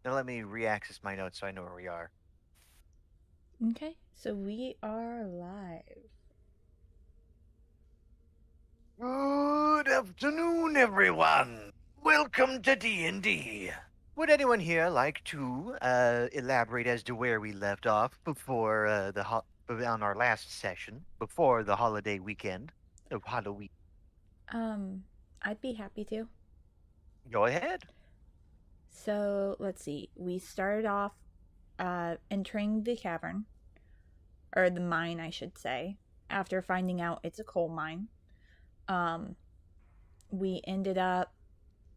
Now let me re-access my notes so I know where we are. Okay, so we are live. Good afternoon, everyone. Welcome to D&D. Would anyone here like to elaborate as to where we left off before on our last session before the holiday weekend of Halloween? Um, I'd be happy to. Go ahead. So let's see. We started off entering the cavern, or the mine, I should say, after finding out it's a coal mine. Um, we ended up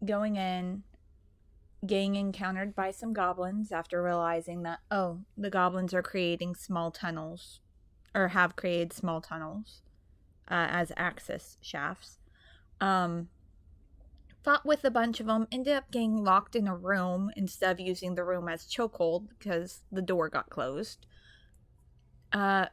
going in, getting encountered by some goblins after realizing that, oh, the goblins are creating small tunnels, or have created small tunnels as access shafts. Um, Fought with a bunch of them, ended up getting locked in a room instead of using the room as chokehold because the door got closed. Uh,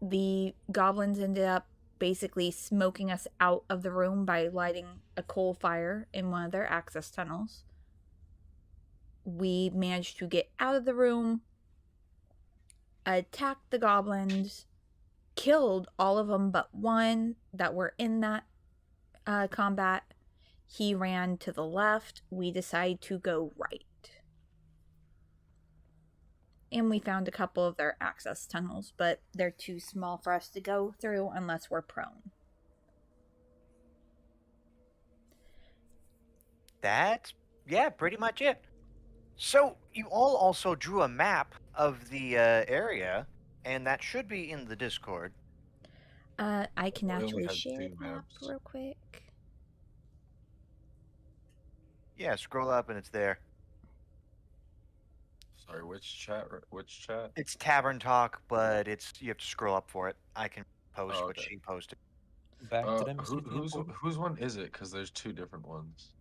the goblins ended up basically smoking us out of the room by lighting a coal fire in one of their access tunnels. We managed to get out of the room, attacked the goblins, killed all of them but one that were in that combat. He ran to the left. We decided to go right. And we found a couple of their access tunnels, but they're too small for us to go through unless we're prone. That's, yeah, pretty much it. So you all also drew a map of the area, and that should be in the Discord. I can We only actually had share two the map maps. real quick. Yeah, scroll up and it's there. Sorry, which chat? Which chat? It's Tavern Talk, but you have to scroll up for it. I can post Oh, what okay. she posted. Back to them. Whose one is it? Because there's two different ones.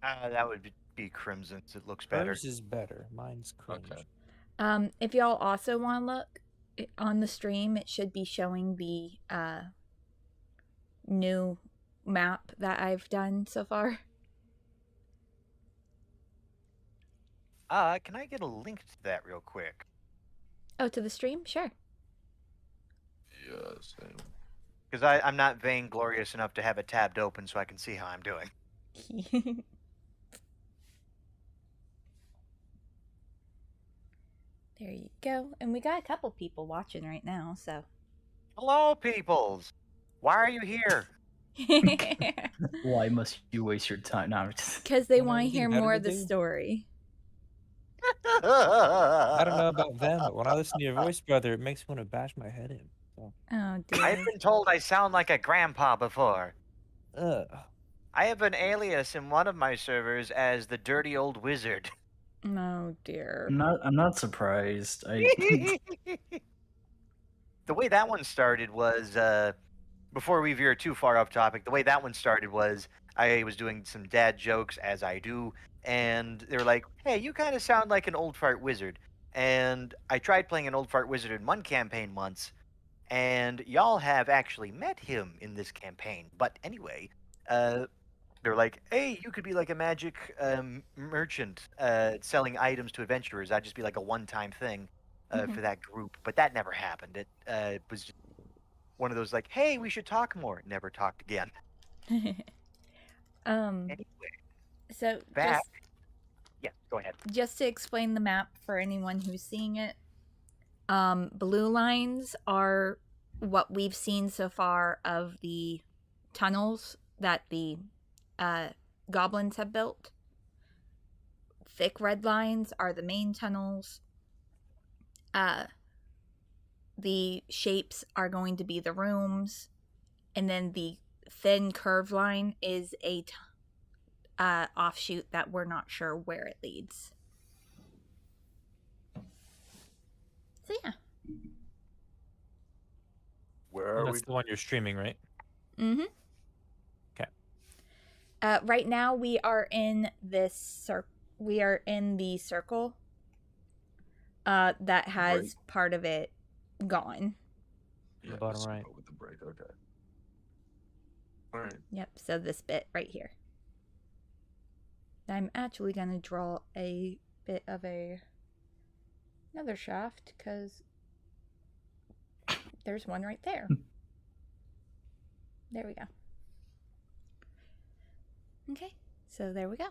That would be Crimson's. It looks better. Hers is better. Mine's cringe. Okay. If y'all also want to look on the stream, it should be showing the new map that I've done so far. Can I get a link to that real quick? Oh, to the stream? Sure. Yeah, same. Because I'm not vainglorious enough to have it tabbed open so I can see how I'm doing. There you go. And we got a couple people watching right now, so. Hello, peoples. Why are you here? Why must you waste your time? No, Because they Don't have want to anything hear better more to of the do? story. I don't know about them, but when I listen to your voice, brother, it makes me want to bash my head in. So, Oh, dear. I've been told I sound like a grandpa before. ugh. I have an alias in one of my servers as the Dirty Old Wizard. Oh, dear. I'm not surprised. The way that one started was before we veer too far off topic. The way that one started was I was doing some dad jokes as I do, and they were like, "Hey, you kind of sound like an old fart wizard." And I tried playing an old fart wizard in one campaign once, and y'all have actually met him in this campaign. But anyway, they're like, "Hey, you could be like a magic merchant selling items to adventurers." I'd just be like a one-time thing for that group, but that never happened. It was just one of those like, "Hey, we should talk more." Never talked again. Anyway, So back. Yeah, go ahead. just to explain the map for anyone who's seeing it, blue lines are what we've seen so far of the tunnels that the goblins have built. Thick red lines are the main tunnels. The shapes are going to be the rooms, and then the thin curved line is a offshoot that we're not sure where it leads. So yeah. Where are we? That's the one you're streaming, right? Mm-hmm. Okay. Right now we are in this we are in the circle that has part of it gone. Yeah, Bottom the right. circle with the break. Okay. All right. Yep, so this bit right here. I'm actually gonna draw a bit of another shaft because there's one right there. There we go. Okay, so there we go.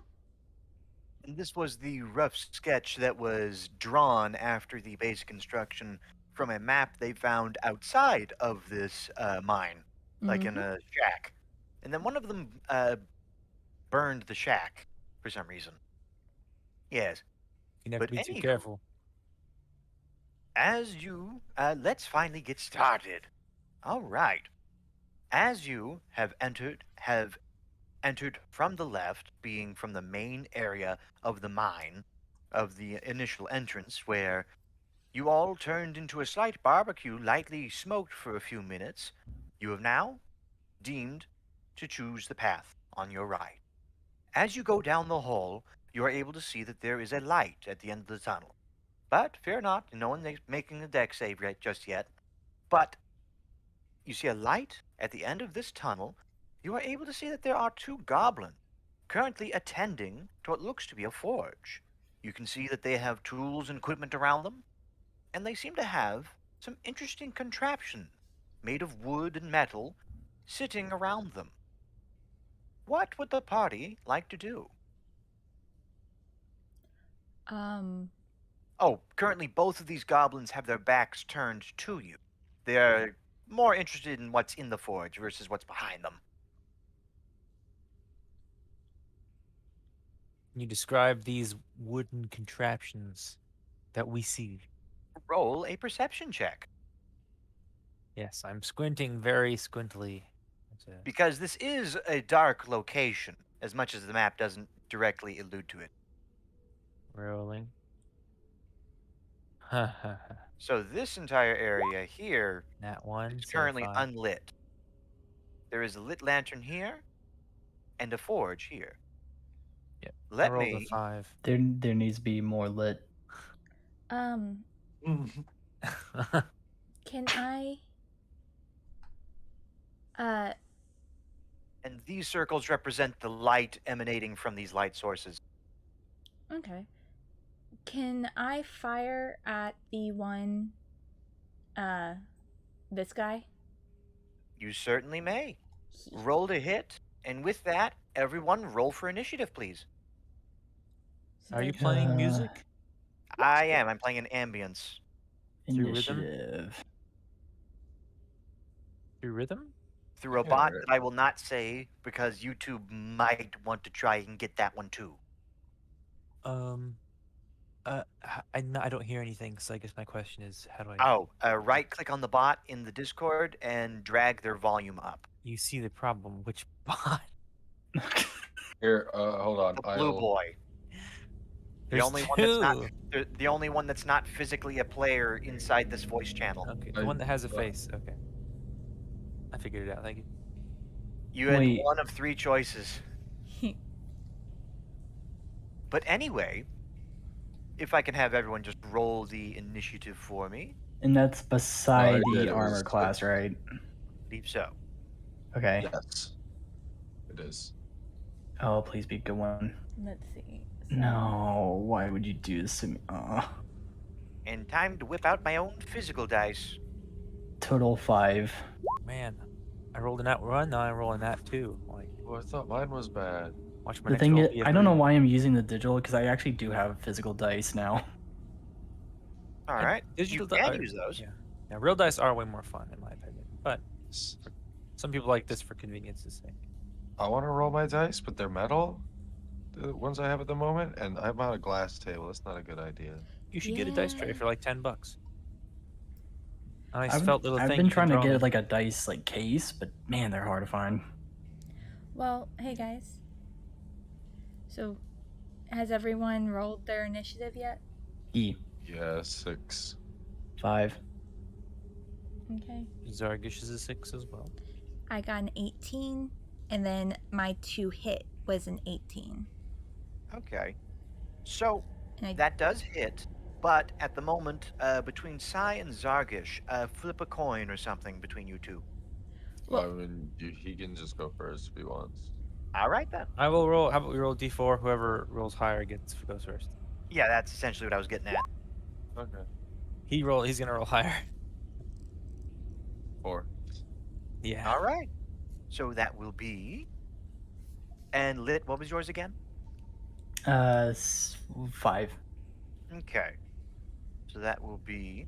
And this was the rough sketch that was drawn after the basic construction from a map they found outside of this mine, like in a shack. And then one of them burned the shack for some reason. Yes. You never But be too anywho, careful. as you, let's finally get started. All right. As you have entered from the left, being from the main area of the mine, of the initial entrance, where you all turned into a slight barbecue, lightly smoked for a few minutes, you have now deemed to choose the path on your right. As you go down the hall, you are able to see that there is a light at the end of the tunnel. But fear not, no one is making a deck save just yet. But you see a light at the end of this tunnel. You are able to see that there are two goblins currently attending to what looks to be a forge. You can see that they have tools and equipment around them, and they seem to have some interesting contraptions made of wood and metal sitting around them. What would the party like to do? Oh, currently both of these goblins have their backs turned to you. They are more interested in what's in the forge versus what's behind them. Can you describe these wooden contraptions that we see? Roll a perception check. Yes, I'm squinting very squintily. Because this is a dark location, as much as the map doesn't directly allude to it. Rolling. So this entire area here Nat 1 is so currently 5. unlit. There is a lit lantern here and a forge here. Yep. I Let rolled a me 5. There needs to be more lit. Can I and these circles represent the light emanating from these light sources. Okay. Can I fire at the one this guy? You certainly may. Roll to hit, and with that, everyone roll for initiative, please. Are you playing music? I am. I'm playing an ambience. Through rhythm? Initiative. Through rhythm? Through a bot that I will not say because YouTube might want to try and get that one too. I don't hear anything, so I guess my question is, how do I... Oh, right-click on the bot in the Discord and drag their volume up. You see the problem. Which bot? Here, hold on. The blue boy. The There's only two. one that's not the only one that's not physically a player inside this voice channel. Okay, the one that has a face. Okay. I figured it out. Thank you. You had one of 3 choices. But anyway, if I can have everyone just roll the initiative for me. And that's beside the armor class, right? I believe so. Okay. Yes. It is. Oh, please be a good one. Let's see. No, why would you do this to me? And time to whip out my own physical dice. Total 5. Man, I rolled a nat 1, now I'm rolling that 2. Like, Oh, I thought mine was bad. watch my The next thing roll is, be a I don't know 3. why I'm using the digital, because I actually do have physical dice now. All right. Digital you can use those. Yeah. Now, real dice are way more fun, in my opinion. But some people like this for convenience's sake. I want to roll my dice, but they're metal. The ones I have at the moment, and I'm on a glass table. That's not a good idea. You should get a dice tray for like $10. A nice I've felt little thing. been you can trying to draw get in. like a dice like case, but man, they're hard to find. Well, hey guys. So, has everyone rolled their initiative yet? E. Yeah, 6. 5. Okay. Zargish is a 6 as well. I got an 18, and then my 2 hit was an 18. Okay. So, that does hit, but at the moment, between Sai and Zargish, flip a coin or something between you two. Well, I mean, he can just go first if he wants. All right then. I will roll. How about we roll d4? Whoever rolls higher goes first. Yeah, that's essentially what I was getting at. Okay. He's gonna roll higher. 4. Yeah. All right. So that will be. And Lit, what was yours again? 5. Okay. So that will be.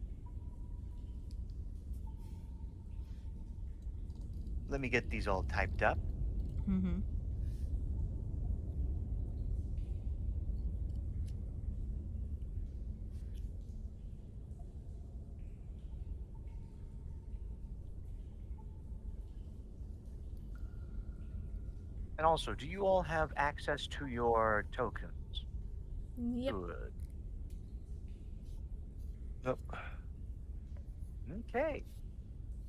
Let me get these all typed up. Mm-hmm. And also, do you all have access to your tokens? Yep. Good. Yep. Okay.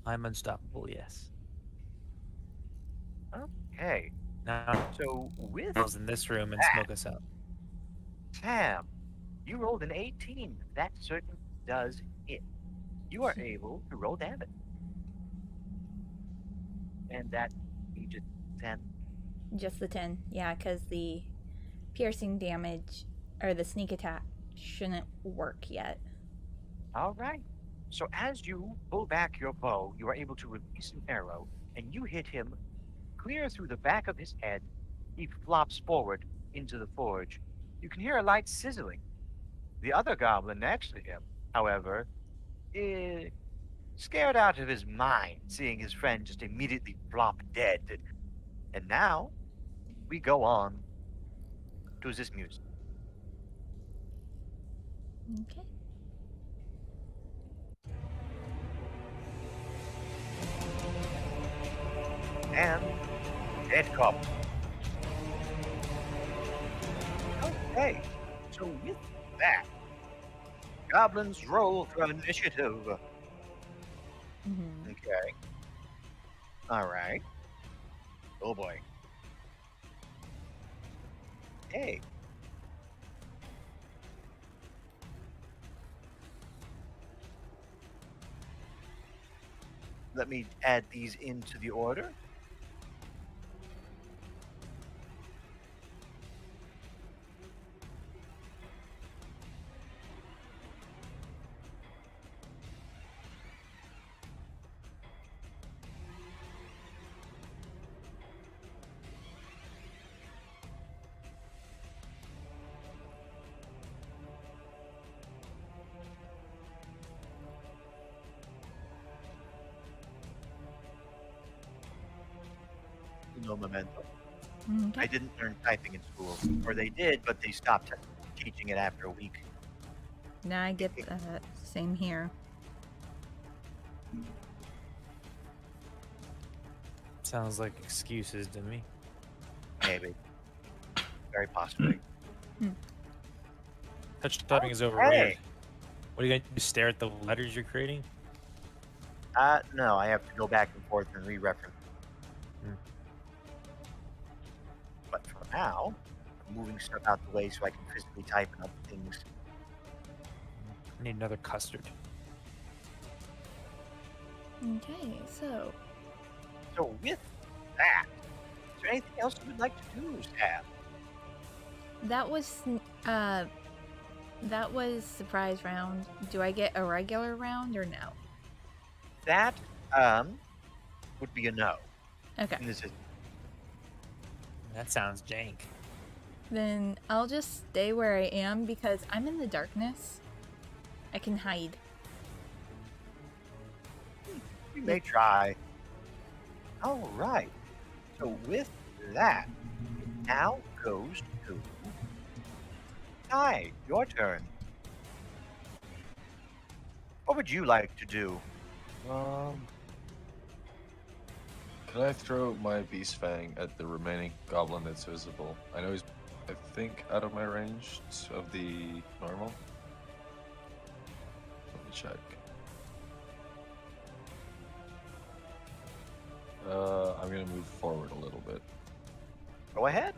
I'm unstoppable. Yes. Okay. Now, So with goes in this room and smoke us out. Sam, you rolled an 18. That certainly does hit. You are able to roll damage. And that you just 10. Just the 10. Yeah, because the piercing damage or the sneak attack shouldn't work yet. All right. So as you pull back your bow, you are able to release an arrow, and you hit him clear through the back of his head. He flops forward into the forge. You can hear a light sizzling. The other goblin next to him, however, is scared out of his mind, seeing his friend just immediately flop dead. And now we go on to this music. Okay. And dead goblin. Okay, so with that, goblins roll for initiative. Mm-hmm. Okay. All right. Oh boy. Hey. Let me add these into the order. No memento. I Okay. didn't learn typing in school, or they did, but they stopped teaching it after a week. Now I get that. Same here. Sounds like excuses to me. Maybe. Very possibly. Touch typing is overrated. Hey. What are you gonna do? Stare at the letters you're creating? No, I have to go back and forth and re-reference. Hmm. But for now, I'm moving stuff out the way so I can physically type in other things. I need another custard. Okay, so So with that, is there anything else you would like to do, Sam? that was surprise round. Do I get a regular round or no? That would be a no. Okay. And this is That sounds jank. Then I'll just stay where I am because I'm in the darkness. I can hide. you may try. All right. So with that, it now goes to Ty, your turn. What would you like to do? Can I throw my Beast Fang at the remaining goblin that's visible? I know he's, I think, out of my range of the normal. Let me check. I'm gonna move forward a little bit. Go ahead.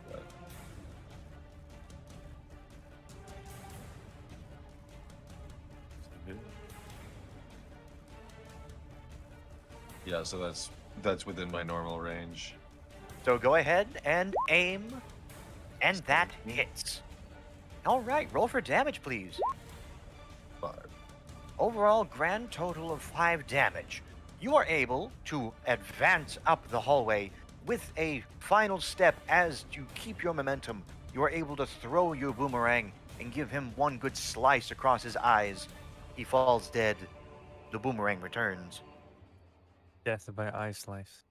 Yeah, so that's within my normal range. So go ahead and aim, and that hits. All right, roll for damage, please. 5. Overall grand total of 5 damage. You are able to advance up the hallway with a final step as you keep your momentum. You are able to throw your boomerang and give him one good slice across his eyes. He falls dead. The boomerang returns. Death by eye slice.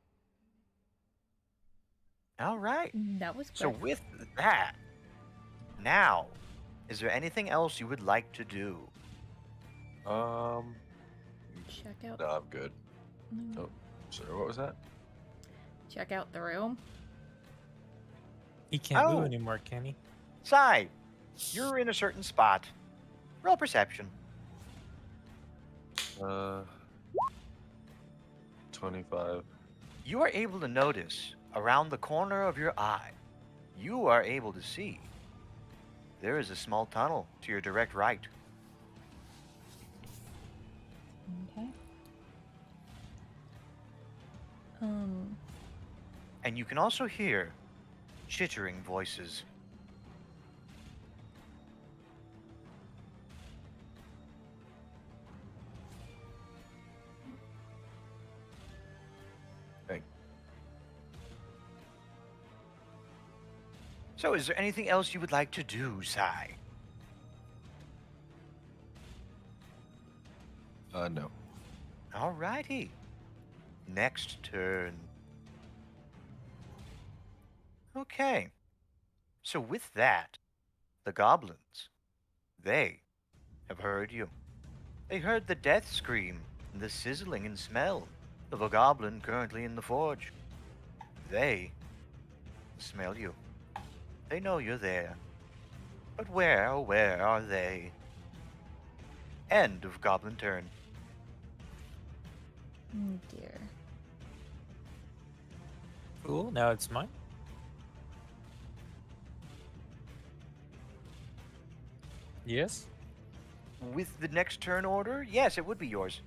All right. That was So quick. with that, now, is there anything else you would like to do? Check out. No, I'm good. Oh, sorry, what was that? Check out the room. He can't Oh. move anymore, can he? Sai, you're in a certain spot. Roll perception. 25. You are able to notice around the corner of your eye, you are able to see there is a small tunnel to your direct right. Okay. And you can also hear chittering voices. Hey. So is there anything else you would like to do, Sai? No. Alrighty. Next turn. Okay. So with that, the goblins, they have heard you. They heard the death scream and the sizzling and smell of a goblin currently in the forge. They smell you. They know you're there. But where, oh where are they? End of goblin turn. Oh dear. Cool. Now it's mine. Yes. With the next turn order, yes, it would be yours.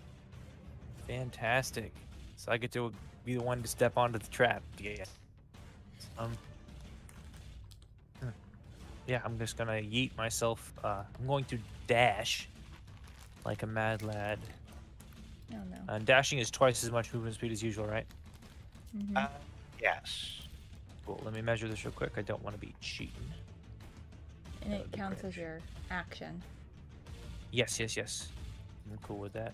Fantastic. So I get to be the one to step onto the trap. Yeah. Yeah, I'm just gonna yeet myself. I'm going to dash like a mad lad. Oh no. And dashing is twice as much movement speed as usual, right? Mhm. Yes. Cool. Let me measure this real quick. I don't want to be cheating. And that it would be counts as cringe. your action. Yes, yes, yes. I'm cool with that.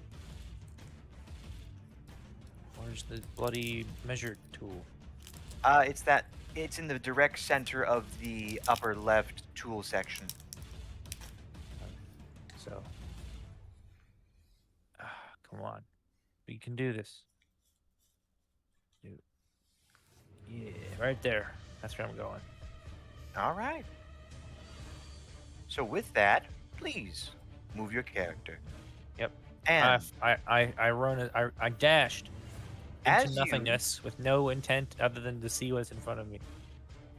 Where's the bloody measure tool? It's in the direct center of the upper left tool section. So, come on, we can do this. Yeah, right there. That's where I'm going. All right. So with that, please move your character. Yep. And I run. I dashed As into you- nothingness with no intent other than to see what's in front of me.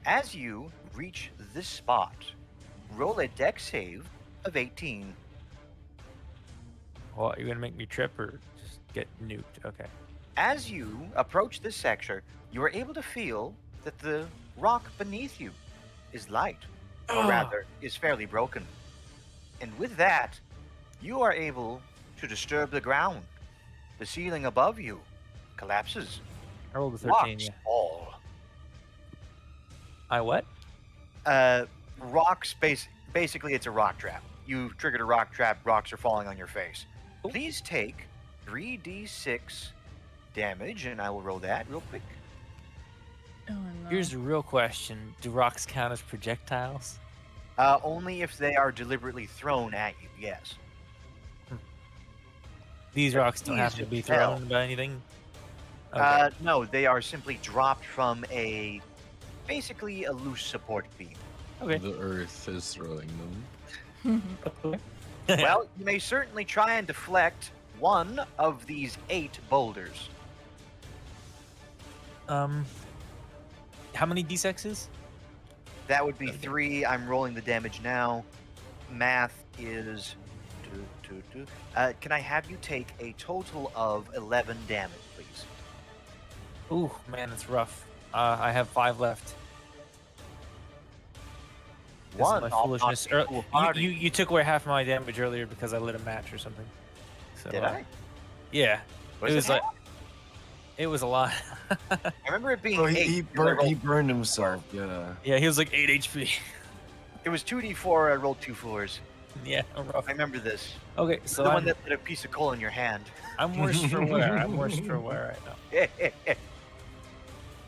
as you reach this spot, roll a dex save of 18. What, you're gonna make me trip or just get nuked? Okay. As you approach this sector, you are able to feel that the rock beneath you is light, or rather, is fairly broken. And with that, you are able to disturb the ground. The ceiling above you collapses. I rolled a 13. Rocks Yeah. fall. I what? Rocks, basically, it's a rock trap. You triggered a rock trap, rocks are falling on your face. Cool. Please take 3d6 damage, and I will roll that real quick. Oh no. Here's the real question: do rocks count as projectiles? Only if they are deliberately thrown at you, yes. These They're rocks don't have easy to to be tell. thrown by anything. Okay. No, they are simply dropped from basically a loose support beam. Okay. The earth is throwing them. Well, you may certainly try and deflect one of these 8 boulders. How many d6s? That would be 3. I'm rolling the damage now. Math is... can I have you take a total of 11 damage, please? Ooh, man, it's rough. I have 5 left. This is One. my I'll not foolishness. be foolhardy. You took away half my damage earlier because I lit a match or something. So, Did I? Yeah. Was it was it like it was a lot. I remember it being Oh, 8. he burned himself. Yeah. Yeah, he was like 8 HP. It was 2d4. I rolled 2 4s. Yeah, rough. I remember this. Okay, So so the I'm, one that put a piece of coal in your hand. I'm worse for wear. I'm worse for wear right now.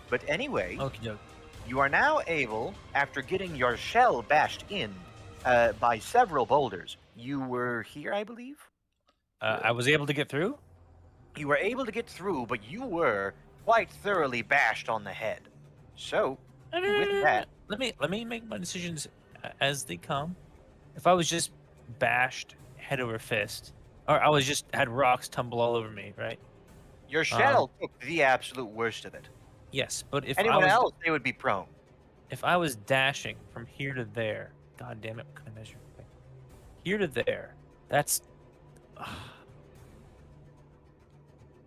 But anyway, Okie doke. you are now able, after getting your shell bashed in by several boulders. You were here, I believe? I was able to get through. You were able to get through, but you were quite thoroughly bashed on the head. So, with that, let me make my decisions as they come. If I was just bashed head over fist, or I was just had rocks tumble all over me, right? your shell took the absolute worst of it. Yes, but if Anyone I was else, they would be prone. if I was dashing from here to there, god damn it, what kind of measure? Here to there, that's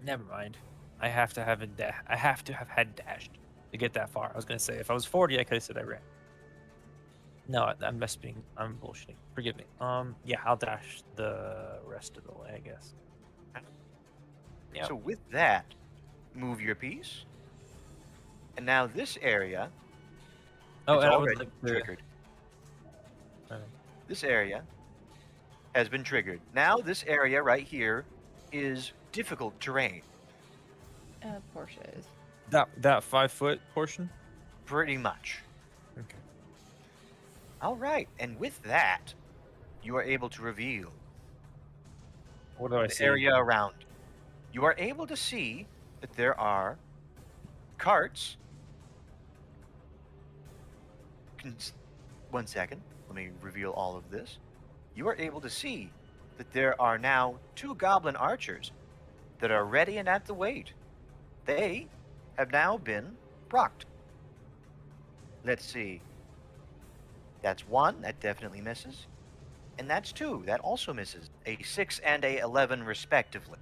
never mind. I have to have I have to have had dashed to get that far. I was gonna say if I was 40, I could have said I ran. No, I'm bullshitting. Forgive me. Yeah, I'll dash the rest of the way, I guess. Yeah. So with that, move your piece. And now this area Oh, is and I would already like to. triggered. Alright. This area has been triggered. Now this area right here is difficult terrain. Portia is. That 5-foot portion. Pretty much. Okay. All right. And with that, you are able to reveal What do I the see? area around. You are able to see that there are carts. One second. Let me reveal all of this. You are able to see that there are now 2 goblin archers that are ready and at the wait. They have now been procced. Let's see. That's 1. That definitely misses. And that's 2. That also misses. A 6 and a 11 respectively.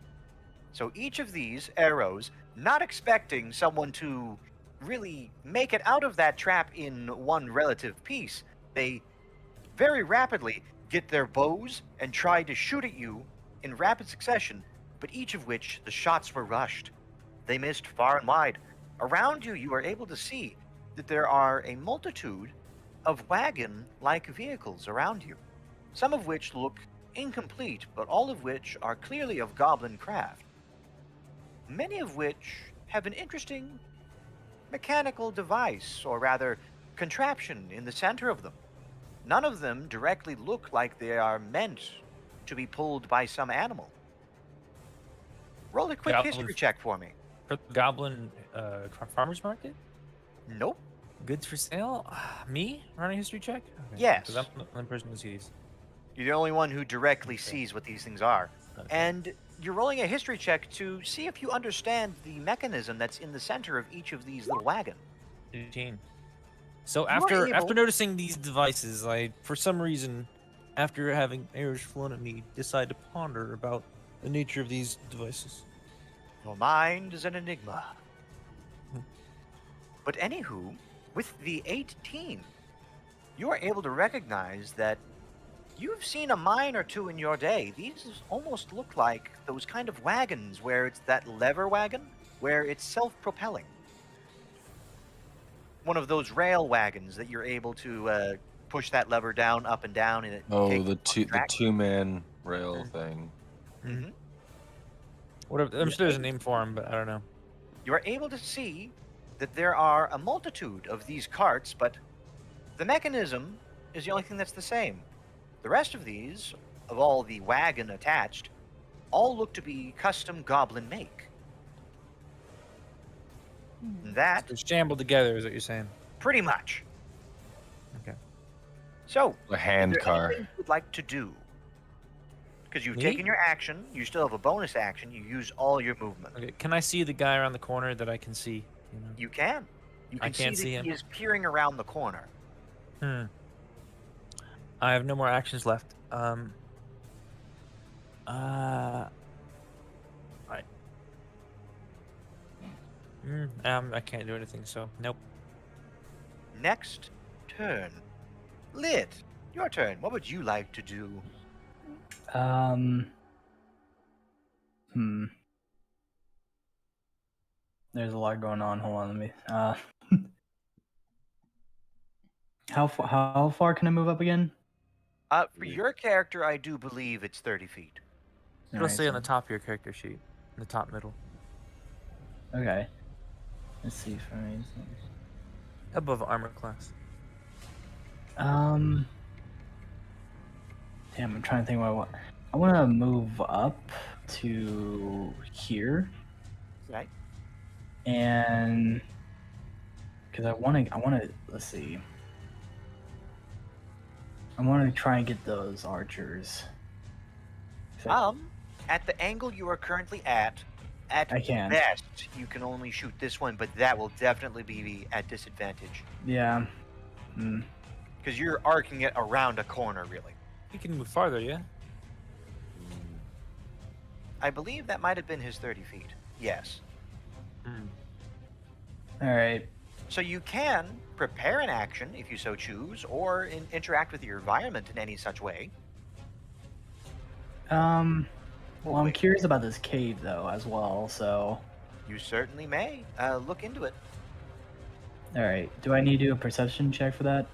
So each of these arrows, not expecting someone to really make it out of that trap in one relative piece, they very rapidly get their bows and try to shoot at you in rapid succession, but each of which the shots were rushed. They missed far and wide. Around you, you are able to see that there are a multitude of wagon-like vehicles around you, some of which look incomplete, but all of which are clearly of goblin craft. Many of which have an interesting mechanical device, or rather, contraption in the center of them. None of them directly look like they are meant to be pulled by some animal. Roll a quick Goblin- history check for me. For the Goblin Farmers Market? Nope. Goods for sale? Me? Run a history check? Okay. Yes. Because I'm the only person who sees. You're the only one who directly Okay. sees what these things are. Okay. And you're rolling a history check to see if you understand the mechanism that's in the center of each of these little wagons. 15. So You are after able- noticing these devices, I, for some reason, after having arrows flown at me, decide to ponder about the nature of these devices. Your mind is an enigma. But anywho, with the 18, you are able to recognize that you've seen a mine or two in your day. These almost look like those kind of wagons where it's that lever wagon, where it's self-propelling. One of those rail wagons that you're able to push that lever down, up and down, and it Oh, takes the you on track. 2-man rail thing. Mhm. Whatever. I'm sure there's a name for them, but I don't know. You are able to see that there are a multitude of these carts, but the mechanism is the only thing that's the same. The rest of these, of all the wagon attached, all look to be custom goblin make. That, They're shambled together, is what you're saying. pretty much. Okay. So, A hand is there car. anything you'd like to do? Because you've Me? taken your action, you still have a bonus action, you use all your movement. Okay. Can I see the guy around the corner that I can see? You know? You can. You I can can't see see that him. he is peering around the corner. I have no more actions left. I can't do anything, so nope. Next turn. Lit, your turn. What would you like to do? Hmm. There's a lot going on. Hold on, let me. How far can I move up again? For your character, I do believe it's 30 feet. It'll Alright, say on so- the top of your character sheet, in the top middle, Okay. Let's see if I. above armor class. Damn, I'm trying to think what I want. I want to move up to here, Right. and because I want to. Let's see. I want to try and get those archers. At the angle you are currently at I can't. best, you can only shoot this one, but that will definitely be at disadvantage. Yeah. Hmm. Because you're arcing it around a corner, really. You can move farther, yeah. I believe that might have been his 30 feet. Yes. All right. So you can prepare an action if you so choose, or interact with your environment in any such way. Well, I'm curious about this cave though as well. So. You certainly may. Look into it. All right. Do I need to do a perception check for that?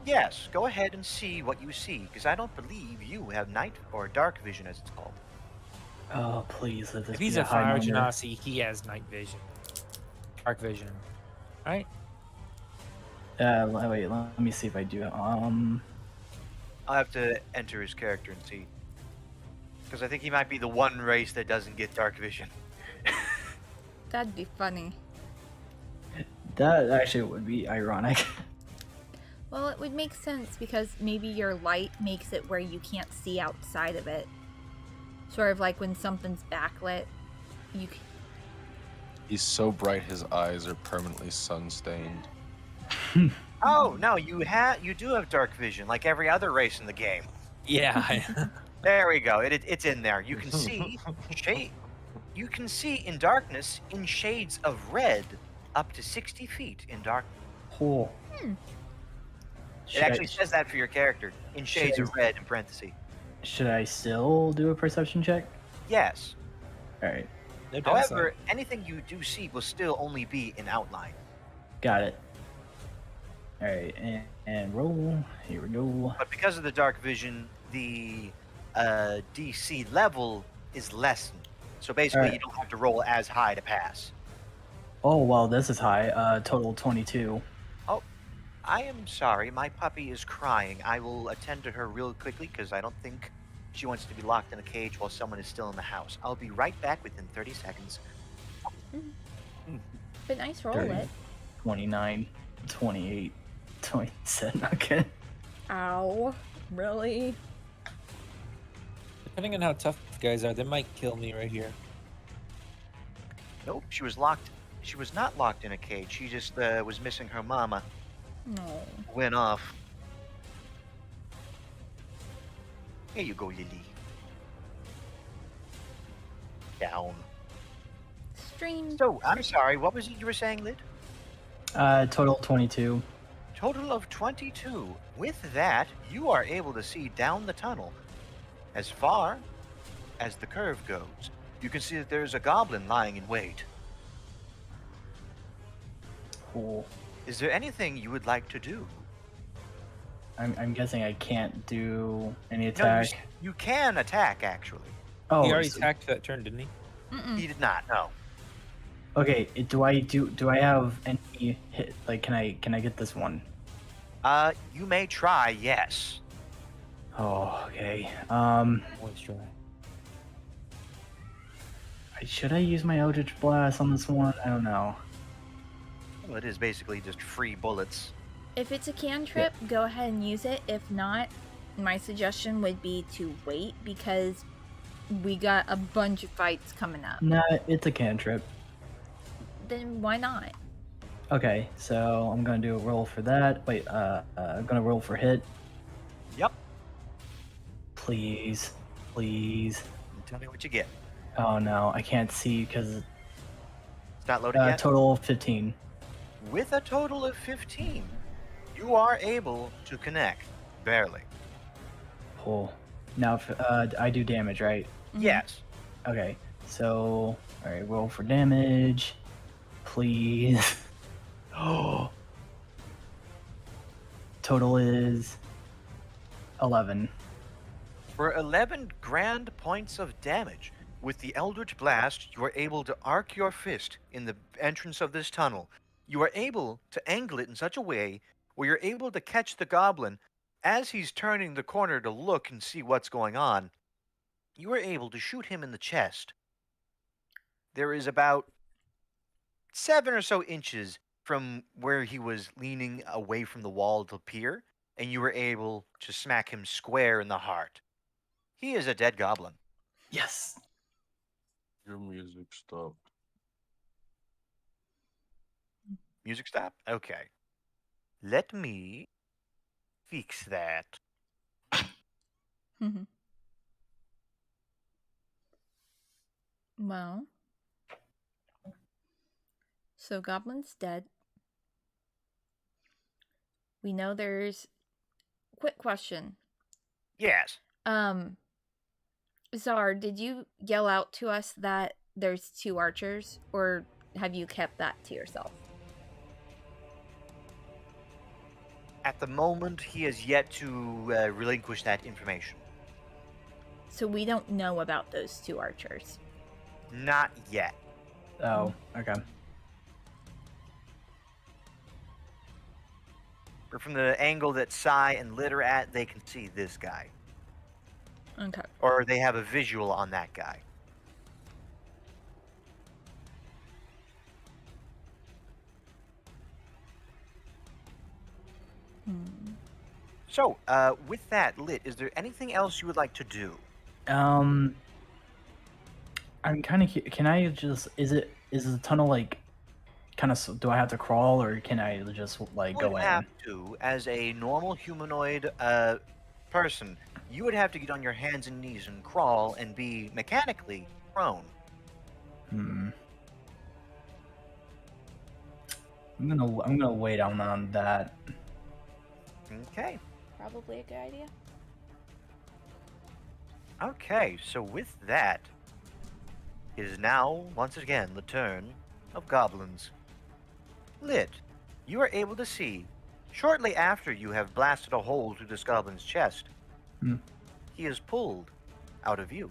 Yes. Go ahead and see what you see, because I don't believe you have night or dark vision, as it's called. Oh, please let this If be he's a a high fire number. genasi, he has night vision, dark vision, right? Wait. Let me see if I do. I'll have to enter his character and see. Because I think he might be the one race that doesn't get dark vision. That'd be funny. That actually would be ironic. Well, it would make sense because maybe your light makes it where you can't see outside of it. Sort of like when something's backlit, you can... He's so bright his eyes are permanently sun-stained. Oh no, you do have dark vision, like every other race in the game. Yeah. There we go. It's in there. You can see shade. You can see in darkness in shades of red up to 60 feet in dark. Cool. It actually says that for your character in shades should of red in parentheses. Should I still do a perception check? Yes. All right. No downside. However, anything you do see will still only be in outline. Got it. All right, and roll. Here we go. But because of the dark vision, the DC level is lessened. So basically, Alright. you don't have to roll as high to pass. Oh well, this is high. Total 22. I am sorry, my puppy is crying. I will attend to her real quickly because I don't think she wants to be locked in a cage while someone is still in the house. I'll be right back within 30 seconds. But nice roll 30. it. 29, 28, 27. Okay. Ow. Really? Depending on how tough the guys are, they might kill me right here. Nope, she was locked. She was not locked in a cage. She just was missing her mama. No. Went off. Here you go, Lily. Down. Stream. So, I'm sorry, what was it you were saying, Lid? Total 22. Total of 22. With that, you are able to see down the tunnel. As far as the curve goes, you can see that there's a goblin lying in wait. Cool. Is there anything you would like to do? I'm guessing I can't do any No, attack. you can attack, actually. Oh, He already so- attacked that turn, didn't he? Mm-mm. He did not, no. okay. Do I have any hit? Like, can I get this one? You may try, yes. Oh, okay. Always try. Should I use my Eldritch Blast on this one? I don't know. Well, it is basically just free bullets. If it's a cantrip, go ahead and use it. If not, my suggestion would be to wait because we got a bunch of fights coming up. Nah, it's a cantrip. Then why not? Okay, so I'm gonna do a roll for that. Wait, I'm gonna roll for hit. Yep. Please, please. Tell me what you get. Oh no, I can't see because It's not loaded yet? Total 15. With a total of 15, you are able to connect. Barely. Cool. Now, if I do damage, right? Mhm. Yes. Okay. So, all right, roll for damage, please. Oh. Total is 11. For 11 grand points of damage, with the Eldritch Blast, you are able to arc your fist in the entrance of this tunnel. You are able to angle it in such a way where you're able to catch the goblin as he's turning the corner to look and see what's going on. You are able to shoot him in the chest. There is about 7 or so inches from where he was leaning away from the wall to peer, and you were able to smack him square in the heart. He is a dead goblin. Yes. Your music stopped. Music stop? Okay. Let me fix that. Mhm. Well, so Goblin's dead. We know there's. Quick question. Yes. Czar, did you yell out to us that there's 2 archers, or have you kept that to yourself? At the moment, he has yet to relinquish that information. So we don't know about those 2 archers. Not yet. Oh, okay. But from the angle that Sai and Lit are at, they can see this guy. Okay. Or they have a visual on that guy. So, with that, Lit, is there anything else you would like to do? I'm kind of. Can I just? Is the tunnel like? Kind of. Do I have to crawl, or can I just like You go would in? have to, as a normal humanoid person, you would have to get on your hands and knees and crawl and be mechanically prone. Hmm. I'm gonna wait on that. Okay. Probably a good idea. Okay, so with that, it is now, once again, the turn of goblins. Lit, you are able to see, shortly after you have blasted a hole through this goblin's chest, Hmm. he is pulled out of view.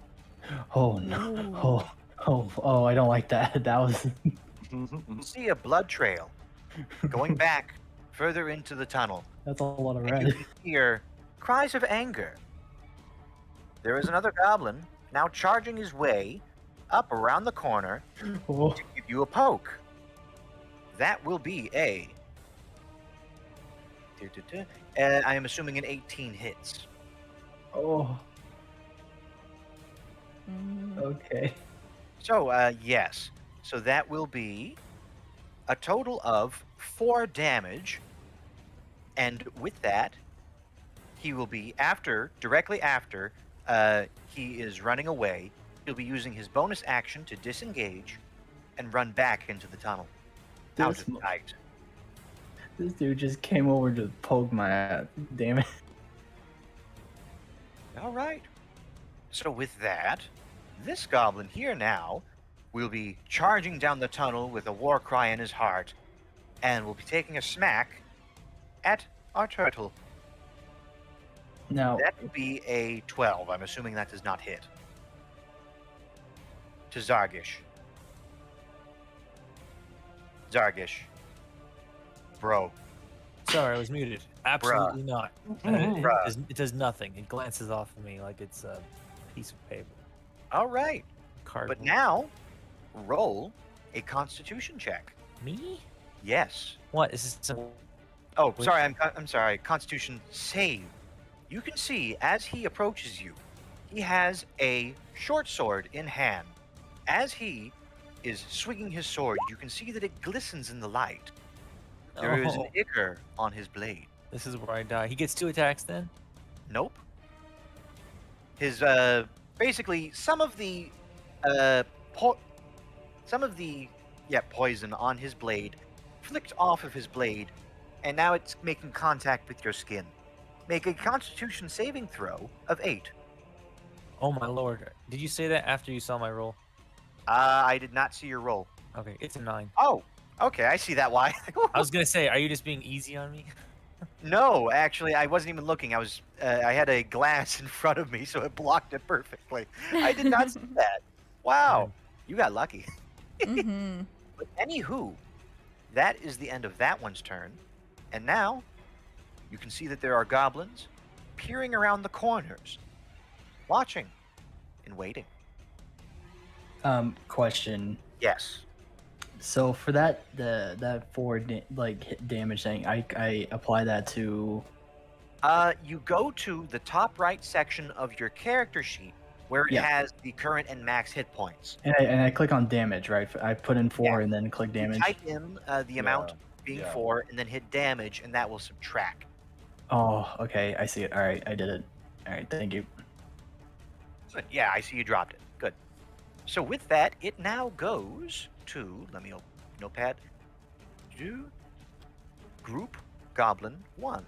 Oh no! Oh! I don't like that. That was. You see a blood trail going back further into the tunnel. That's a lot of And red. you can hear cries of anger. There is another goblin now charging his way up around the corner Oh. to give you a poke. That will be a. I am assuming an 18 hits. Oh. Mm. Okay. So, yes. So that will be a total of 4 damage. And with that, he will be directly after he is running away. He'll be using his bonus action to disengage and run back into the tunnel. Out This, of sight. this dude just came over to poke my ass. Damn it. All right. So with that, this goblin here now will be charging down the tunnel with a war cry in his heart, and will be taking a smack at our turtle. Now, That would be a 12. I'm assuming that does not hit. To Zargish. Zargish. Bro. Sorry, I was muted. Absolutely not. Bruh. It does nothing. It glances off of me like it's a piece of paper. All right. Cardboard. But now, roll a constitution check. Me? Yes. What? Is this some... Oh, Wait. sorry. I'm sorry. Constitution save. You can see as he approaches you, he has a short sword in hand. As he is swinging his sword, you can see that it glistens in the light. There is an Oh, ichor on his blade. this is where I die. He gets 2 attacks then? Nope. His basically some of the poison on his blade, flicked off of his blade, and now it's making contact with your skin. Make a Constitution saving throw of 8. Oh my lord! Did you say that after you saw my roll? I did not see your roll. Okay, it's a 9. Oh, okay, I see that why. I was gonna say, are you just being easy on me? No, actually, I wasn't even looking. I had a glass in front of me, so it blocked it perfectly. I did not see that. Wow, you got lucky. Mm-hmm. But anywho, that is the end of that one's turn. And now, you can see that there are goblins peering around the corners, watching and waiting. Question. Yes. So for that that 4 hit damage thing, I apply that to. You go to the top right section of your character sheet where it Yeah. has the current and max hit points. And I click on damage, right? I put in 4 Yeah. and then click You damage. type in the amount being yeah. 4 and then hit damage, and that will subtract. Oh, okay, I see it. All right, I did it. All right, thank you. Good. Yeah, I see you dropped it. Good. So with that, it now goes to, let me open Notepad, to Group Goblin 1.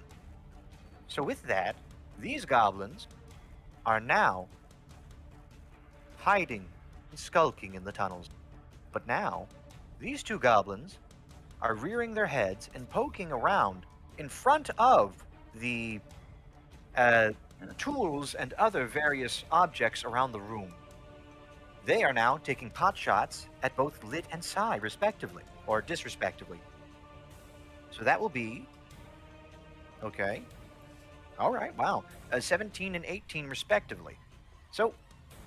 So with that, these goblins are now hiding and skulking in the tunnels. But now, these 2 goblins are rearing their heads and poking around in front of the tools and other various objects around the room. They are now taking pot shots at both Lit and Sai, respectively, or disrespectively. So that will be... Okay. All right, wow. 17 and 18, respectively. So,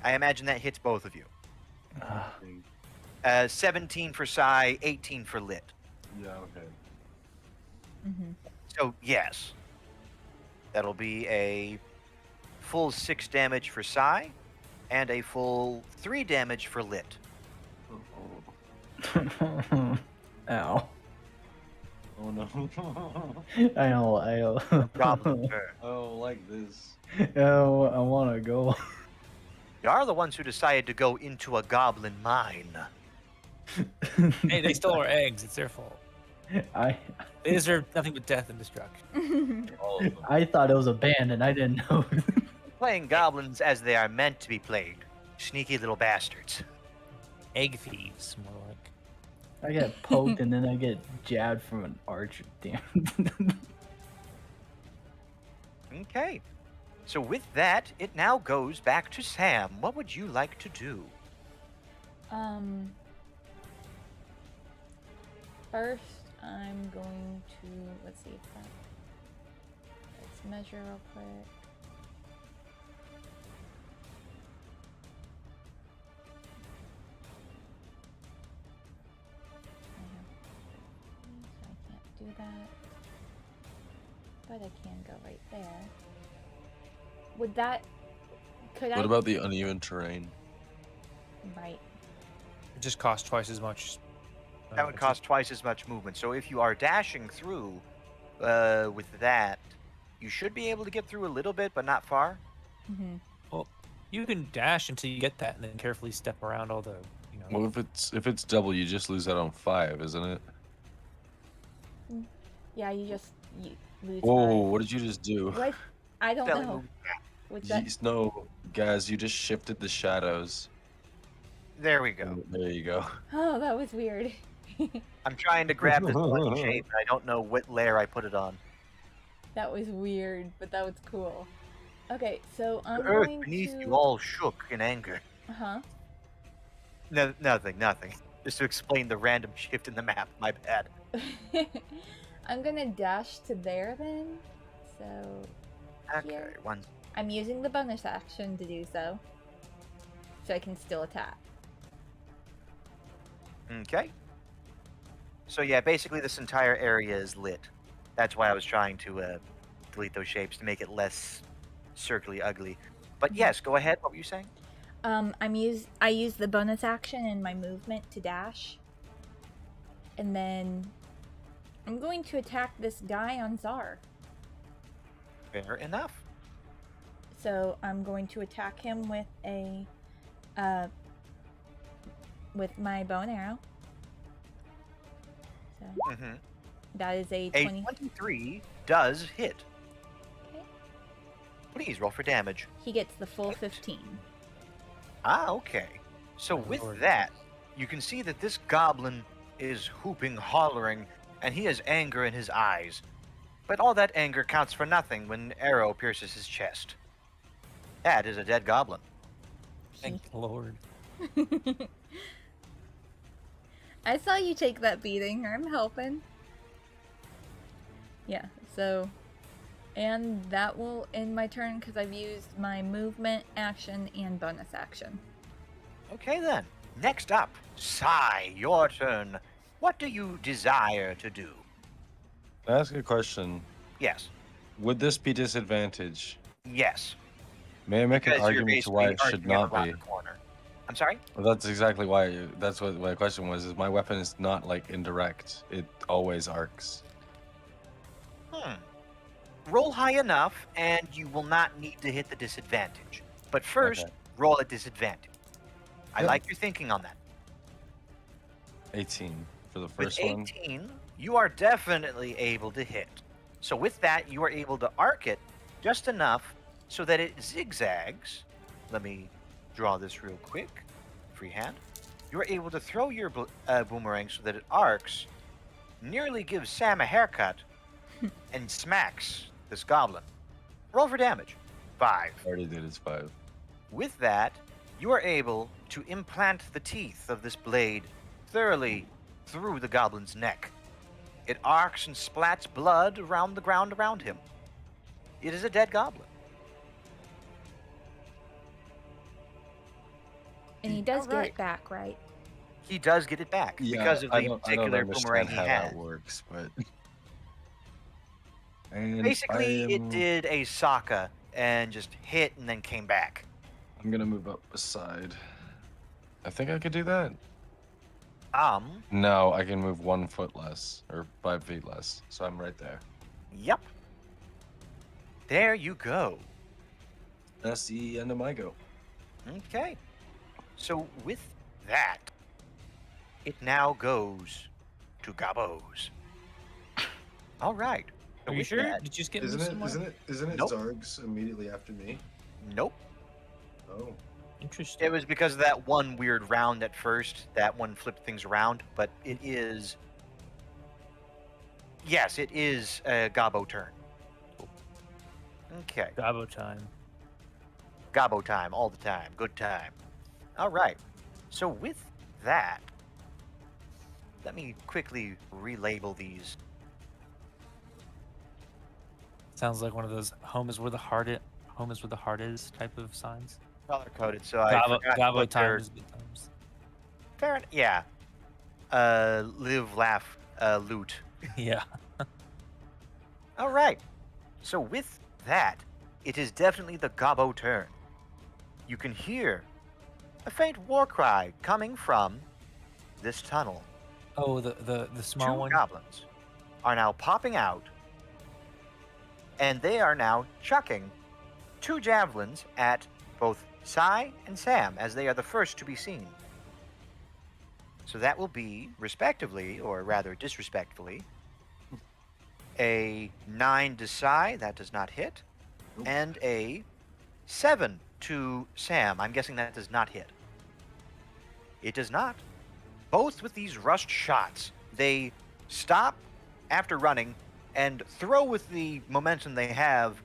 I imagine that hits both of you. 17 for Sai, 18 for Lit. Yeah, okay. Mm-hmm. So, yes. That'll be a full 6 damage for Sai, and a full 3 damage for Lit. Ow. Oh no. I know. Goblin turn. I don't like this. Oh, I want to go. You are the ones who decided to go into a goblin mine. Hey, they stole our eggs. It's their fault. I They deserve nothing but death and destruction. All of them. I thought it was abandoned. I didn't know. Playing goblins as they are meant to be played. Sneaky little bastards. Egg thieves, more like. I get poked and then I get jabbed from an archer. Damn. Okay. So with that, it now goes back to Sam. What would you like to do? First, I'm going to, let's see if that, let's measure real quick. So I can't do that, but I can go right there. Would that, could I? What about the uneven terrain? Right. It just costs twice as much. That would cost twice as much movement. So if you are dashing through with that, you should be able to get through a little bit, but not far. Mm-hmm. Well, you can dash until you get that, and then carefully step around all the, you know. Well, if it's double, you just lose out on 5, isn't it? Yeah, you lose. Whoa! 5. What did you just do? What? I don't Belly know. move. What's that? No, guys, you just shifted the shadows. There we go. There you go. Oh, that was weird. I'm trying to grab this one shape, and I don't know what layer I put it on. That was weird, but that was cool. Okay, so The I'm earth going beneath to. you all shook in anger. Uh-huh. No, nothing. Just to explain the random shift in the map. My bad. I'm gonna dash to there then. So Okay, Here. one. I'm using the bonus action to do so. So I can still attack. Okay. So yeah, basically this entire area is lit. That's why I was trying to delete those shapes to make it less circly ugly. But yes, go ahead. What were you saying? I use the bonus action in my movement to dash. And then I'm going to attack this guy on Czar. Fair enough. So I'm going to attack him with a with my bow and arrow. Mm-hmm. That is a A 20. 23 does hit. Okay. Please roll for damage. He gets the full 15. Ah, okay. So My with lord. that, you can see that this goblin is whooping, hollering, and he has anger in his eyes. But all that anger counts for nothing when an arrow pierces his chest. That is a dead goblin. Thank the Lord. I saw you take that beating. I'm helping. Yeah, so. And that will end my turn because I've used my movement, action, and bonus action. Okay then. Next up, Sai, your turn. What do you desire to do? Can I ask a question? Yes. Would this be disadvantage? Yes. May I make an Because you're argument to why basically it should arching in not around be? the corner. I'm sorry? Well, that's exactly why. That's what my question was. Is my weapon is not like indirect. It always arcs. Roll high enough, and you will not need to hit the disadvantage. But first, Okay. roll at disadvantage. I Yep. like your thinking on that. 18 for the With first one. 18, you are definitely able to hit. So with that, you are able to arc it just enough so that it zigzags. Let me draw this real quick. Freehand. You are able to throw your boomerang so that it arcs, nearly gives Sam a haircut, and smacks this goblin. Roll for damage. 5. Already did its 5. With that, you are able to implant the teeth of this blade thoroughly through the goblin's neck. It arcs and splats blood around the ground around him. It is a dead goblin. And he does get Alright. it back, right? He does get it back because of I the don't particular boomerang understand he how has. that works, but and Basically, it did a Sokka and just hit and then came back. I'm gonna move up aside. I think I could do that. No, I can move 1 foot less or 5 feet less, so I'm right there. Yep. There you go. That's the end of my go. Okay. So with that, it now goes to Gabos. All right. So Are you with sure? that- Did you just get Isn't moved it? somewhere? Isn't it Nope. Zarg's immediately after me? Nope. Oh. Interesting. It was because of that one weird round at first. That one flipped things around, but it is. Yes, it is a Gabo turn. Okay. Gabo time. Gabo time, all the time. Good time. All right. So with that, let me quickly relabel these. Sounds like one of those home is where the heart is type of signs. Color coded, so I Gabo, forgot Gabo what their times, good times. fair. Yeah. Live, laugh, loot. Yeah. All right. So with that, it is definitely the Gabo turn. You can hear a faint war cry coming from this tunnel. Oh, the small Two one. goblins are now popping out, and they are now chucking 2 javelins at both Sai and Sam as they are the first to be seen. So that will be, respectively, or rather disrespectfully, a 9 to Sai, that does not hit, Nope. and a 7 to Sam. I'm guessing that does not hit. It does not. Both with these rushed shots, they stop after running and throw with the momentum they have,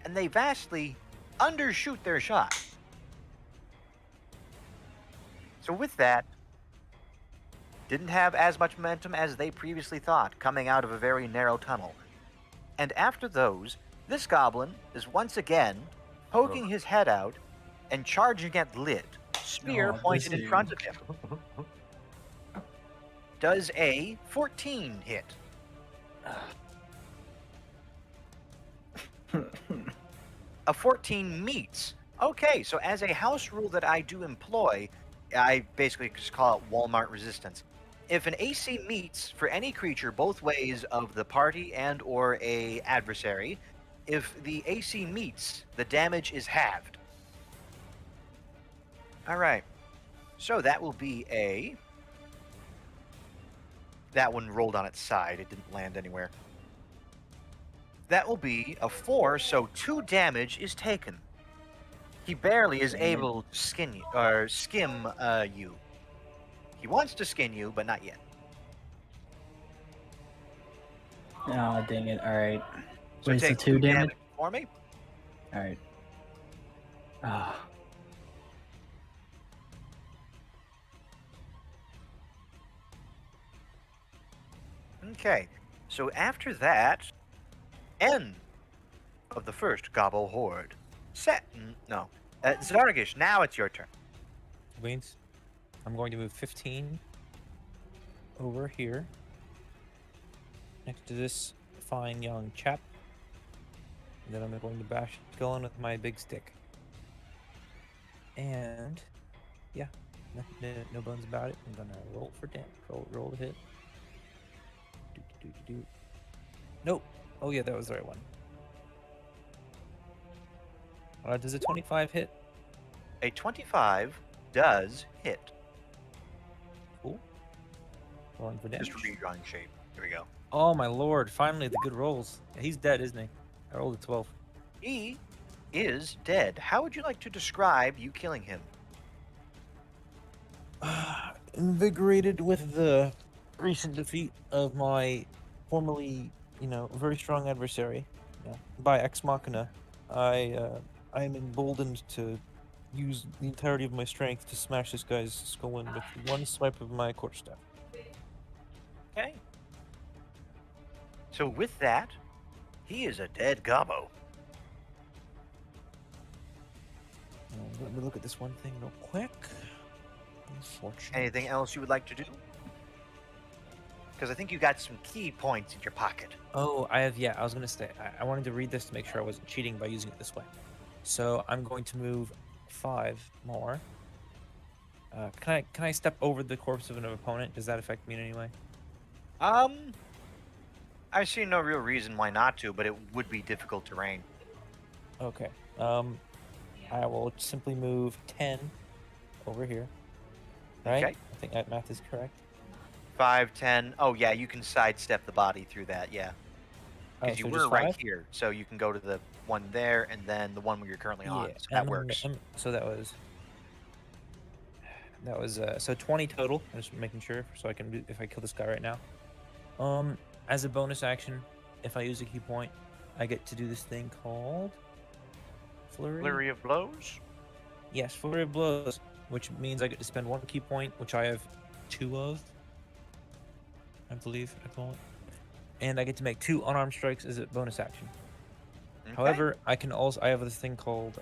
and they vastly undershoot their shot. So with that, didn't have as much momentum as they previously thought, coming out of a very narrow tunnel. And after those, this goblin is once again poking his head out and charging at Lid, spear Oh, pointed this in front of him. Does a 14 hit? A 14 meets. Okay, so as a house rule that I do employ, I basically just call it Walmart resistance. If an AC meets for any creature both ways of the party and or a adversary, if the AC meets, the damage is halved. All right. So that will be a That one rolled on its side. It didn't land anywhere. That will be a 4, so 2 damage is taken. He barely is Dang it. able to skin you, or skim you. He wants to skin you, but not yet. Oh, dang it. Alright. So Wait, so take 2 2 damage? for me. Alright. Ah. Okay. So after that, end of the first Gobble Horde. No. Zadargish, now it's your turn. Waynes, I'm going to move 15 over here next to this fine young chap. And then I'm going to bash skull in with my big stick. And yeah, no bones about it. I'm gonna roll for damage. Roll to hit. Do. Nope. Oh yeah, that was the right one. Does a 25 hit? A 25 does hit. Cool. Rolling for damage. Just redrawing shape. Here we go. Oh my lord! Finally, the good rolls. Yeah, he's dead, isn't he? I rolled a 12. He is dead. How would you like to describe you killing him? Invigorated with the recent defeat of my formerly, very strong adversary, by Ex Machina, I am emboldened to use the entirety of my strength to smash this guy's skull in with one swipe of my quarter staff. Okay. So with that, he is a dead gobbo. Let me look at this one thing real quick. Unfortunate. Anything else you would like to do? Because I think you got some key points in your pocket. Oh, I was gonna say, I wanted to read this to make sure I wasn't cheating by using it this way. So I'm going to move 5 more. Can I step over the corpse of an opponent? Does that affect me in any way? I see no real reason why not to, but it would be difficult terrain. Okay. I will simply move 10 over here. Right? Okay. I think that math is correct. 5, 10. Oh, yeah, you can sidestep the body through that, yeah. Because So you just were right 5? here, so you can go to the one there and then the one where you're currently on. So that works. So that was so 20 total. I'm just making sure so I can do if I kill this guy right now. As a bonus action, if I use a key point, I get to do this thing called Flurry. Flurry of blows? Yes, Flurry of blows, which means I get to spend 1 key point, which I have 2 of, I believe at the moment. And I get to make 2 unarmed strikes as a bonus action. Okay. However, I have this thing called,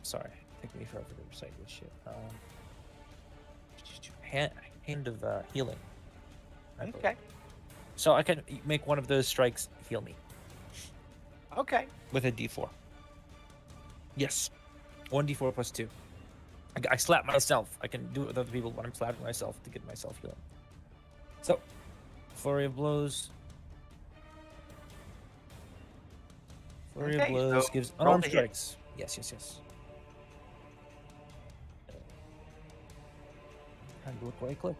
sorry, take me forever to recite this shit. Hand of healing. I believe. Okay. So I can make one of those strikes heal me Okay. with a d4. Yes, 1d4 plus 2. I slap myself. I can do it with other people, but I'm slapping myself to get myself healing. So, Flurry of blows. Flurry of blows so gives roll unarmed to hit. strikes. Yes. Time to look right click.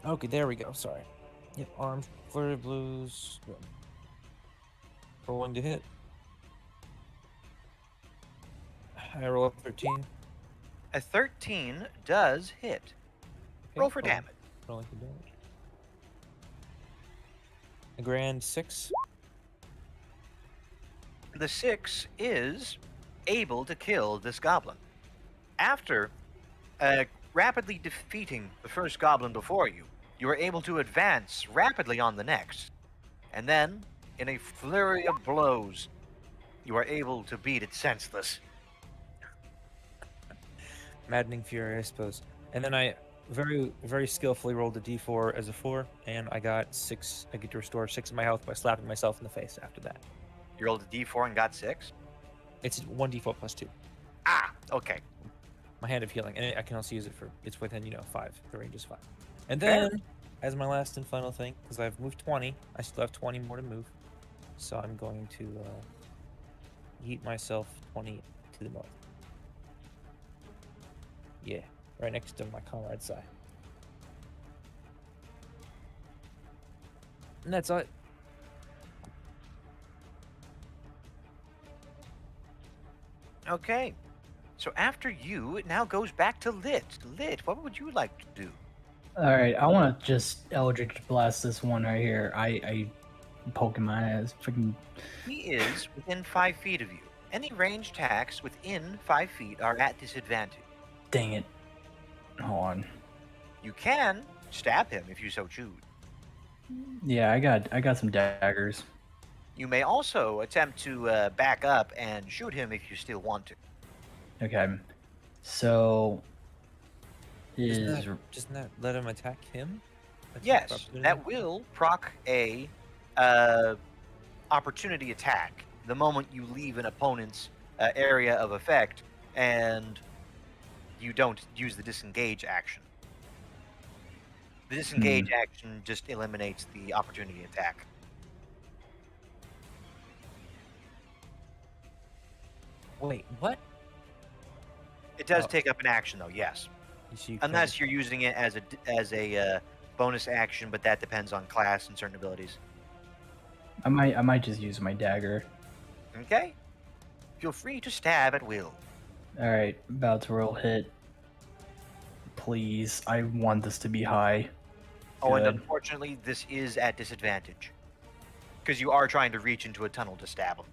Okay, there we go. Sorry. Yep, armed. Flurry of blows. Rolling to hit. I roll up 13. A 13 does hit. Okay, Roll for damage. Rolling for damage. A grand 6. The 6 is able to kill this goblin. After rapidly defeating the first goblin before you, you are able to advance rapidly on the next. And then, in a flurry of blows, you are able to beat it senseless. Maddening fury, I suppose. And then I very, very skillfully rolled a d4 as a 4, and I got 6. I get to restore 6 of my health by slapping myself in the face after that. You rolled a d4 and got 6? It's 1d4 plus 2. Ah, okay. My hand of healing, and I can also use it for, it's within, 5. The range is 5. And then, as my last and final thing, because I've moved 20, I still have 20 more to move. So I'm going to yeet myself 20 to the north. Yeah. right next to my comrade's eye. And that's all. Okay. So after you, it now goes back to Lit. Lit, what would you like to do? All right, I want to just Eldritch Blast this one right here. I poking my ass. Freaking. He is within 5 feet of you. Any ranged attacks within 5 feet are at disadvantage. Dang it. Hold on. You can stab him if you so choose. Yeah, I got some daggers. You may also attempt to back up and shoot him if you still want to. Okay. So Doesn't that let him attack him? Yes, that will proc a opportunity attack the moment you leave an opponent's area of effect and you don't use the disengage action. The disengage action just eliminates the opportunity attack. Wait, what? It does take up an action though, yes. So you Unless you're using it as a bonus action, but that depends on class and certain abilities. I might just use my dagger. Okay? Feel free to stab at will. All right, about to roll hit. Please, I want this to be high. Oh, and Good. unfortunately, this is at disadvantage. Because you are trying to reach into a tunnel to stab him.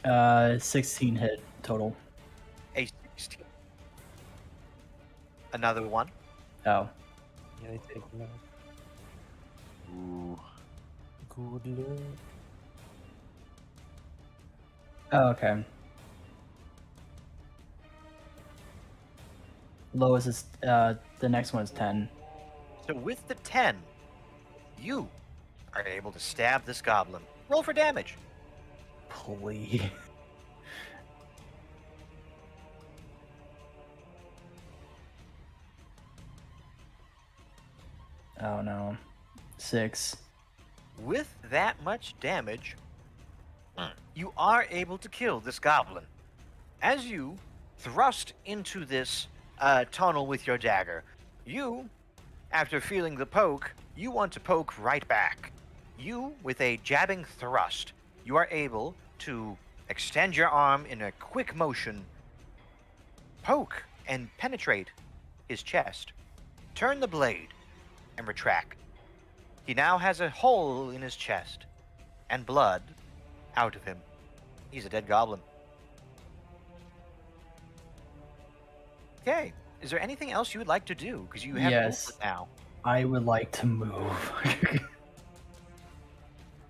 Okay. 16 hit total. A 16. Another one. Oh. Yeah, they take no. Ooh. Good lord. Oh, okay. Lowest is the next one is 10. So with the 10, you are able to stab this goblin. Roll for damage. Please. Oh no. 6. With that much damage, you are able to kill this goblin. As you thrust into this tunnel with your dagger, you, after feeling the poke, you want to poke right back. You, with a jabbing thrust, you are able to extend your arm in a quick motion, poke and penetrate his chest, turn the blade, and retract. He now has a hole in his chest, and blood out of him. He's a dead goblin. Okay, is there anything else you would like to do? Because you have Yes. movement now. I would like to move.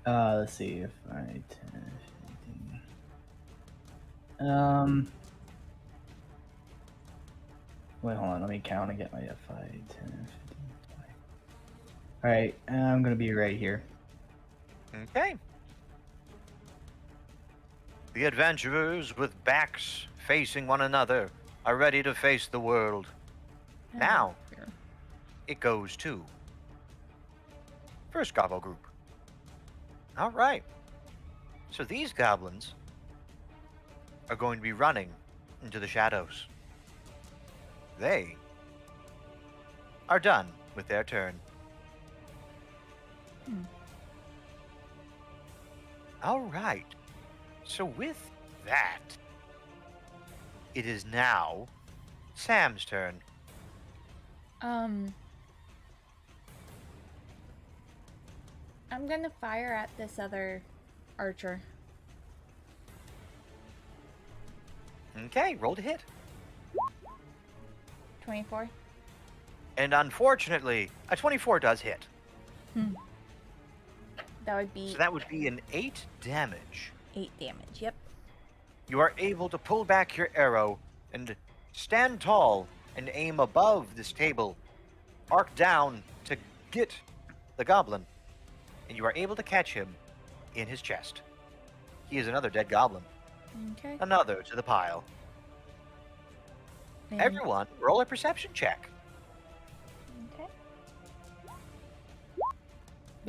Let's see if I 10, 15. Wait, hold on. Let me count and get my 5, 10, 15, 20. All right, I'm gonna be right here. Okay. The adventurers with backs facing one another are ready to face the world. Now, it goes to first gobble group. All right. So these goblins are going to be running into the shadows. They are done with their turn. All right. So with that, it is now Sam's turn. I'm gonna fire at this other archer. Okay, roll to hit. 24. And unfortunately, a 24 does hit. That would be So that would be an 8 damage. 8 damage. Yep. You are able to pull back your arrow and stand tall and aim above this table, arc down to get the goblin, and you are able to catch him in his chest. He is another dead goblin. Okay. Another to the pile. And- Everyone, roll a perception check. Okay.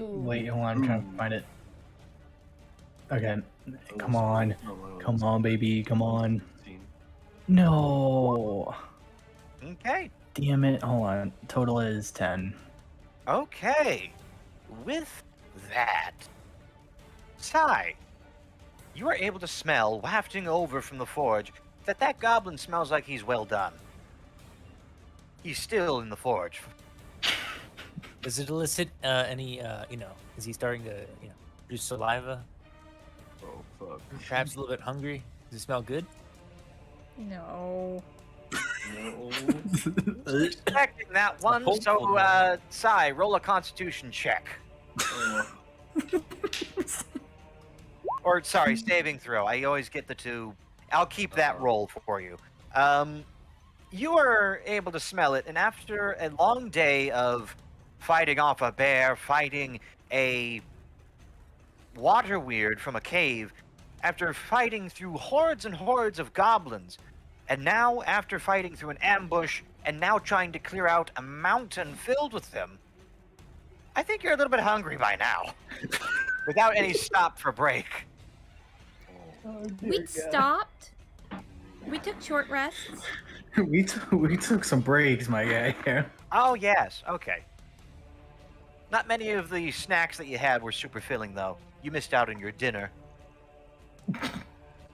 Ooh. Wait, hold on. I'm trying to find it. Okay. Come on. Come on, baby. Come on. 15. No. Okay. Damn it! Hold on. Total is 10. Okay. With that, Sai, you are able to smell, wafting over from the forge, that goblin smells like he's well done. He's still in the forge. Does it elicit any, is he starting to, produce saliva? Oh fuck. Perhaps a little bit hungry? Does it smell good? No. No. Expecting that one, hopeful so, one. Sai, roll a constitution check. Or, sorry, saving throw. I always get the two. I'll keep that roll for you. You are able to smell it, and after a long day of fighting off a bear, fighting a water weird from a cave, after fighting through hordes and hordes of goblins, and now after fighting through an ambush, and now trying to clear out a mountain filled with them, I think you're a little bit hungry by now. Without any stop for break. We stopped. We took short rests. we took some breaks, my guy. Oh, yes. Okay. Not many of the snacks that you had were super filling, though. You missed out on your dinner. But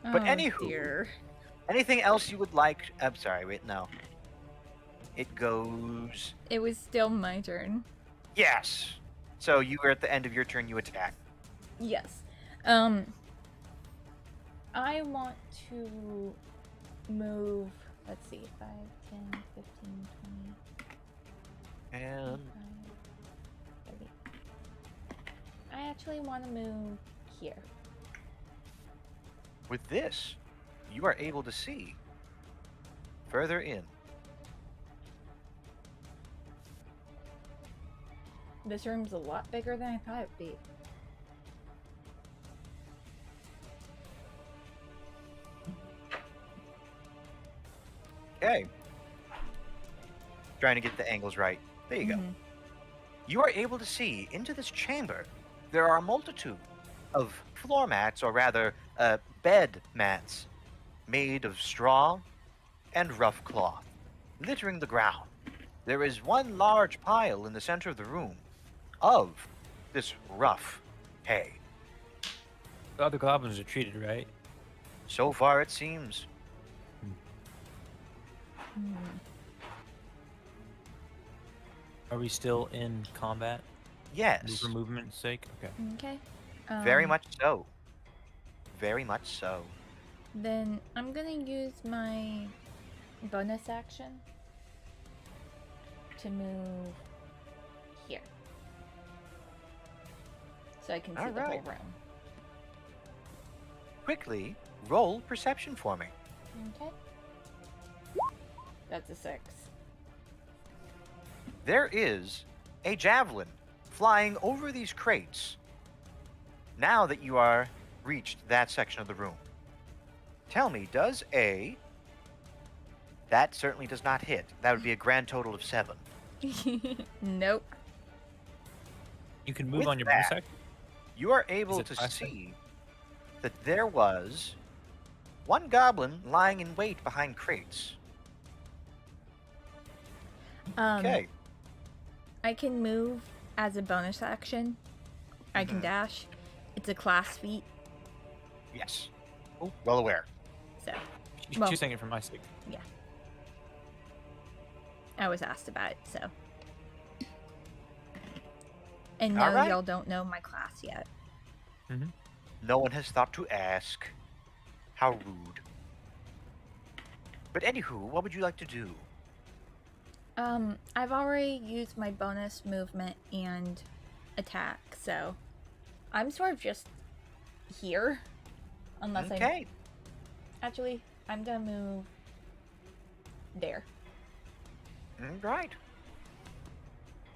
Oh, anywho, dear. anything else you would like? I'm sorry, wait, no. It goes... It was still my turn. Yes. So you were at the end of your turn, you attack. Yes. I want to move, let's see, 5, 10, 15, 20, And 30. I actually want to move here. with this, you are able to see further in. This room's a lot bigger than I thought it'd be. Okay. Trying to get the angles right. There you go. Mhm. You are able to see into this chamber. There are a multitude of floor mats, or rather, bed mats, made of straw and rough cloth, littering the ground. There is one large pile in the center of the room of this rough hay. The other goblins are treated, right? So far, it seems. Hmm. Are we still in combat? Yes, For movement's sake? Okay. Okay. very much so. Very much so. Then I'm gonna use my bonus action to move here. So I can see the whole Alright. room. Quickly, roll perception for me. Okay. That's a 6. There is a javelin flying over these crates. Now that you are reached that section of the room, tell me, does a... That certainly does not hit. That would be a grand total of 7. Nope. You can move With on your bonus that- action? You are able it to faster? see that there was one goblin lying in wait behind crates. Okay. I can move as a bonus action. I can Mhm. dash. It's a class feat, Yes. Oh, well aware. so She's Well- saying it for my sake. I was asked about it, so. And no, Alright. y'all don't know my class yet. No one has thought to ask. How rude. But anywho, what would you like to do? I've already used my bonus movement and attack, so I'm sort of just here. Unless Okay. Actually, I'm gonna move there. Right.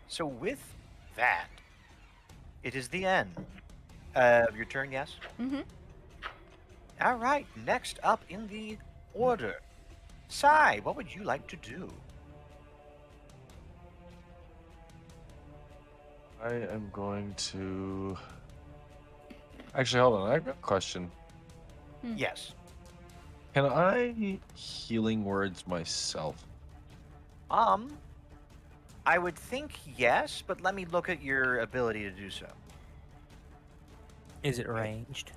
So with that, it is the end of your turn, yes? Mm-hmm. All right, next up in the order. Sai, what would you like to do? I am going to. Actually, hold on. I've got a question. Yes. Can I healing words myself? I would think yes, but let me look at your ability to do so. Is it ranged?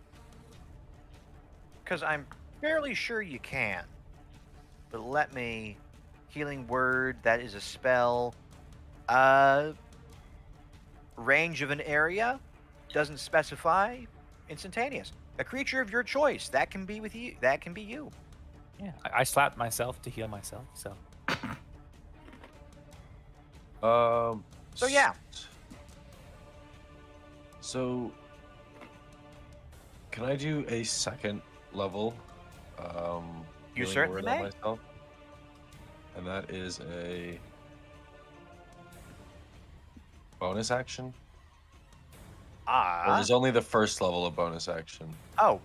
Because I'm fairly sure you can. But let me... Healing Word, that is a spell. Range of an area doesn't specify. Instantaneous. A creature of your choice. That can be with you. That can be you. Yeah, I slapped myself to heal myself, so. So yeah. So, can I do a second level? You healing certainly word on may. myself? And that is a bonus action? Or Ah. is only the first level of bonus action? Oh.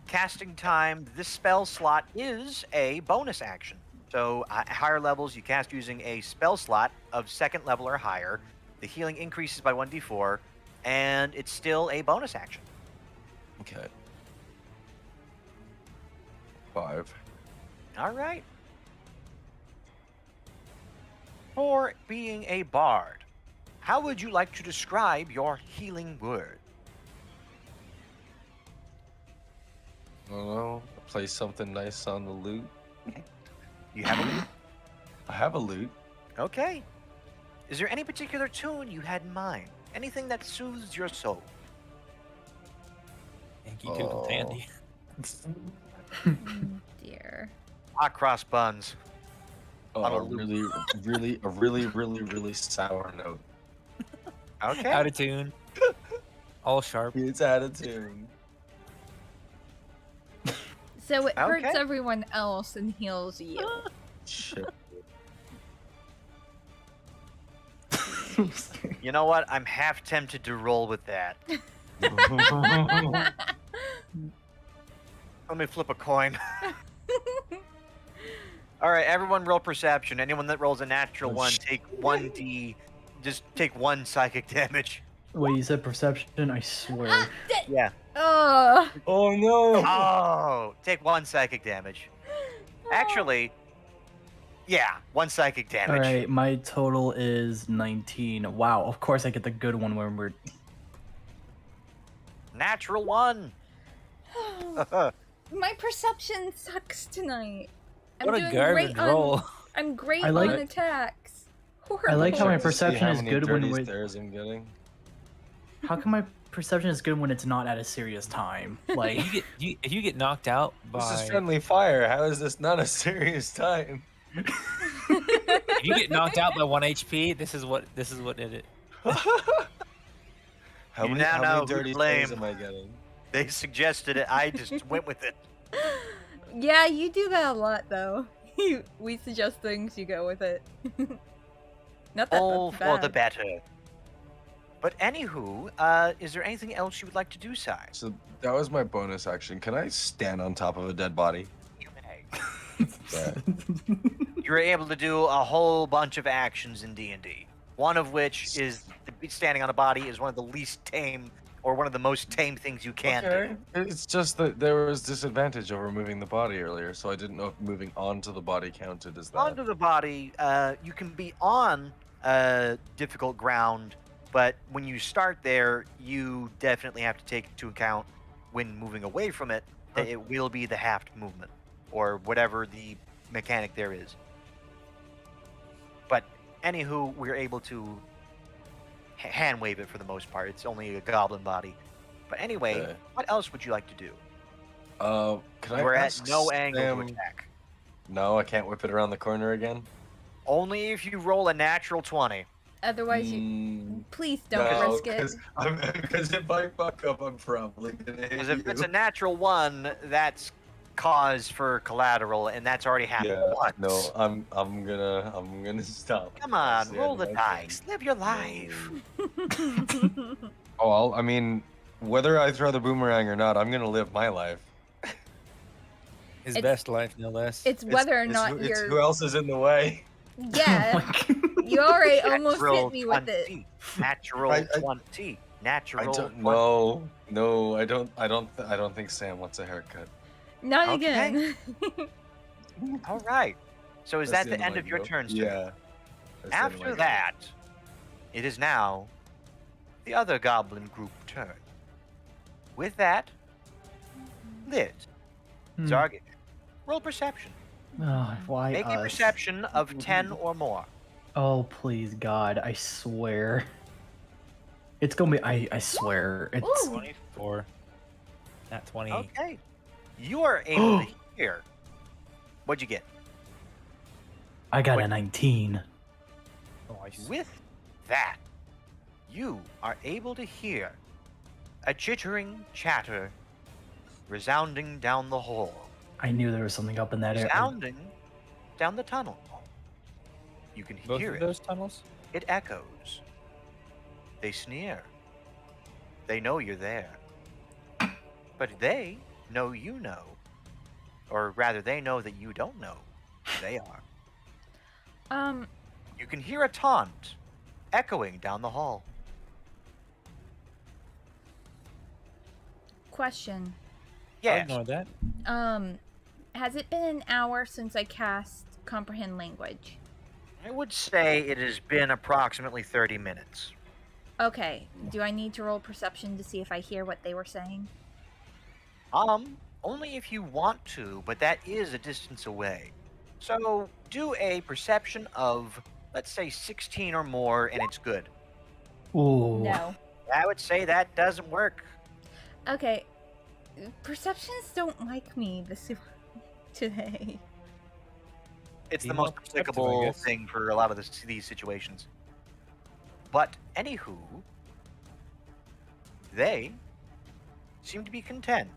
Casting time. This spell slot is a bonus action. So at higher levels, you cast using a spell slot of second level or higher. The healing increases by 1d4, and it's still a bonus action. Okay. 5. All right. For being a bard, how would you like to describe your healing word? I don't know. Play something nice on the lute. You have a loot? I have a lute. Okay. Is there any particular tune you had in mind? Anything that soothes your soul? Yankee Doodle Dandy. Oh, dear. Hot cross buns. Oh, On a a loop. really sour note. Okay. Out of tune. All sharp. It's out of tune. So it hurts Okay. everyone else and heals you. Shit. You know what? I'm half tempted to roll with that. Let me flip a coin. All right, everyone roll perception. Anyone that rolls a natural one, take 1d. Just take 1 psychic damage. Wait, you said perception? I swear. Yeah. Oh. Oh no! Oh, take 1 psychic damage. Actually, yeah, 1 psychic damage. All right, my total is 19. Wow, of course I get the good one when we're. Natural 1. My perception sucks tonight. I'm What a doing garbage great on, roll. I'm great I like- on attacks. I like how my Check to see perception how is many good when dirty we're. stares I'm getting. How come my perception is good when it's not at a serious time? Like, If you get knocked out This is by friendly fire. How is this not a serious time? if you get knocked out by 1 HP, this is what it is. How You many, now how know many who to dirty stares blame. am I getting? They suggested it. I just went with it. Yeah, you do that a lot, though. We suggest things, you go with it. Not that All that's for the bad. better. But anywho, is there anything else you would like to do, Sai? So that was my bonus action. Can I stand on top of a dead body? You may. Yeah. You're able to do a whole bunch of actions in D&D. One of which is standing on a body is one of the least tame or one of the most tame things you can do. It's just that there was disadvantage over moving the body earlier, so I didn't know if moving onto the body counted as that. Onto the body, you can be on difficult ground, but when you start there, you definitely have to take into account when moving away from it that it will be the halved movement or whatever the mechanic there is. But anywho, we're able to hand wave it for the most part. It's only a goblin body. But anyway, Okay. what else would you like to do? Can I We're at ask no angle Sam- to attack. No, I can't whip it around the corner again. Only if you roll a natural 20. Otherwise, you please don't risk it. Because if I fuck up, I'm probably gonna hit Because if it's you. a natural 1, that's cause for collateral, and that's already happened Yeah, once. no, I'm gonna stop. Come on, That's the roll end the of my turn. dice. Live your life. Oh, I mean, whether I throw the boomerang or not, I'm gonna live my life. His It's- best life, no less. It's whether or It's not who you're. else is in the way. Yeah, you already almost Natural hit me with it. 20. Natural I- 20. I Natural don't 20. no, I don't think Sam wants a haircut. Not Okay. again. All right. So is That's that the end my of your go. turn, sir? Yeah. That's the end of my After go. that, it is now the other goblin group turn. With that, Liz, Zargish, roll perception. Oh, why Make a us? perception of 10 or more. Oh, please, God, I swear. It's gonna be, I swear. It's. Ooh. 24. Not 20. Okay. You are able to hear. What'd you get? I got What- a 19. Nice. With that, you are able to hear a chittering chatter resounding down the hall, I knew there was something up in that area. resounding down the tunnel. You can Both hear of it. those tunnels? It echoes. They sneer. They know you're there. But they know you know. Or rather, they know that you don't know who they are. You can hear a taunt echoing down the hall. Question. I'll Yes. ignore that. Has it been an hour since I cast Comprehend Language? I would say it has been approximately 30 minutes. Okay. Do I need to roll perception to see if I hear what they were saying? Only if you want to, but that is a distance away. So do a perception of, let's say, 16 or more, and it's good. Ooh. No. I would say that doesn't work. Okay. Perceptions don't like me today. It's Be the more most perceptive, I applicable guess. thing for a lot of these situations. But anywho, they seem to be content,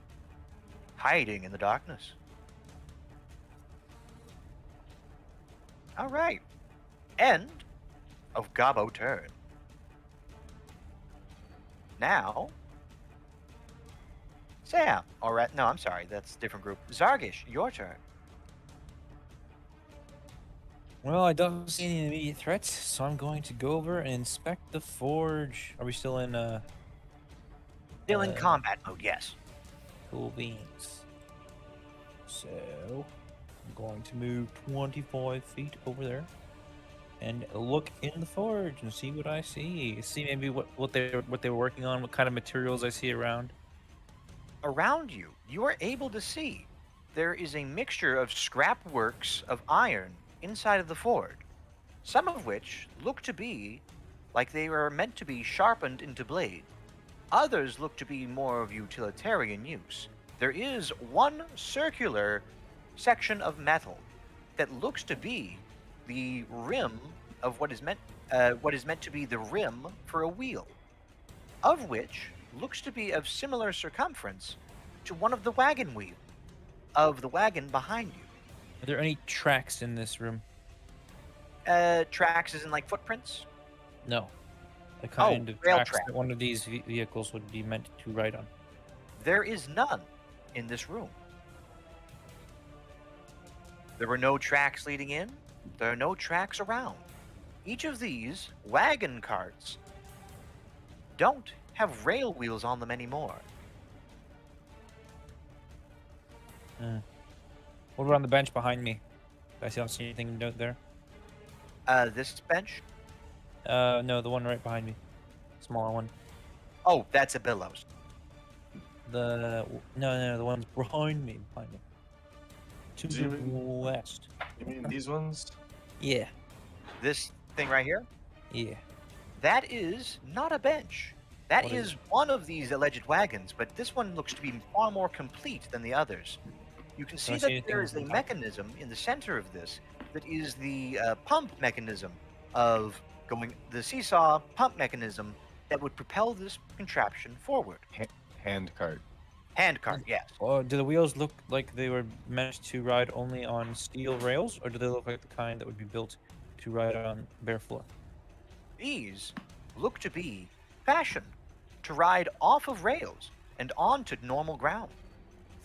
hiding in the darkness. All right. End of Gobbo turn. Now, Sam. All right. No, I'm sorry. That's a different group. Zargish, your turn. Well, I don't see any immediate threats, so I'm going to go over and inspect the forge. Are we still in Still in Uh, combat mode, yes. cool beans? So I'm going to move 25 feet over there and look in the forge and see what I see. See maybe what they were working on, what kind of materials I see around. Around you, you are able to see there is a mixture of scrap works of iron inside of the forge, some of which look to be like they are meant to be sharpened into blades. Others look to be more of utilitarian use. There is one circular section of metal that looks to be the rim of what is meant to be the rim for a wheel, of which looks to be of similar circumference to one of the wagon wheels of the wagon behind you. Are there any tracks in this room? Tracks as in like footprints? No. The kind of rail tracks track. that one of these vehicles would be meant to ride on. There is none in this room. There were no tracks leading in. There are no tracks around. Each of these wagon carts don't have rail wheels on them anymore. What about on the bench behind me? I don't see anything out there. This bench? No, the one right behind me. Smaller one. Oh, that's a billows. No, the one's behind me. To Do the you mean- west. You mean these ones? Yeah. This thing right here? Yeah. That is not a bench. That What is is one of these alleged wagons, but this one looks to be far more complete than the others. You can see I see that anything there is a on top? mechanism in the center of this that is the pump mechanism of the seesaw pump mechanism that would propel this contraption forward. Hand cart. Hand cart, yes. Do the wheels look like they were meant to ride only on steel rails, or do they look like the kind that would be built to ride on bare floor? These look to be fashioned to ride off of rails and onto normal ground.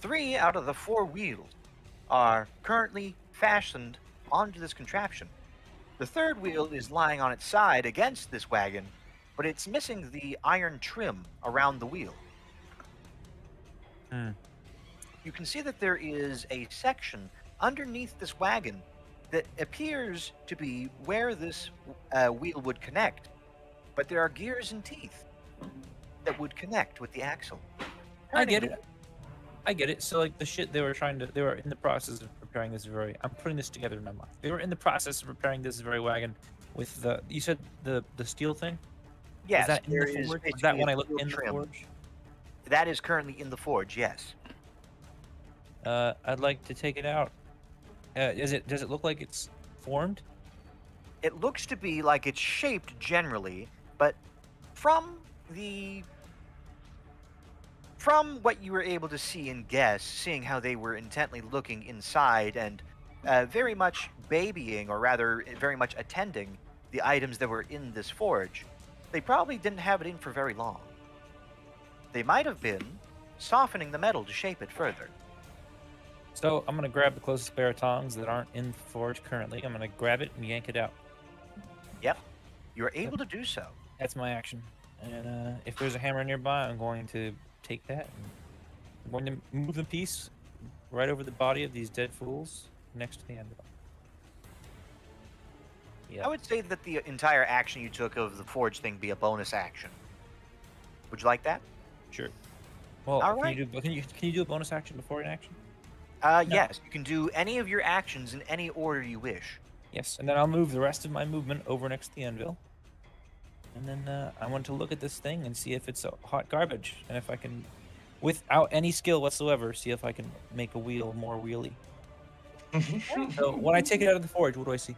3 out of the 4 wheels are currently fastened onto this contraption. The third wheel is lying on its side against this wagon, but it's missing the iron trim around the wheel. Hmm. You can see that there is a section underneath this wagon that appears to be where this wheel would connect, but there are gears and teeth that would connect with the axle. I turning get the it. I get it. So like the shit they were in the process of preparing this I'm putting this together in my mind. They were in the process of preparing this very wagon with you said the steel thing? Yes, Was that in there the is forge? Was that basically a when I looked steel in the trim. forge? That is currently in the forge, yes. I'd like to take it out. Does it look like it's formed? It looks to be like it's shaped generally, but from the from what you were able to see and guess, seeing how they were intently looking inside and very much babying, or rather, very much attending the items that were in this forge, they probably didn't have it in for very long. They might have been softening the metal to shape it further. So I'm gonna grab the closest pair of tongs that aren't in the forge currently. I'm gonna grab it and yank it out. Yep, you're able to do so. That's my action. And if there's a hammer nearby, I'm going to take that. And I'm going to move the piece right over the body of these dead fools next to the anvil. Yeah. I would say that the entire action you took of the forge thing be a bonus action. Would you like that? Sure. Well, All can right. you do a bonus action before an action? No. Yes, you can do any of your actions in any order you wish. Yes, and then I'll move the rest of my movement over next to the anvil. And then I want to look at this thing and see if it's hot garbage, and if I can, without any skill whatsoever, see if I can make a wheel more wheelie. So when I take it out of the forge, what do I see?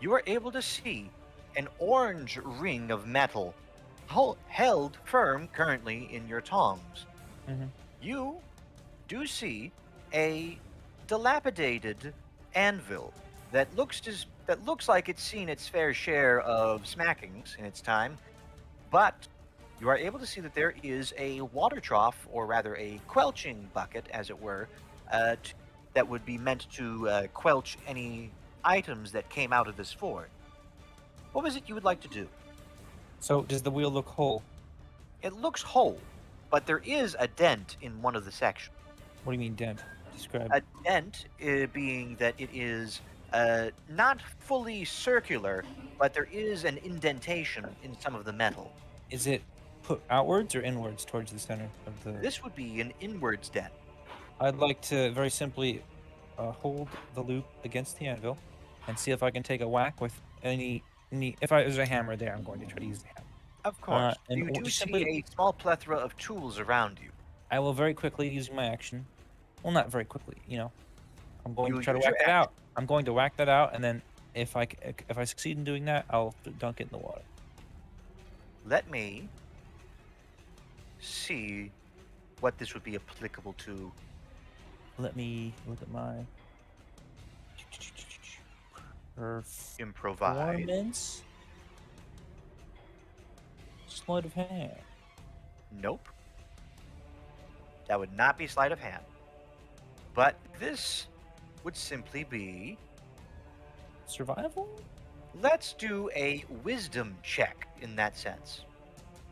You are able to see an orange ring of metal held firm currently in your tongs. Mhm. You do see a dilapidated anvil that looks like it's seen its fair share of smackings in its time, but you are able to see that there is a water trough, or rather a quelching bucket, as it were, that would be meant to quelch any items that came out of this forge. What was it you would like to do? So does the wheel look whole? It looks whole, but there is a dent in one of the sections. What do you mean dent? Describe. A dent being that it is not fully circular, but there is an indentation in some of the metal. Is it put outwards or inwards towards the center of the? This would be an inwards dent. I'd like to very simply hold the loop against the anvil and see if I can take a whack with any. If there's a hammer there, I'm going to try to use the hammer. Of course. and You do just see simply- a small plethora of tools around you. I will very quickly, using my action. Well, not very quickly, I'm going You to try to use your whack that out. I'm going to whack that out, and then if I succeed in doing that, I'll dunk it in the water. Let me see what this would be applicable to. Let me look at my Improvise. performance. Sleight of hand. Nope. That would not be sleight of hand. But this would simply be, Survival? let's do a wisdom check in that sense.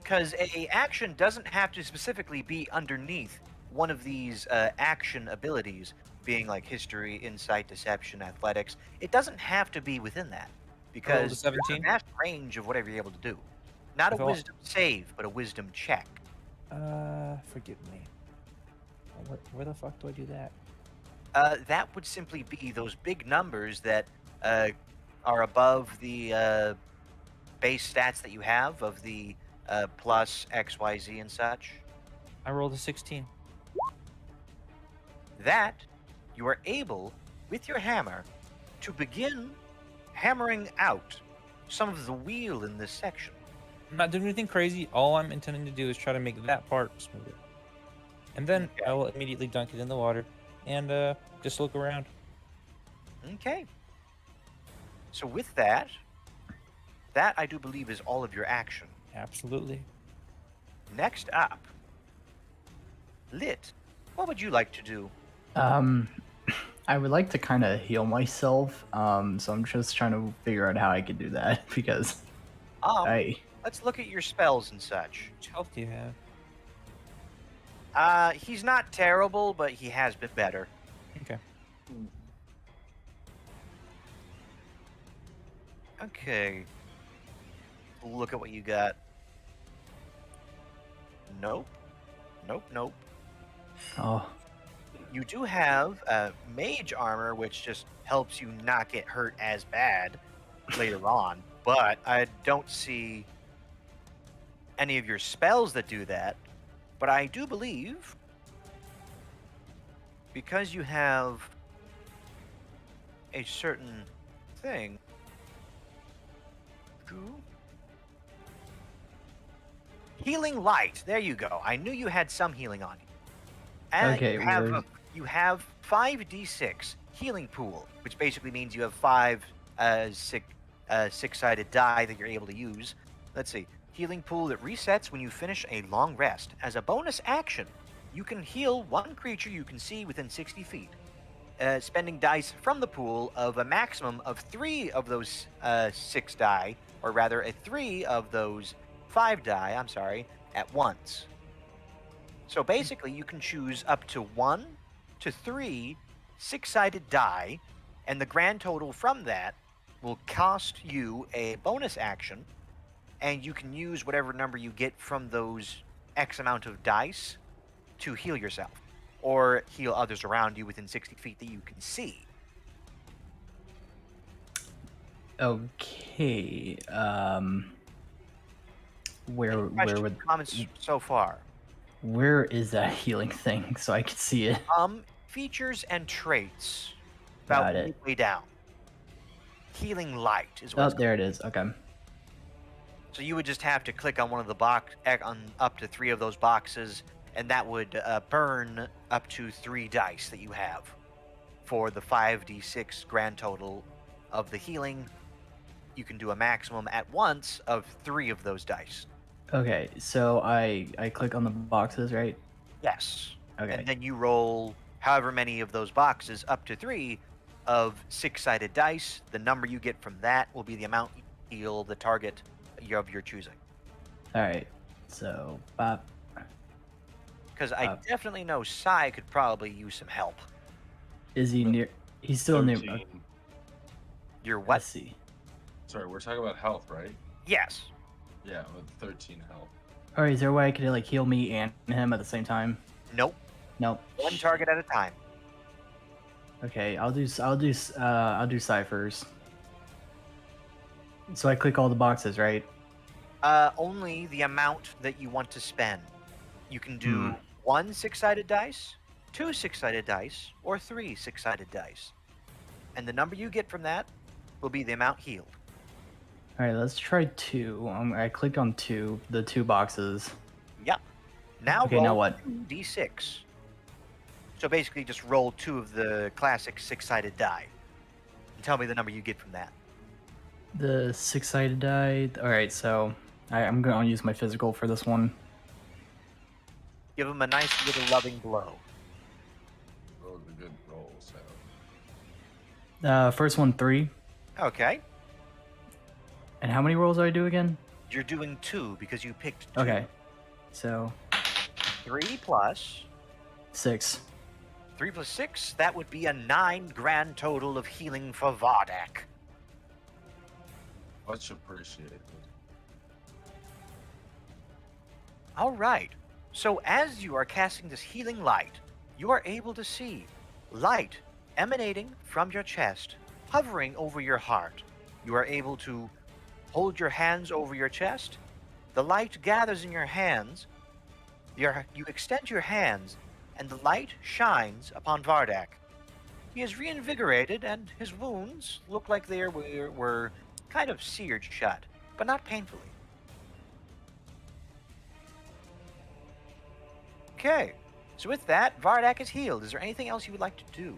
Because a action doesn't have to specifically be underneath one of these action abilities, being like history, insight, deception, athletics. It doesn't have to be within that. Because there's a 17? vast range of whatever you're able to do. Not If a I- wisdom save, but a wisdom check. Forgive me. Where the fuck do I do that? That would simply be those big numbers that are above the base stats that you have of the plus XYZ and such. I rolled a 16. That you are able, with your hammer, to begin hammering out some of the wheel in this section. I'm not doing anything crazy. All I'm intending to do is try to make that part smoother. And then Okay. I will immediately dunk it in the water and just look around. Okay. So with that I do believe is all of your action. Absolutely. Next up, Lit. What would you like to do? I would like to kind of heal myself. So I'm just trying to figure out how I could do that because Let's look at your spells and such. Which health do you have? He's not terrible, but he has been better. Okay. Okay. Look at what you got. Nope. Nope, nope. Oh, You do have mage armor, which just helps you not get hurt as bad later on, but I don't see any of your spells that do that. But I do believe, because you have a certain thing. Healing light. There you go. I knew you had some healing on you. And okay. Weird. you have 5d6 healing pool, which basically means you have 5 six-sided die that you're able to use. Let's see. Healing pool that resets when you finish a long rest. As a bonus action, you can heal one creature you can see within 60 feet. Spending dice from the pool of a maximum of 3 of those 6 die, or rather a 3 of those 5 die, I'm sorry, at once. So basically, you can choose up to 1 to 3 six-sided die, and the grand total from that will cost you a bonus action, and you can use whatever number you get from those X amount of dice to heal yourself, or heal others around you within 60 feet that you can see. Okay. Where Any questions, would comments so far? where is that healing thing so I can see it? Features and traits. Got About it. midway down. Healing light is Oh, what. there it is. Okay. So you would just have to click on one of the on up to 3 of those boxes, and that would burn up to 3 dice that you have for the 5d6 grand total of the healing. You can do a maximum at once of 3 of those dice. Okay. So I click on the boxes, right? Yes. Okay. And then you roll however many of those boxes up to 3 of 6-sided dice. The number you get from that will be the amount you heal the target of your choosing. All right. So, bop. Because I definitely know Sai could probably use some help. Is he near? He's still near. 13. Your Let's what? see. Sorry, we're talking about health, right? Yes. Yeah, with 13 health. All right. Is there a way I could like heal me and him at the same time? Nope. Nope. One target at a time. Okay. I'll do ciphers. So I click all the boxes, right? Only the amount that you want to spend. You can do 1 6-sided dice, 2 6-sided dice, or 3 6-sided dice. And the number you get from that will be the amount healed. All right. Let's try 2. I clicked on 2. The 2 boxes. Yep. Now Okay, roll now what? 2d6. So basically just roll 2 of the classic 6-sided die. And tell me the number you get from that. The 6-sided die. All right. So I'm gonna use my physical for this one. Give him a nice little loving blow. Those are good rolls. So. First one 3. Okay. And how many rolls do I do again? You're doing 2 because you picked 2. Okay. So 3 plus 6. 3 plus 6, that would be a 9 grand total of healing for Vardak. Much appreciated. All right. So as you are casting this healing light, you are able to see light emanating from your chest, hovering over your heart. You are able to hold your hands over your chest. The light gathers in your hands. You extend your hands, and the light shines upon Vardak. He is reinvigorated, and his wounds look like they were kind of seared shut, but not painfully. Okay, so with that, Vardak is healed. Is there anything else you would like to do?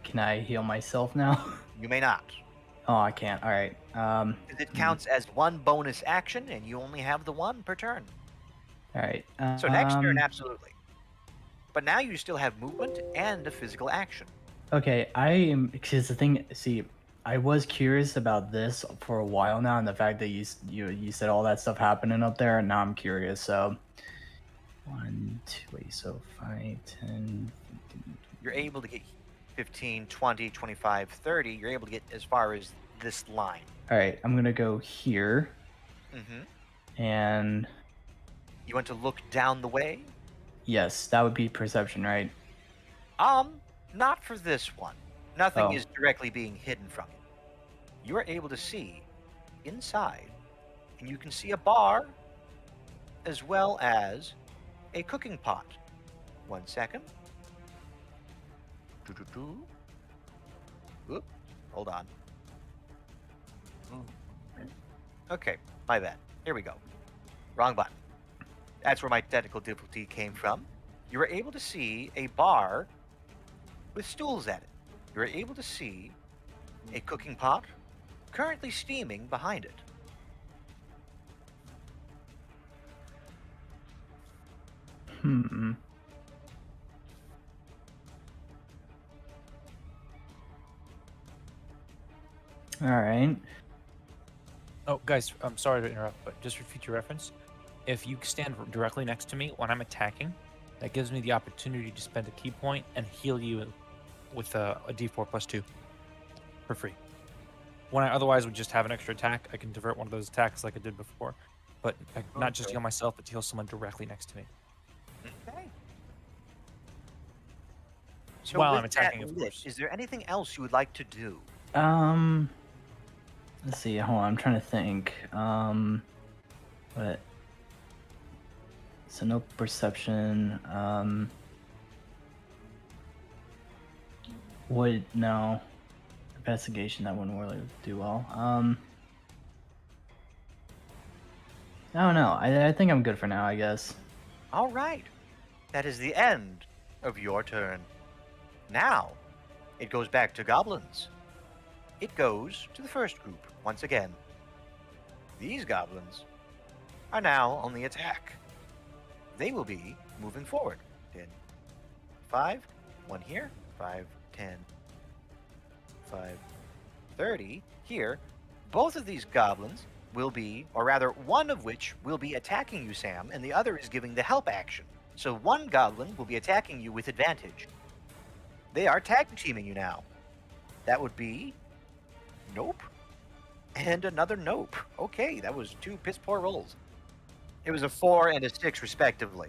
Can I heal myself now? You may not. Oh, I can't. All right. It counts as 1 bonus action, and you only have the 1 per turn. All right. So next turn, absolutely. But now you still have movement and a physical action. Okay, I am because the thing. See, I was curious about this for a while now, and the fact that you said all that stuff happening up there, and now I'm curious. So 1, 2, wait, so 5, 10. 15, You're able to get 15, 20, 25, 30. You're able to get as far as this line. All right, I'm gonna go here, Mm-hmm. and You want to look down the way? yes, that would be perception, right? Not for this one. Nothing Oh. is directly being hidden from you. You are able to see inside, and you can see a bar as well as a cooking pot. 1 second. Doo-doo-doo. Oop, hold on. Okay, my bad. Here we go. Wrong button. That's where my technical difficulty came from. You were able to see a bar with stools at it. You were able to see a cooking pot currently steaming behind it. Hmm. All right. Oh, guys, I'm sorry to interrupt, but just for future reference, if you stand directly next to me when I'm attacking, that gives me the opportunity to spend a key point and heal you with a D4 plus 2 for free. When I otherwise would just have an extra attack, I can divert one of those attacks like I did before, but not just Okay. heal myself, but to heal someone directly next to me. Okay. So While with I'm attacking, that of lit, course. is there anything else you would like to do? Let's see. Hold on, I'm trying to think. But so no perception. Would no investigation, that wouldn't really do well. I don't know. I think I'm good for now, I guess. All right. That is the end of your turn. Now, it goes back to goblins. It goes to the first group once again. These goblins are now on the attack. They will be moving forward. 10, 5, 1 here, 5, 10, 5, 30 here. Both of these goblins will be, or rather, one of which will be attacking you, Sam, and the other is giving the help action. So one goblin will be attacking you with advantage. They are tag teaming you now. That would be nope. And another nope. Okay, that was 2 piss poor rolls. It was a 4 and a 6, respectively.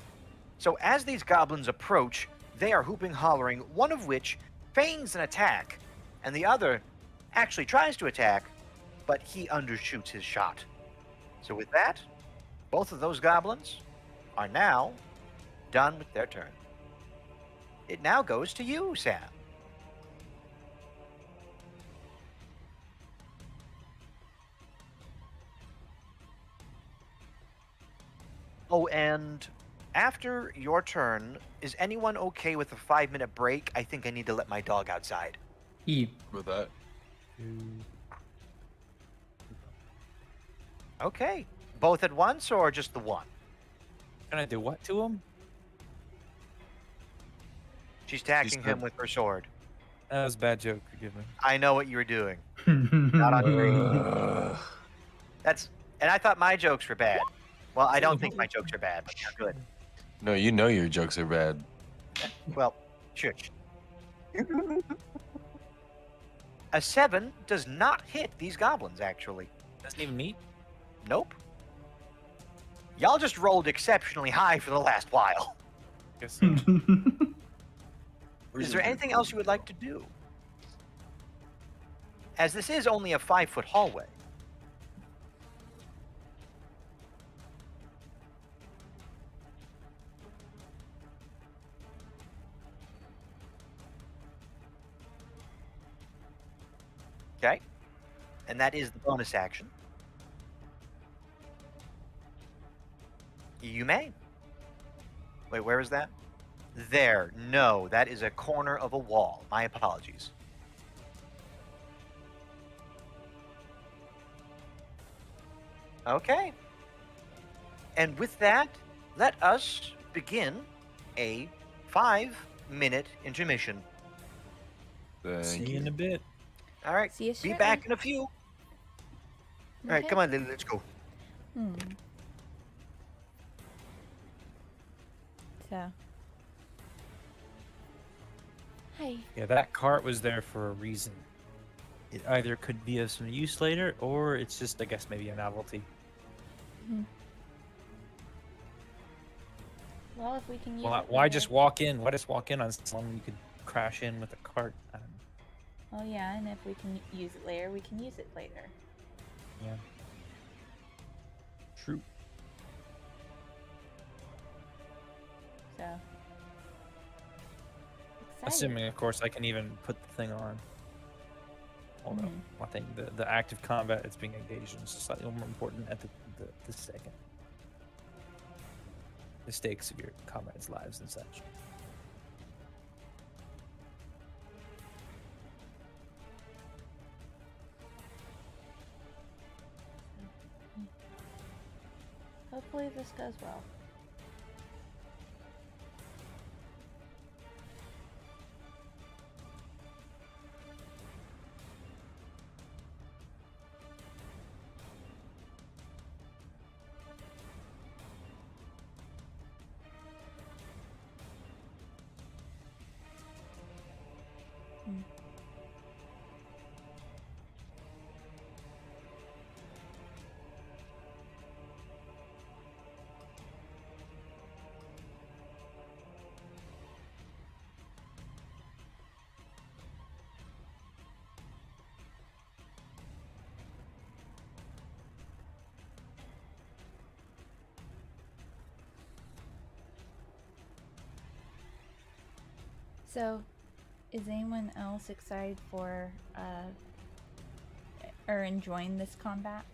So as these goblins approach, they are hooping, hollering, one of which feigns an attack, and the other actually tries to attack, but he undershoots his shot. So with that, both of those goblins are now done with their turn. It now goes to you, Sam. Oh, and after your turn, is anyone okay with a 5-minute break? I think I need to let my dog outside. With that, Okay. Both at once or just the one? Can I do what to him? She's attacking She's him good. with her sword. That was a bad joke, forgive me. I know what you were doing. Not on screen. That's, and I thought my jokes were bad. Well, I don't think my jokes are bad, but they're good. No, you know your jokes are bad. Well, shush. A 7 does not hit these goblins, actually. Doesn't even meet? Nope. Y'all just rolled exceptionally high for the last while. Guess so. Is there anything else you would like to do? As this is only a 5-foot hallway. Okay. And that is the bonus action. You may. Wait, where is that? There. No, that is a corner of a wall. My apologies. Okay. And with that, let us begin a 5-minute intermission. Thank See you you. in a bit. All right. See you Be shortly. back in a few. All right, Okay. come on, Lily, let's go. So. Hey. Yeah, that cart was there for a reason. it either could be of some use later, or it's just, I guess, maybe a novelty. Mhm. Well, if we can use Why, it why later. just walk in? Why just walk in on someone you could crash in with a cart? I don't know. Well, yeah, and if we can use it later, we can use it later. Yeah. True. So. Excited. Assuming, of course, I can even put the thing on. Although, I think the active combat it's being engaged in is slightly more important at the second. The stakes of your combat's lives and such. Hopefully this goes well. So, is anyone else excited for, or enjoying this combat?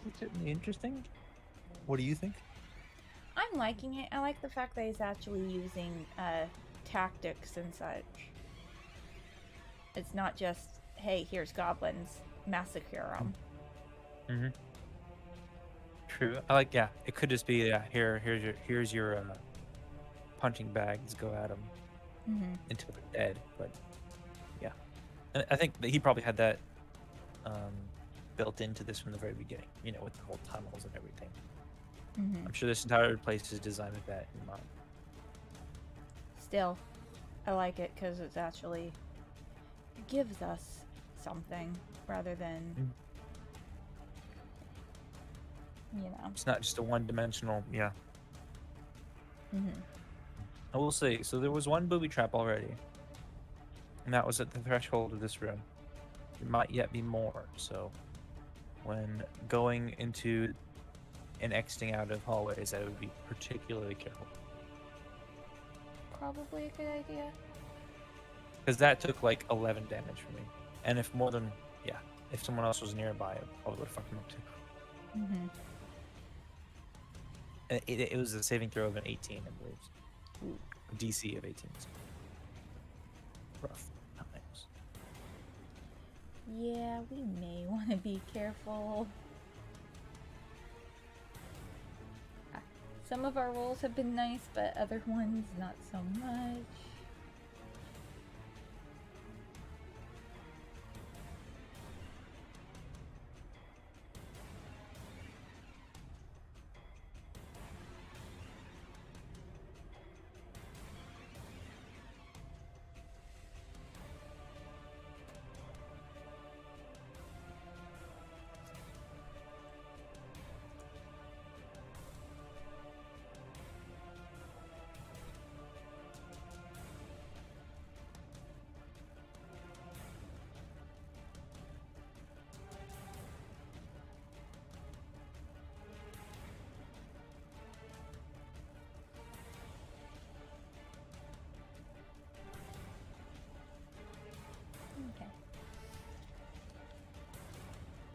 It's certainly interesting. What do you think? I'm liking it. I like the fact that he's actually using, tactics and such. It's not just, hey, here's goblins, massacre them. Mm-hmm. True. I like. Yeah. It could just be. Yeah. Here's your punching bags. Go at them until they're dead. But yeah, and I think that he probably had that built into this from the very beginning. You know, with the whole tunnels and everything. I'm sure this entire place is designed with that in mind. Still, I like it because it's actually gives us something rather than, you know. It's not just a one-dimensional. Yeah. I will say, so there was one booby trap already, and that was at the threshold of this room. There might yet be more. So, when going into and exiting out of hallways, I would be particularly careful. Probably a good idea. Because that took like 11 damage from me. And if more than, if someone else was nearby, I probably would have fucked him up too. And it was a saving throw of an 18, I believe. A DC of 18. So. Rough times. Yeah, we may want to be careful. Some of our rolls have been nice, but other ones not so much.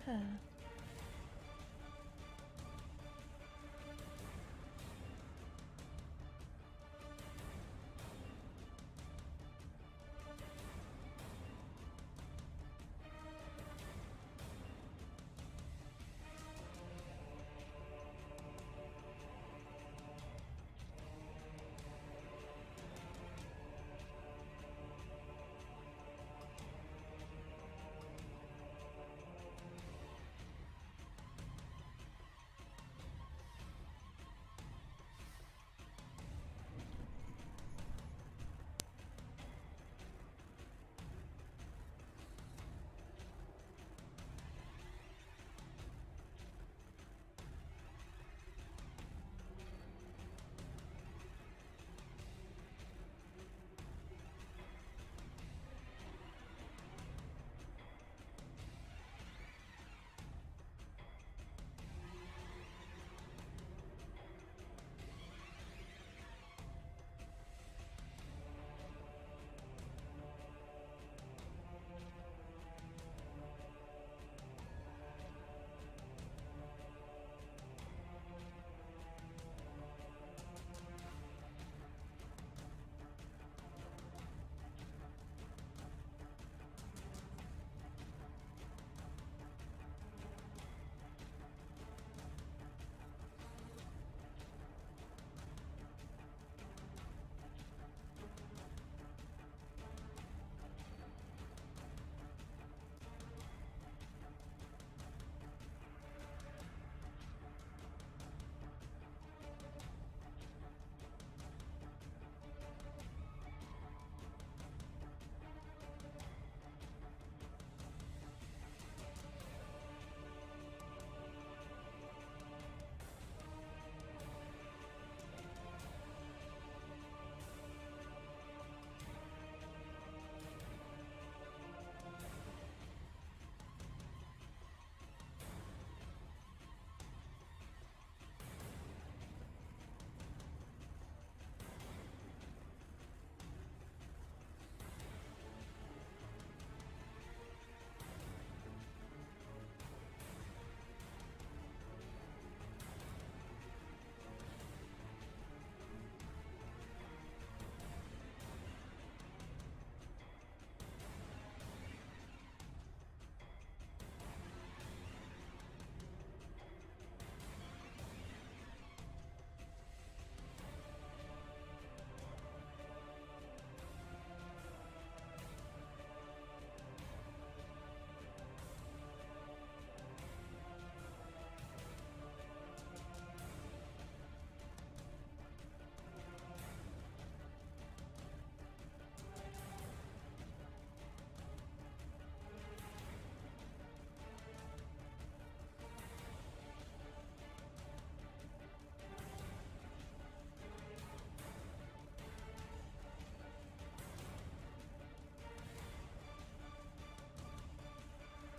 Okay.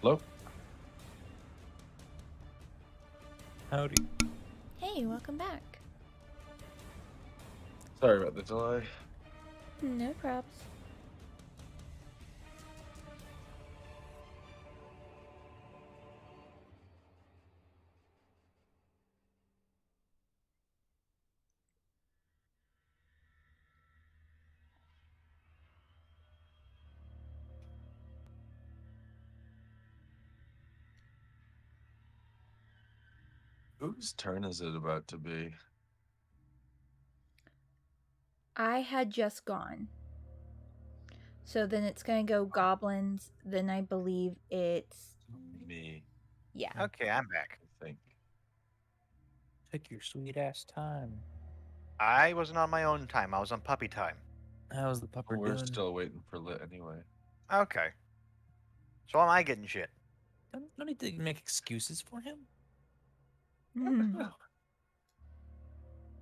Hello? Howdy. Hey, welcome back. Sorry about the delay. No props. Whose turn is it about to be? I had just gone. So then it's gonna go goblins. Then I believe it's Me, yeah. Okay, I'm back. I think. Take your sweet ass time. I wasn't on my own time. I was on puppy time. How's the pupper We're doing? still waiting for Lit anyway. Okay. So am I getting shit? Don't need to make excuses for him. Mhm.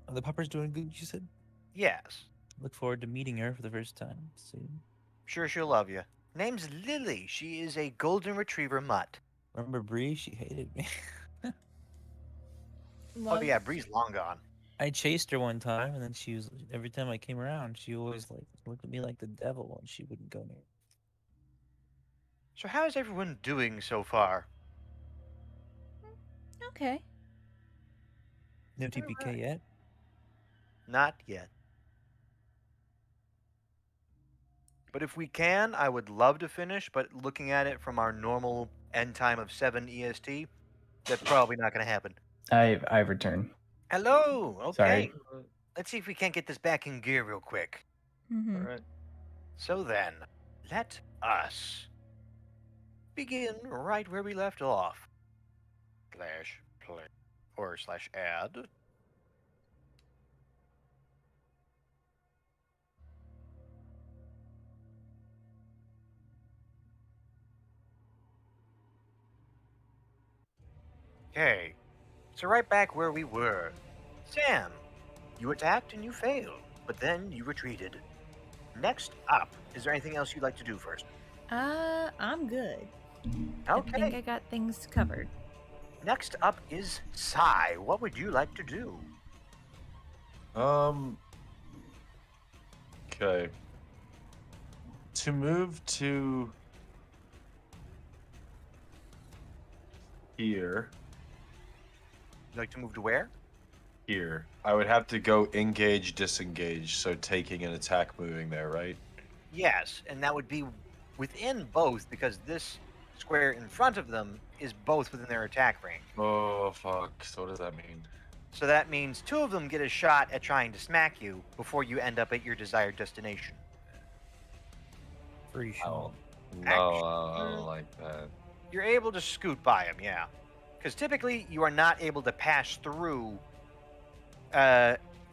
Are the puppers doing good, you said? Yes. Look forward to meeting her for the first time soon. Sure she'll love you. Name's Lily. She is a golden retriever mutt. Remember Bree? She hated me. Oh yeah, Bree's long gone. I chased her one time, and then she was every time I came around, she always like looked at me like the devil, and she wouldn't go near. So how is everyone doing so far? Okay. No TPK yet. Not yet. But if we can, I would love to finish, but looking at it from our normal end time of 7 EST, that's probably not going to happen. I've returned. Hello! Okay. Sorry. Let's see if we can't get this back in gear real quick. Mhm. Alright. So then, let us begin right where we left off. Slash play or slash add. Okay, so right back where we were. Sam, you attacked and you failed, but then you retreated. Next up, is there anything else you'd like to do first? I'm good. I think Okay, I got things covered. next up is Sai. What would you like to do? Okay. To move to here, You'd like to move to where? here, I would have to go engage, disengage, so taking an attack moving there, right? Yes, and that would be within both because this square in front of them is both within their attack range. Oh, fuck. So what does that mean? So that means two of them get a shot at trying to smack you before you end up at your desired destination. Free shot. No, I don't like that. You're able to scoot by them, yeah. Because typically you are not able to pass through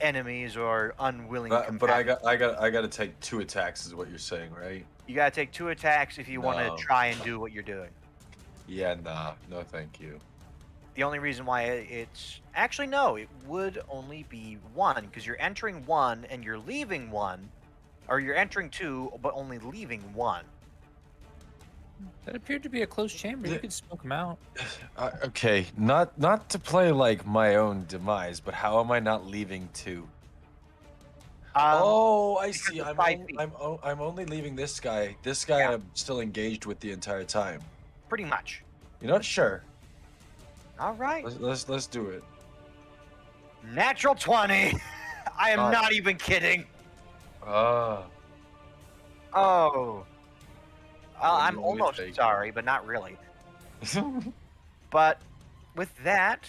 enemies or unwilling But I combatants. got to take 2 attacks, is what you're saying, right? You gotta take 2 attacks if you want No. to try and do what you're doing. Yeah, nah, no, thank you. The only reason why it's actually no, it would only be 1 because you're entering 1 and you're leaving 1, or you're entering 2 but only leaving 1. That appeared to be a closed chamber. You could smoke them out. Okay, not to play like my own demise, but how am I not leaving 2? Oh, I because see. of I'm 5 only, feet. I'm only leaving this guy. This guy Yeah. I'm still engaged with the entire time. Pretty much. You're not sure? All right. Let's do it. Natural 20. I am God. not even kidding. Ah. Oh. I'm you only almost take- sorry, but not really. But with that,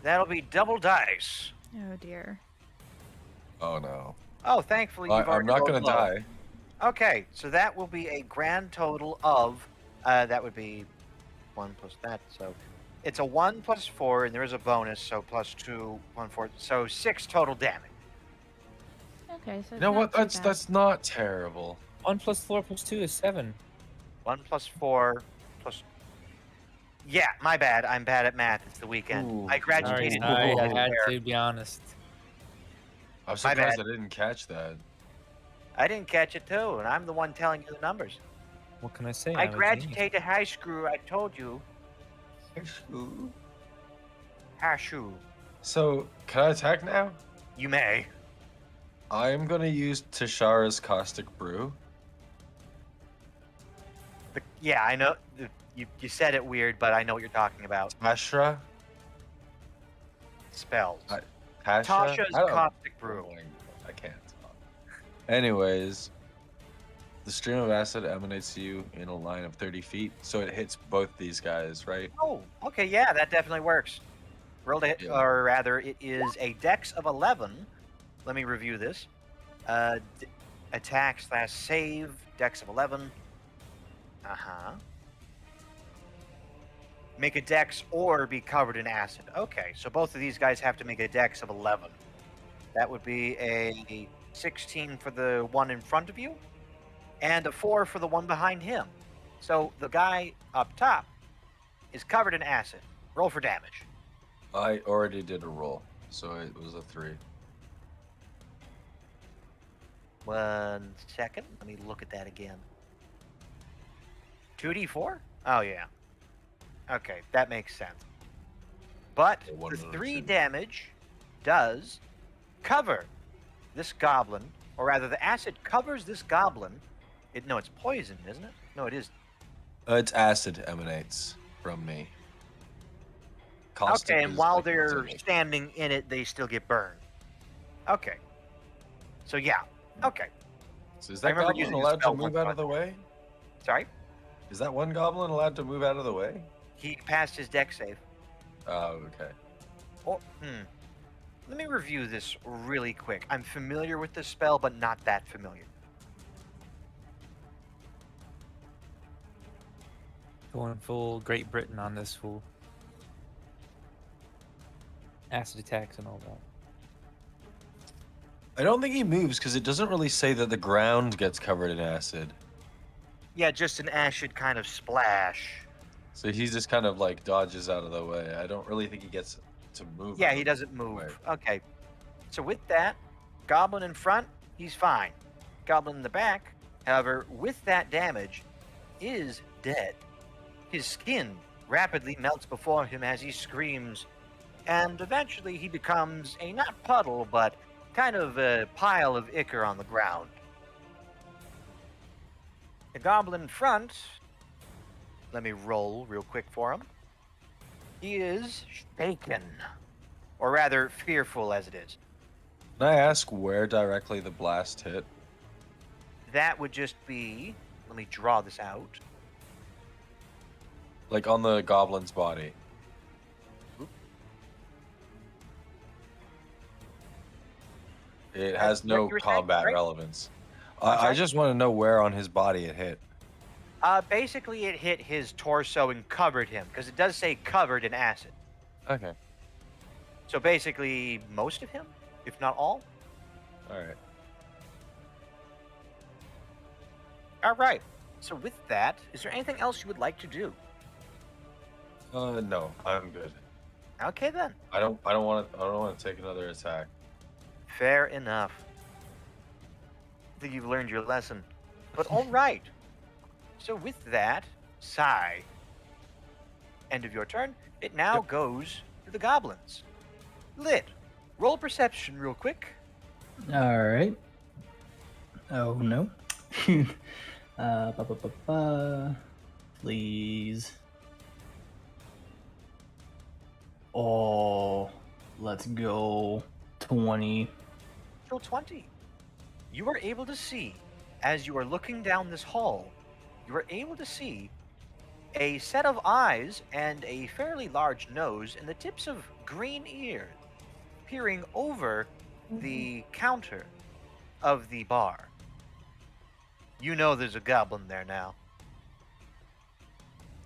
that'll be double dice. Oh dear. Oh no. Oh, thankfully you've I'm already not rolled gonna low. die. Okay, so that will be a grand total of, that would be 1 plus that, so it's a 1 plus 4, and there is a bonus, so plus 2, 1, 4, so 6 total damage. Okay, so You know it's what? not too bad. That's not terrible. 1 plus 4 plus 2 is 7. 1 plus 4 plus... Yeah, my bad. I'm bad at math. It's the weekend. Ooh. I graduated. Sorry, I school had there. to be honest. I'm My surprised bad. I didn't catch that. I didn't catch it too, and I'm the one telling you the numbers. What can I say? I I'm a genius. graduated high school, I told you. High school. So, can I attack now? You may. I'm gonna use Tashara's Caustic Brew. Yeah, I know. You said it weird, but I know what you're talking about. Tashra? Spells. Tasha? Tasha's I don't- Caustic Brew. I can't talk. Anyways, the stream of acid emanates to you in a line of 30 feet, so it hits both these guys, right? Oh, okay, yeah, that definitely works. Rolled a hit, Yeah. or rather, it is a dex of 11. Let me review this. Attack / save, dex of 11. Make a dex or be covered in acid. Okay, so both of these guys have to make a dex of 11. That would be a 16 for the one in front of you, and a 4 for the one behind him. So the guy up top is covered in acid. Roll for damage. I already did a roll, so it was a 3. 1 second. Let me look at that again. 2d4? Oh, yeah. Okay, that makes sense. But Yeah, one the and a 3 two. damage does cover this goblin, or rather, the acid covers this goblin. No, it's poison, isn't it? No, it is. It's acid emanates from me. Caustic Okay, and is while like they're acidic. standing in it, they still get burned. Okay. So, yeah. Okay. So is I that remember goblin using the allowed to spell move once, out but- of the way? Sorry? Is that one goblin allowed to move out of the way? He passed his dex save. Oh, okay. Oh, Let me review this really quick. I'm familiar with this spell, but not that familiar. Going full Great Britain on this fool. Acid attacks and all that. I don't think he moves because it doesn't really say that the ground gets covered in acid. Yeah, just an acid kind of splash. So he just kind of like dodges out of the way. I don't really think he gets to move. Yeah, out he of doesn't the move. way. Okay. So with that, goblin in front, he's fine. Goblin in the back, however, with that damage, is dead. His skin rapidly melts before him as he screams, and eventually he becomes a not puddle, but kind of a pile of ichor on the ground. The goblin in front, let me roll real quick for him. He is shaken, or rather fearful as it is. Can I ask where directly the blast hit? That would just be, let me draw this out. Like on the goblin's body. It has no you were saying, combat right? relevance. I'm I sorry? just want to know where on his body it hit. Basically, it hit his torso and covered him, because it does say covered in acid. Okay. So basically, most of him, if not all. All right. All right. So with that, is there anything else you would like to do? No, I'm good. Okay then. I don't want to take another attack. Fair enough. I think you've learned your lesson. But all right. So with that, sigh. End of your turn. It now Yep. goes to the goblins. Lit. Roll perception real quick. All right. Oh no. Please. Oh, let's go. 20. Roll 20. You are able to see, as you are looking down this hall, you are able to see a set of eyes and a fairly large nose and the tips of green ears peering over the counter of the bar. You know there's a goblin there now.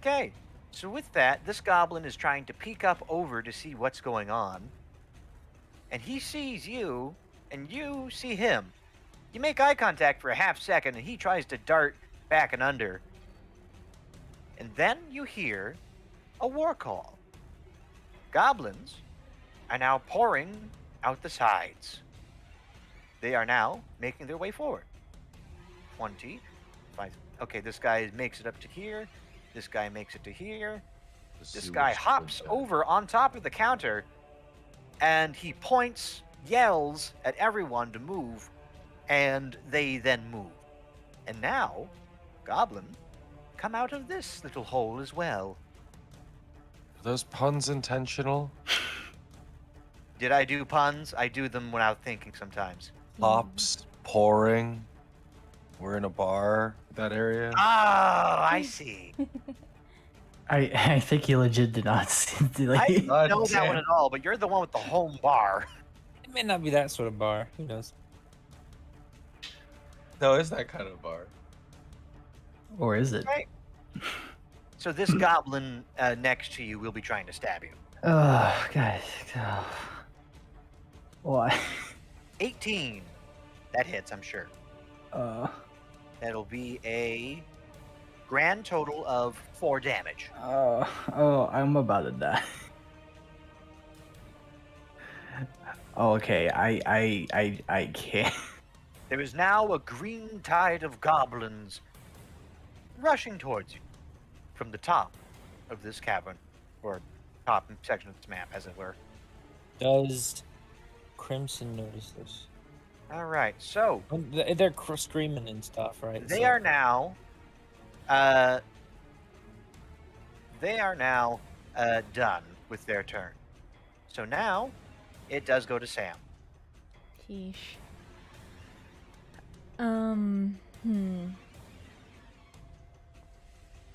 Okay, so with that, this goblin is trying to peek up over to see what's going on. And he sees you, and you see him. You make eye contact for a half second, and he tries to dart back and under. And then you hear a war call. Goblins are now pouring out the sides. They are now making their way forward. 20. Okay, this guy makes it up to here. This guy makes it to here. The This sewage guy hops should, over on top of the counter, and he points, yells at everyone to move, and they then move. And now, Goblin, come out of this little hole as well. Are those puns intentional? Did I do puns? I do them without thinking sometimes. Hops, pouring. We're in a bar, that area. Oh, I see. I think he legit did not see. I didn't God know that one damn. at all, but you're the one with the home bar. It may not be that sort of bar. Who knows? No, it's that kind of bar. Or is it? Right. So this goblin next to you will be trying to stab you. Oh, guys. Oh. Why? 18. That hits, I'm sure. Uh, That'll be a grand total of 4 damage. oh, I'm about to die. Okay, I can't. There is now a green tide of goblins rushing towards you from the top of this cavern, or top section of this map, as it were. Does Crimson notice this? All right, so They're screaming and stuff, right? they So- are now, done with their turn. So now, it does go to Sam. Sheesh.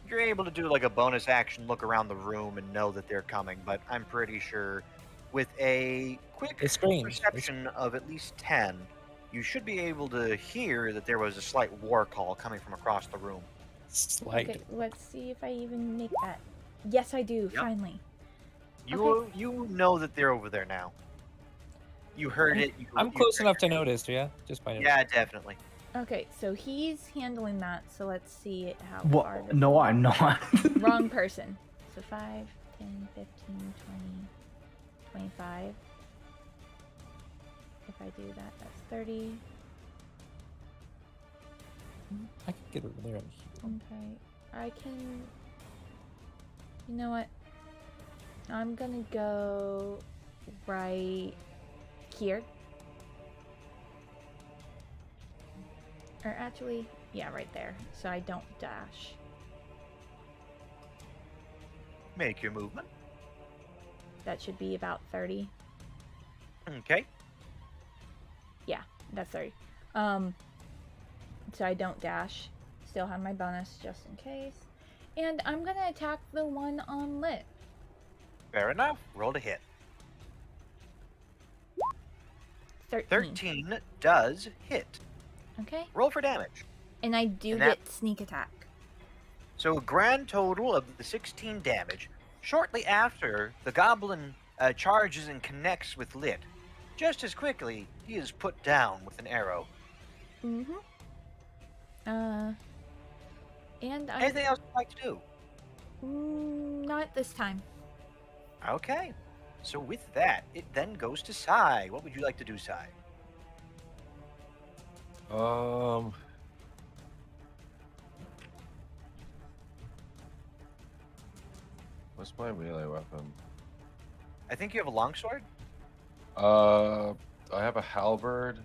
You're able to do like a bonus action look around the room and know that they're coming, but I'm pretty sure with a quick It screams. perception of at least 10, you should be able to hear that there was a slight war call coming from across the room. Slight. Okay, let's see if I even make that. Yes, I do, Yep. finally. You know that they're over there now. You heard it. I'm close enough to notice, yeah? Just by notice. Yeah, definitely. Okay, so he's handling that, so let's see how What? far. this- No, I'm not. Wrong person. So 5, 10, 15, 20, 25. If I do that, that's 30. I can get over there and heal. Okay, I can. You know what? I'm gonna go right here. Or actually, yeah, right there. So I don't dash. Make your movement. That should be about 30. Okay. Yeah, that's 30. So I don't dash. Still have my bonus just in case. And I'm gonna attack the one on lit. Fair enough. Roll to hit. 13. 13 does hit. Okay. Roll for damage. And I do And that- get sneak attack. So a grand total of the 16 damage. Shortly after, the goblin charges and connects with Lit. Just as quickly, he is put down with an arrow. Mm-hmm. And I Anything else you'd like to do? not this time. Okay. So with that, it then goes to Sai. What would you like to do, Sai? What's my melee weapon? I think you have a longsword? I have a halberd.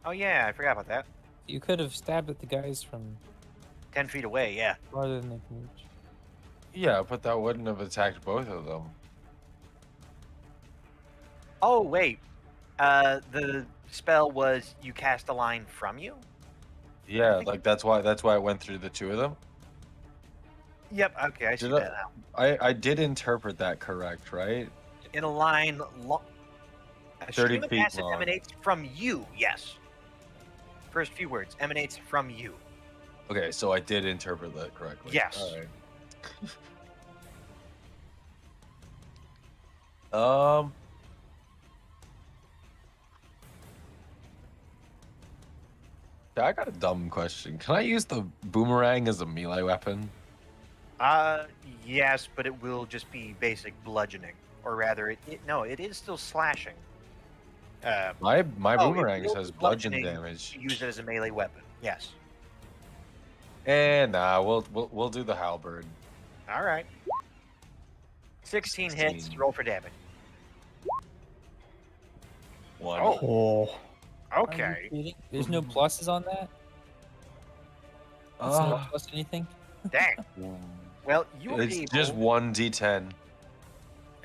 Oh yeah, I forgot about that. You could have stabbed at the guys from 10 feet away, yeah. farther than they can reach. Yeah, but that wouldn't have attacked both of them. Oh wait. The spell was you cast a line from you? Yeah, think- like that's why it went through the two of them. Yep, okay, I see Did I- that now. I did interpret that correct, right? In a line a 30 stream of feet acid long. emanates from you, yes. First few words, emanates from you. Okay, so I did interpret that correctly. Yes. All right. Yeah, I got a dumb question. Can I use the boomerang as a melee weapon? Yes, but it will just be basic bludgeoning. Or rather, it is still slashing. My Oh, it boomerang will says be bludgeon bludgeoning. damage. Use it as a melee weapon, yes. And nah, we'll do the halberd. All right. 16 hits. 16. Roll for damage. One. Oh. Oh. Are you Okay. kidding? There's no pluses on that? It's not plus anything? Dang. Well, you were It's able. just 1d10.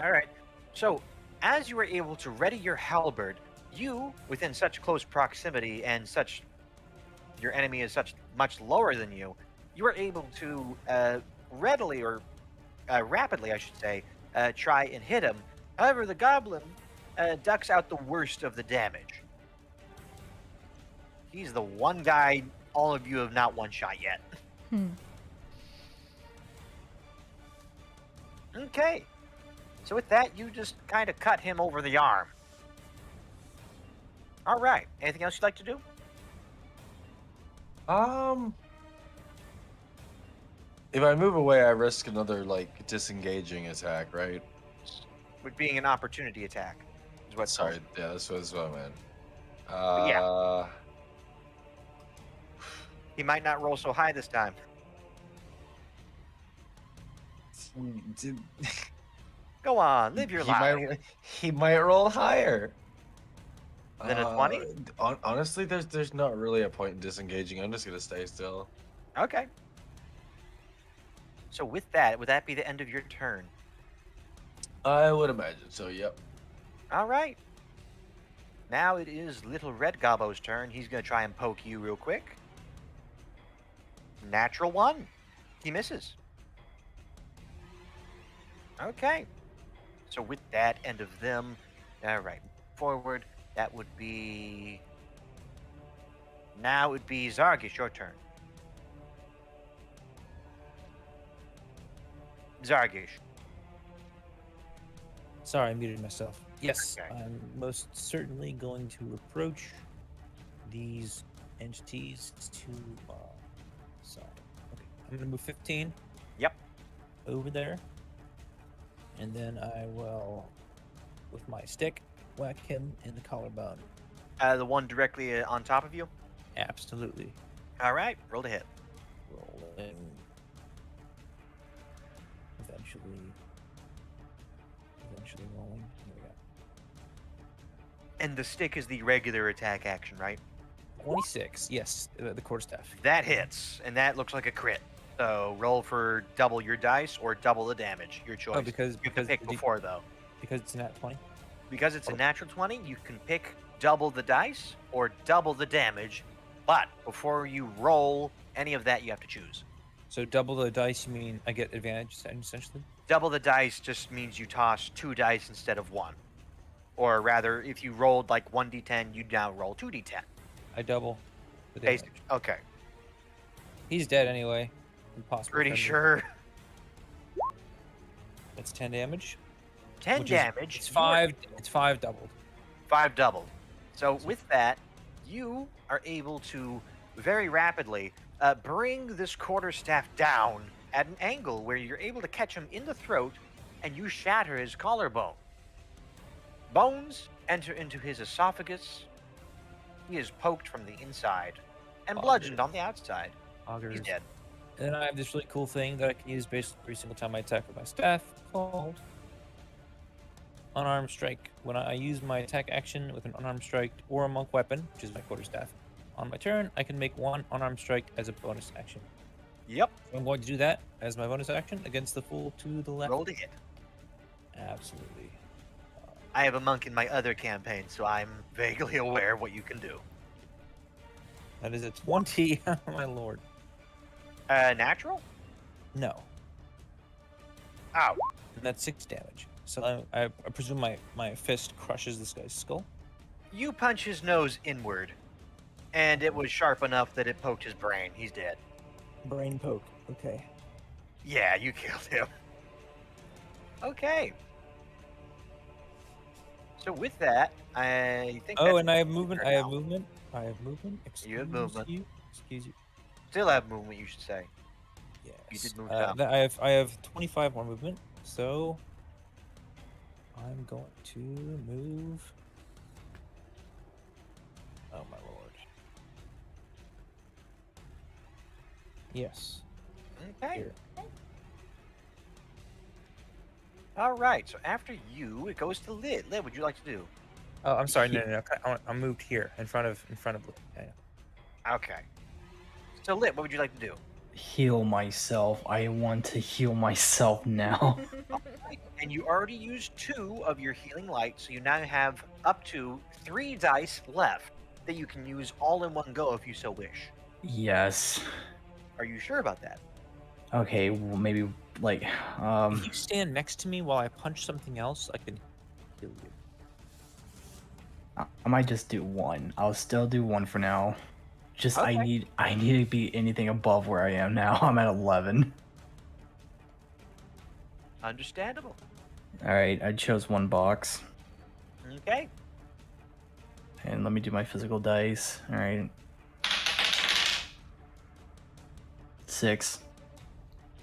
All right. So, as you were able to ready your halberd, you, within such close proximity and such, your enemy is such much lower than you, you were able to readily or rapidly, I should say, try and hit him. However, the goblin ducks out the worst of the damage. He's the one guy all of you have not one-shot yet. Okay. So with that, you just kind of cut him over the arm. All right. Anything else you'd like to do? If I move away, I risk another like disengaging attack, right? With being an opportunity attack. Is what Sorry, yeah, this was what I meant. yeah. He might not roll so high this time. Did- Go on, live your life. He might roll higher. Than a 20? Honestly, there's not really a point in disengaging. I'm just gonna stay still. Okay. So with that, would that be the end of your turn? I would imagine so. Yep. All right. Now it is Little Red Gobbo's turn. He's going to try and poke you real quick. Natural 1. He misses. Okay. So with that, end of them. All right. Forward. That would be... Now it would be Zargish, your turn. Zargish. Sorry, I muted myself. Yes, Okay. I'm most certainly going to approach these entities to. Sorry. Okay, I'm gonna move 15. Yep. Over there, and then I will, with my stick, whack him in the collarbone. The one directly on top of you? Absolutely. All right. Roll to hit. Rolling. Eventually rolling. Here we go. And the stick is the regular attack action, right? 26. Yes, the quarterstaff. That hits, and that looks like a crit. So roll for double your dice or double the damage. Your choice. Oh, because you can pick before though. Because it's nat 20. Because it's a natural 20, you can pick double the dice or double the damage. But before you roll any of that, you have to choose. So double the dice, you mean I get advantage essentially? Double the dice just means you toss 2 dice instead of 1. Or rather, if you rolled like 1d10, you now roll 2d10. I double the damage. Basic. Okay. He's dead anyway. Impossible. Pretty friendly. sure. That's 10 damage. 10 which damage. It's you are- 5. It's 5 doubled. 5 doubled. So with that, you are able to very rapidly bring this quarterstaff down at an angle where you're able to catch him in the throat and you shatter his collarbone. Bones enter into his esophagus. He is poked from the inside and bludgeoned on the outside. Augers. He's dead. And then I have this really cool thing that I can use basically every single time I attack with my staff called Unarmed Strike. When I use my attack action with an unarmed strike or a monk weapon, which is my quarterstaff, on my turn, I can make 1 unarmed strike as a bonus action. Yep. So I'm going to do that as my bonus action against the fool to the left. Roll to hit. Absolutely. I have a monk in my other campaign, so I'm vaguely aware of what you can do. That is a 20, my lord. Natural? No. Ow. And that's 6 damage. So I presume my fist crushes this guy's skull. You punch his nose inward, and it was sharp enough that it poked his brain. He's dead. Brain poke. Okay. Yeah, you killed him. Okay. So with that, I think. Oh, that's and I have movement. turn I have now. movement. I have movement. Excuse You have movement. You. Excuse you. Still have movement, you should say. Yes. You did move down. I have 25 more movement. So I'm going to move. Oh my lord. Yes. Okay. Here. All right. So after you, it goes to Lid. Lid, what would you like to do? Oh, I'm sorry. No. I moved here in front of. Yeah. Okay. So Lid, what would you like to do? Heal myself. I want to heal myself now. Right. And you already used 2 of your healing light, so you now have up to 3 dice left that you can use all in one go if you so wish. Yes. Are you sure about that? Okay, well, maybe like If you stand next to me while I punch something else, I can heal you. I might just do 1. I'll still do 1 for now. Just Okay. I need to be anything above where I am now. I'm at 11. Understandable. All right, I chose 1 box. Okay. And let me do my physical dice. All right. 6.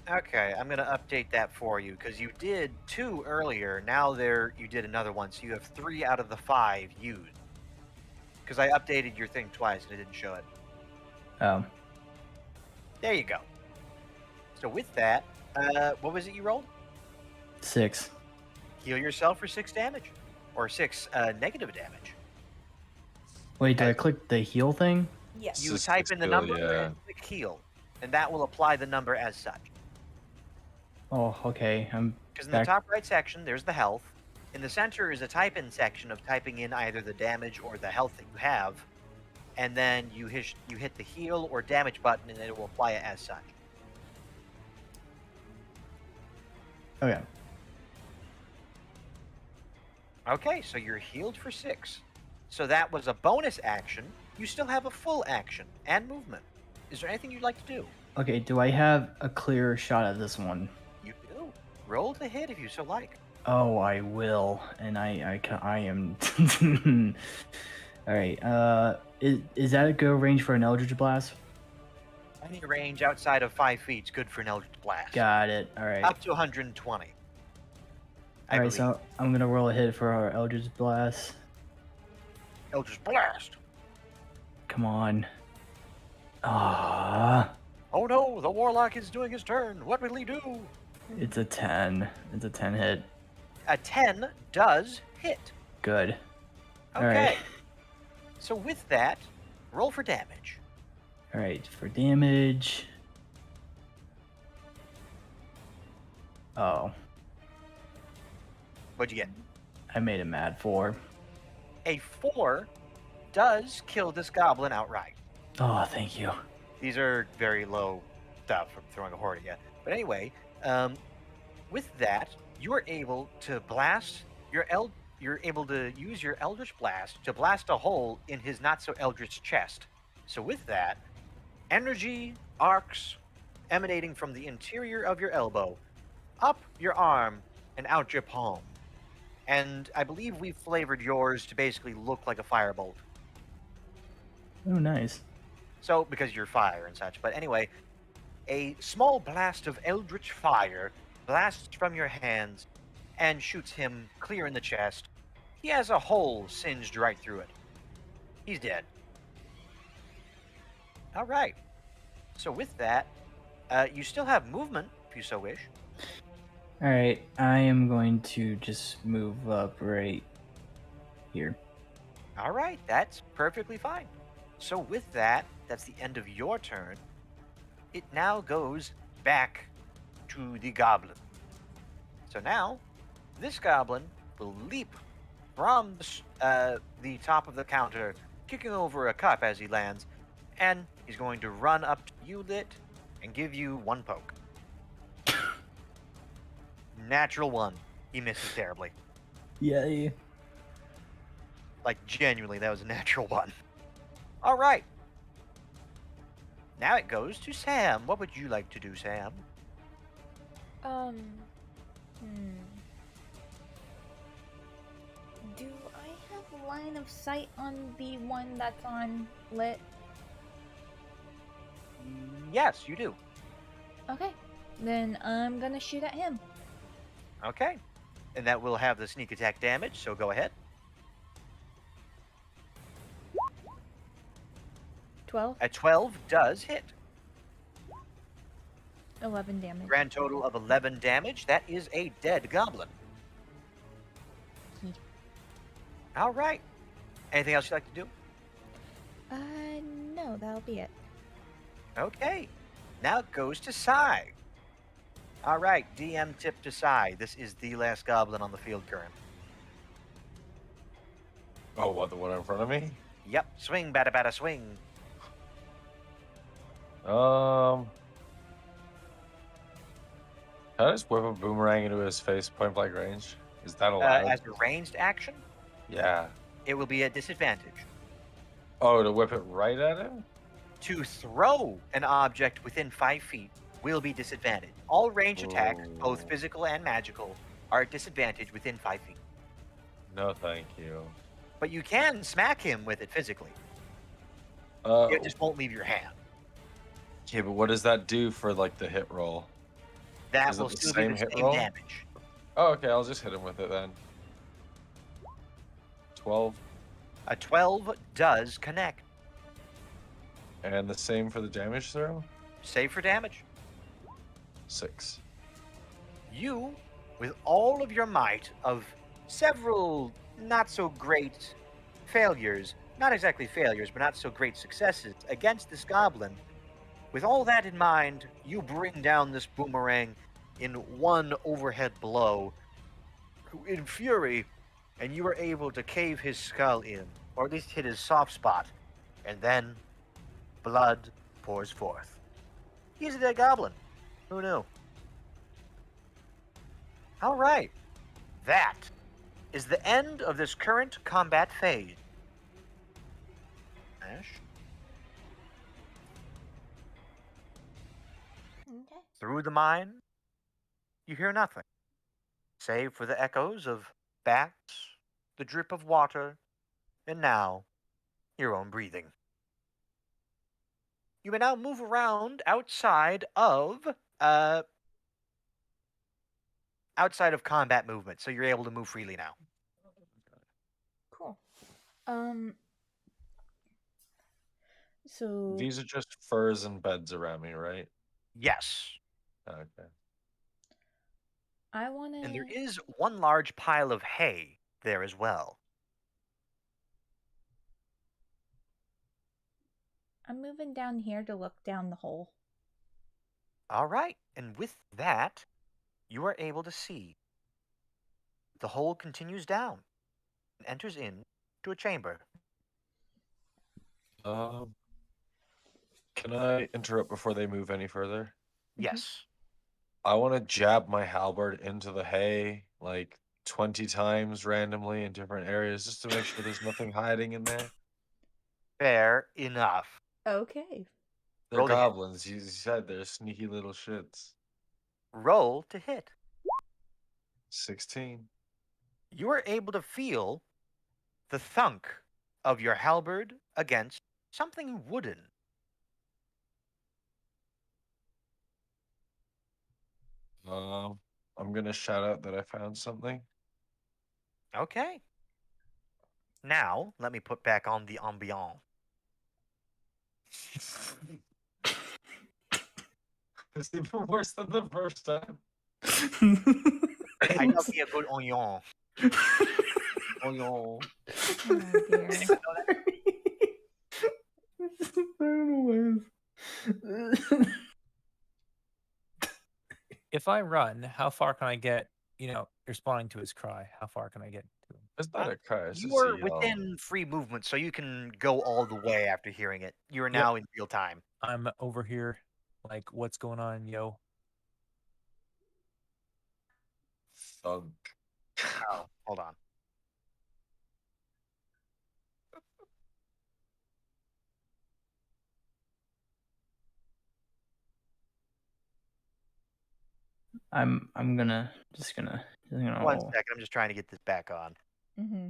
Okay, I'm gonna update that for you because you did 2 earlier. Now you did another one, so you have 3 out of the 5 used. Because I updated your thing twice and it didn't show it. There you go. So with that, what was it you rolled? 6. Heal yourself for 6 damage, or 6 negative damage. Wait, do I click the heal thing? Yes. You Just type in the skill, number yeah. and click heal, and that will apply the number as such. Oh, okay. I'm Because in the back. top right section, there's the health. In the center is a type-in section of typing in either the damage or the health that you have, and then you hit the heal or damage button, and it will apply it as such. Okay. Okay, so you're healed for 6. So that was a bonus action. You still have a full action and movement. Is there anything you'd like to do? Okay, do I have a clear shot at this one? You do. Roll the hit if you so like. Oh, I will. And I am All right. Is that a go range for an Eldritch Blast? Any range outside of 5 feet is good for an Eldritch Blast. Got it. All right. Up to 120. All right, so I'm going to roll a hit for our Eldritch Blast. Eldritch Blast. Come on. Ah, Oh no, the Warlock is doing his turn. What will he do? it's a 10. It's a 10 hit. A 10 does hit. Good. Okay. All right. So with that, roll for damage. All right, for damage. Oh, What'd you get? I made a mad 4. A 4 does kill this goblin outright. Oh, thank you. These are very low stuff from throwing a horde at you. But anyway, with that, you are able to blast you're able to use your Eldritch Blast to blast a hole in his not-so-eldritch chest. So with that, energy arcs emanating from the interior of your elbow, up your arm, and out your palm. And I believe we flavored yours to basically look like a firebolt. Oh, nice. So, because you're fire and such. But anyway, a small blast of eldritch fire blasts from your hands and shoots him clear in the chest. He has a hole singed right through it. He's dead. All right. So with that, you still have movement, if you so wish. All right, I am going to just move up right here. All right, that's perfectly fine. So with that, that's the end of your turn. It now goes back to the goblin. So now, this goblin will leap from the top of the counter, kicking over a cup as he lands, and he's going to run up to you, Lit, and give you 1 poke. Natural 1. He misses terribly. Yay. Like, genuinely, that was a natural 1. All right. Now it goes to Sam. What would you like to do, Sam? Do I have line of sight on the one that's on lit? Yes, you do. Okay. Then I'm gonna shoot at him. Okay. And that will have the sneak attack damage, so go ahead. 12. A 12 does hit. 11 damage. Grand total of 11 damage. That is a dead goblin. He- All right. Anything else you'd like to do? No, that'll be it. Okay. Now it goes to Sai. All right, DM tip to Sai. This is the last goblin on the field current. Oh, what, the one in front of me? Yep, swing, bada bada, swing. Can I just whip a boomerang into his face, point blank range? Is that allowed? As a ranged action, Yeah. it will be a disadvantage. Oh, to whip it right at him? To throw an object within 5 feet will be disadvantaged. All range attacks, both Ooh. physical and magical, are at disadvantage within 5 feet. No, thank you. But you can smack him with it physically. Uh, It just won't leave your hand. okay, but what does that do for like the hit roll? That Is it will the still same be the hit same roll? damage. Oh, okay, I'll just hit him with it then. 12, A 12 does connect. and the same for the damage throw? Save for damage. 6. You, with all of your might of several not so great failures, not exactly failures, but not so great successes against this goblin, with all that in mind, you bring down this boomerang in one overhead blow in fury, and you are able to cave his skull in, or at least hit his soft spot, and then blood pours forth. He's a dead goblin. Who knew? All right. That is the end of this current combat phase. Ash, Okay. through the mine, you hear nothing, save for the echoes of bats, the drip of water, and now your own breathing. You may now move around outside of combat movement, so you're able to move freely now. Cool. So These are just furs and beds around me, right? Yes. Okay. I want to. And there is one large pile of hay there as well. I'm moving down here to look down the hole. All right. And with that, you are able to see the hole continues down and enters into a chamber. Can I interrupt before they move any further? Yes. I want to jab my halberd into the hay like 20 times randomly in different areas just to make sure there's nothing hiding in there. Fair enough. Okay. They're Roll to hit. goblins. You said they're sneaky little shits. Roll to hit. 16. You are able to feel the thunk of your halberd against something wooden. I'm gonna shout out that I found something. Okay. Now, let me put back on the ambiance. It's even worse than the first time. I love me a good onion. Onion. Oh dear. Anyone know that? If I run, how far can I get? Responding to his cry. How far can I get to him? It's not a cry. It's You just a are yell. within free movement, so you can go all the way after hearing it. You are Yep. now in real time. I'm over here. Like, what's going on, yo? Thunk. Oh, hold on. I'm just gonna One second. I'm just trying to get this back on. Mm-hmm.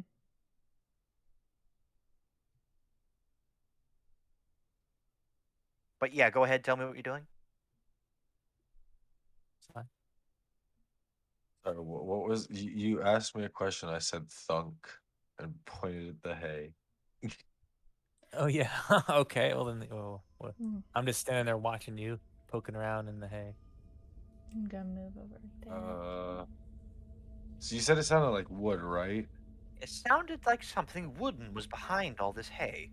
But yeah, go ahead. Tell me what you're doing. It's fine. Sorry, what was you asked me a question? I said thunk and pointed at the hay. Oh yeah. Okay. Well then. Hmm. I'm just standing there watching you poking around in the hay. I'm gonna move over there. So you said it sounded like wood, right? It sounded like something wooden was behind all this hay.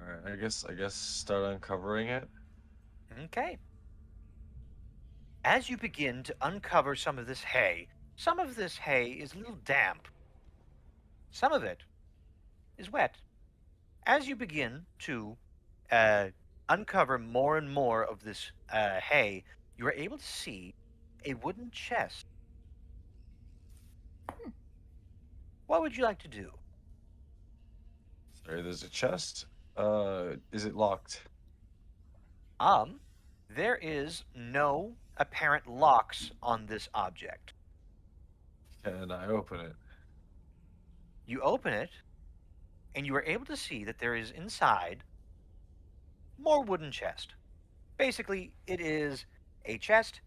All right. I guess start uncovering it. Okay. As you begin to uncover some of this hay is a little damp. Some of it is wet. As you begin to uh, uncover more and more of this hay, you are able to see a wooden chest. What would you like to do? Sorry, there's a chest. Is it locked? Um, there is no apparent locks on this object. Can I open it? You open it, and you are able to see that there is inside more wooden chest. Basically, it is a chest,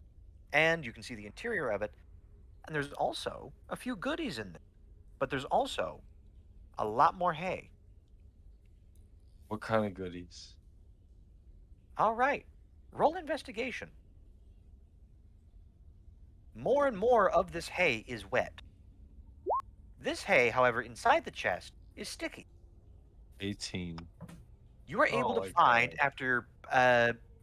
and you can see the interior of it, and there's also a few goodies in there. But there's also a lot more hay. What kind of goodies? All right, roll investigation. More and more of this hay is wet. This hay, however, inside the chest is sticky. 18. You are able Oh to my find, God. after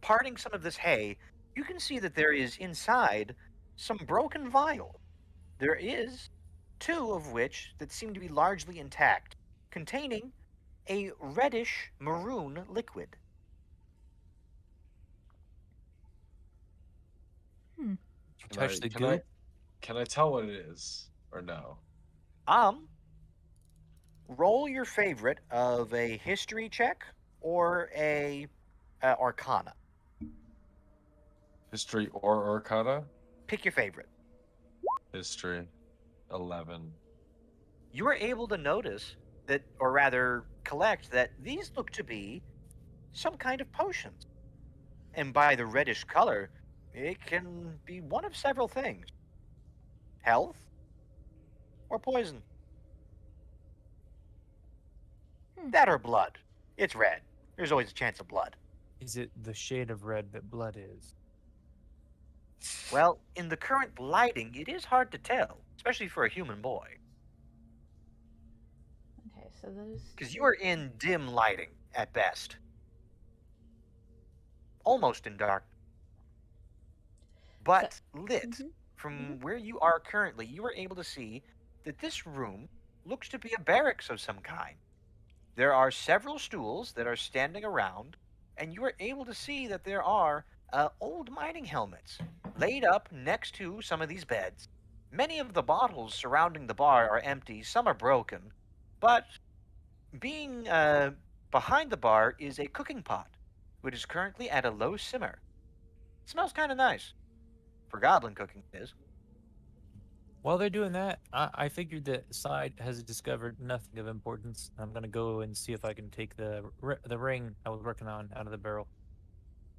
parting some of this hay, you can see that there is inside some broken vials. There is two of which that seem to be largely intact, containing a reddish maroon liquid. You Can touch I the can I goop. can I tell what it is or no? Um, roll your favorite of a history check or a arcana. History or Arcana? Pick your favorite. History. 11. You are able to notice that, or rather, collect that these look to be some kind of potions. And by the reddish color, it can be one of several things: health or poison. That or blood. It's red. There's always a chance of blood. Is it the shade of red that blood is? Well, in the current lighting, it is hard to tell, especially for a human boy, Okay, so those. because you are in dim lighting at best, almost in dark, but lit. Mhm. From where you are currently, you are able to see that this room looks to be a barracks of some kind. There are several stools that are standing around, and you are able to see that there are old mining helmets laid up next to some of these beds. Many of the bottles surrounding the bar are empty, some are broken, but being behind the bar is a cooking pot, which is currently at a low simmer. It smells kind of nice. For goblin cooking, it is. While they're doing that, I figured that Side has discovered nothing of importance. I'm gonna go and see if I can take the ring I was working on out of the barrel.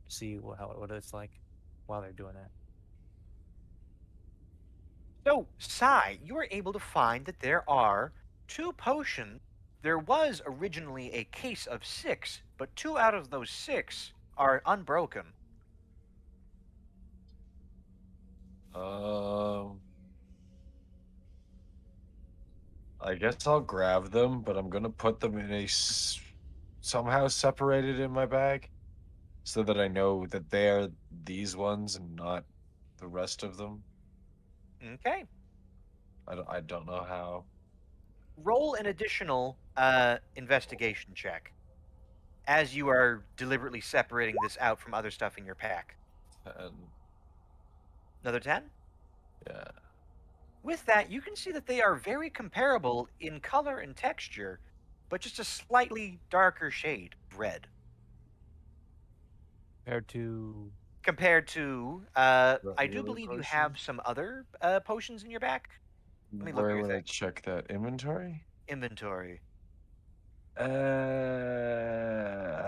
See what it's like while they're doing that. So, Sai, you are able to find that there are two potions. There was originally a case of 6, but 2 out of those 6 are unbroken. Um, I guess I'll grab them, but I'm gonna put them in somehow separated in my bag, so that I know that they are these ones and not the rest of them. Okay. I don't know how. Roll an additional investigation check as you are deliberately separating this out from other stuff in your pack. And Another 10? yeah, With that, you can see that they are very comparable in color and texture, but just a slightly darker shade of red. Compared to, I do regular believe you potion. have some other potions in your back. Let me look at Where your would I thing. check that inventory? Inventory. I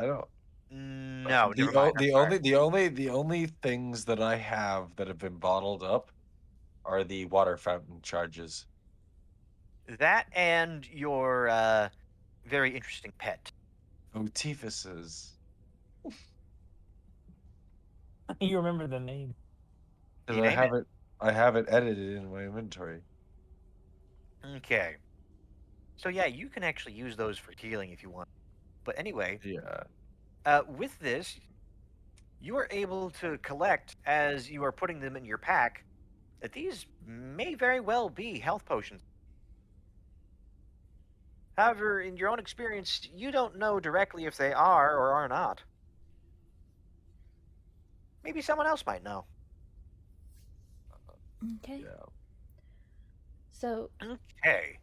don't. No, never mind. I'm sorry. The only things that I have that have been bottled up are the water fountain charges. That and your very interesting pet. Otifuses. You remember the name? Because You name it. I have it edited in my inventory. Okay. So yeah, you can actually use those for healing if you want. But anyway, Yeah. with this, you are able to collect as you are putting them in your pack that these may very well be health potions. However, in your own experience, you don't know directly if they are or are not. Maybe someone else might know. Okay. Yeah. So Okay.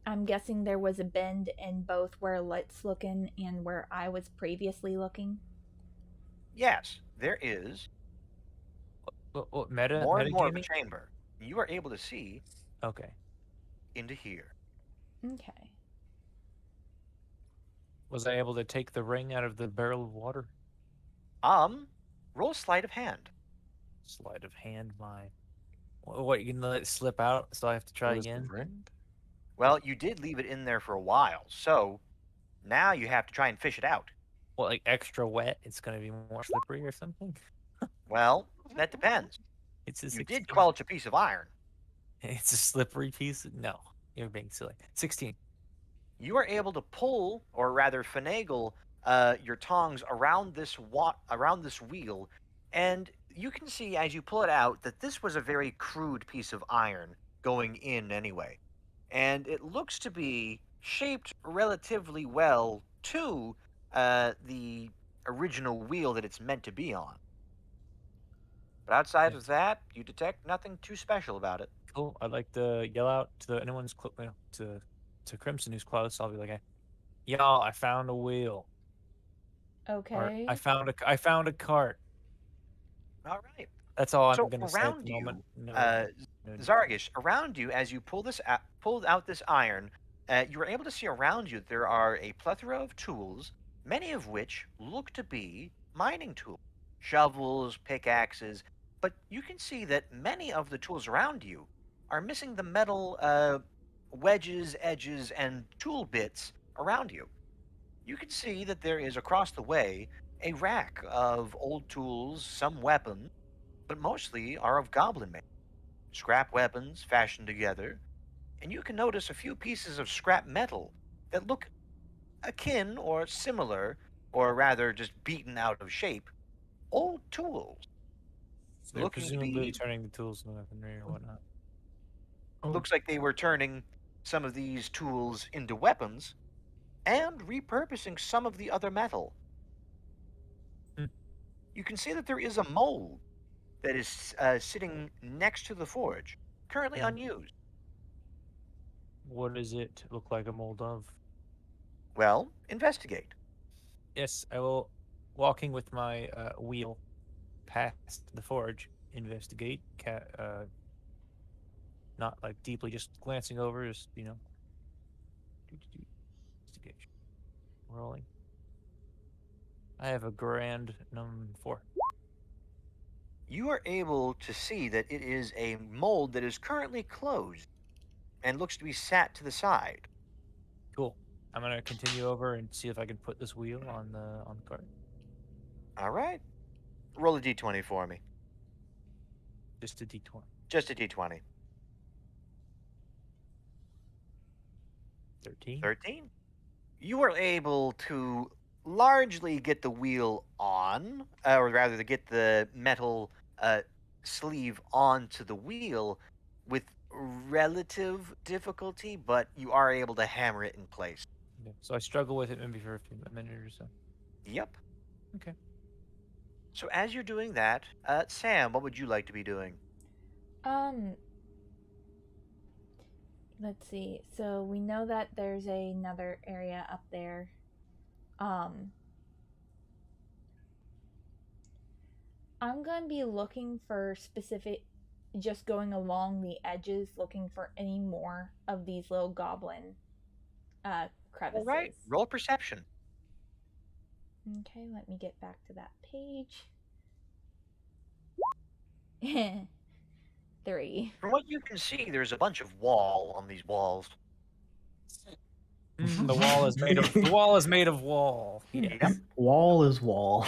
I'm guessing there was a bend in both where Let's looking and where I was previously looking. Yes, there is What more and more of a metagaming? chamber. You are able to see Okay. into here. Okay. Was I able to take the ring out of the barrel of water? Roll sleight of hand. Sleight of hand, my. What, you gonna let it slip out so I have to try What is the again? ring? Well, you did leave it in there for a while, so now you have to try and fish it out. What, like extra wet? It's gonna be more slippery or something? Well, that depends. It's a You 16. did quelch a piece of iron. It's a slippery piece? No. You're being silly. 16. You are able to pull, or rather finagle, your tongs around around this wheel, and you can see as you pull it out that this was a very crude piece of iron going in anyway, and it looks to be shaped relatively well to the original wheel that it's meant to be on. But outside of Yes. that, you detect nothing too special about it. Cool. I'd like to yell out to anyone's to Crimson who's close. I'll be like, hey, y'all, I found a wheel. Or Okay. I found a cart. All right. That's all I'm So gonna say at around the moment. you, No, no. Zargish, around you, as you pulled out this iron, you were able to see around you that there are a plethora of tools, many of which look to be mining tools, shovels, pickaxes. But you can see that many of the tools around you are missing the metal wedges, edges, and tool bits around you. You can see that there is across the way a rack of old tools, some weapons, but mostly are of goblin make. Scrap weapons fashioned together, and you can notice a few pieces of scrap metal that look akin or similar, or rather just beaten out of shape, old tools, So they're looking to presumably be, turning the tools into weaponry or whatnot. looks like they were turning some of these tools into weapons and repurposing some of the other metal. Hmm. You can see that there is a mold that is sitting next to the forge, currently Hmm. unused. What does it look like a mold of? Well, investigate. Yes, I will. Walking with my wheel past the forge, investigate. Not like deeply, just glancing over, just investigation. Rolling. I have a grand 4. You are able to see that it is a mold that is currently closed and looks to be sat to the side. Cool. I'm gonna continue over and see if I can put this wheel on the cart. All right. Roll a d20 for me. Just a d20. Just a d20. 13. 13. You are able to largely get the wheel on, or rather, to get the metal sleeve onto the wheel with relative difficulty, but you are able to hammer it in place. Yeah. So I struggle with it maybe for a minute or so. Yep. Okay. So as you're doing that, Sam, what would you like to be doing? Let's see. So we know that there's another area up there. I'm gonna be looking for specific, just going along the edges, looking for any more of these little goblin crevices. All right. Roll perception. Okay, let me get back to that page. 3. From what you can see, there's a bunch of wall on these walls. The wall is made of wall. Yes. Yep. Wall is wall.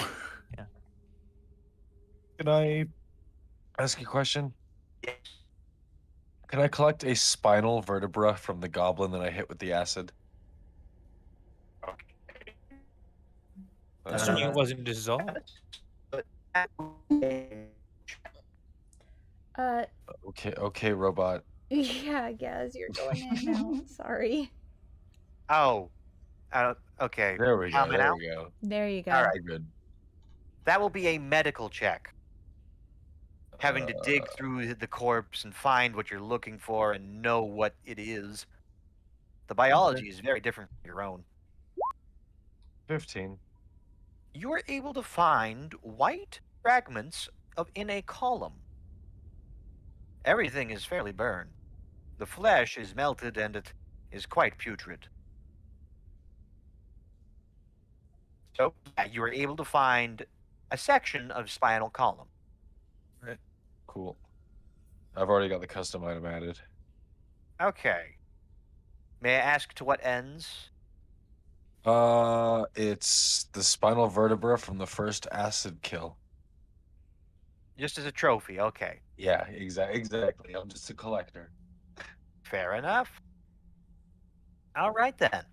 Can I ask a question? Yes. Can I collect a spinal vertebra from the goblin that I hit with the acid? Okay. Assuming Uh, it wasn't dissolved. But that would be Uh, Okay, robot. yeah, Gaz, you're going in now. Sorry. oh, okay. There we How go. am I There now? we go. There you go. All right. Good. That will be a medical check. Having to dig Uh, through the corpse and find what you're looking for and know what it is. The biology is very different from your own. 15. You are able to find white fragments in a column. Everything is fairly burned. The flesh is melted and it is quite putrid. So you are able to find a section of spinal column. Cool. I've already got the custom item added. Okay. May I ask to what ends? It's the spinal vertebra from the first acid kill. Just as a trophy. Okay. Yeah, exactly. I'm just a collector. Fair enough. All right then.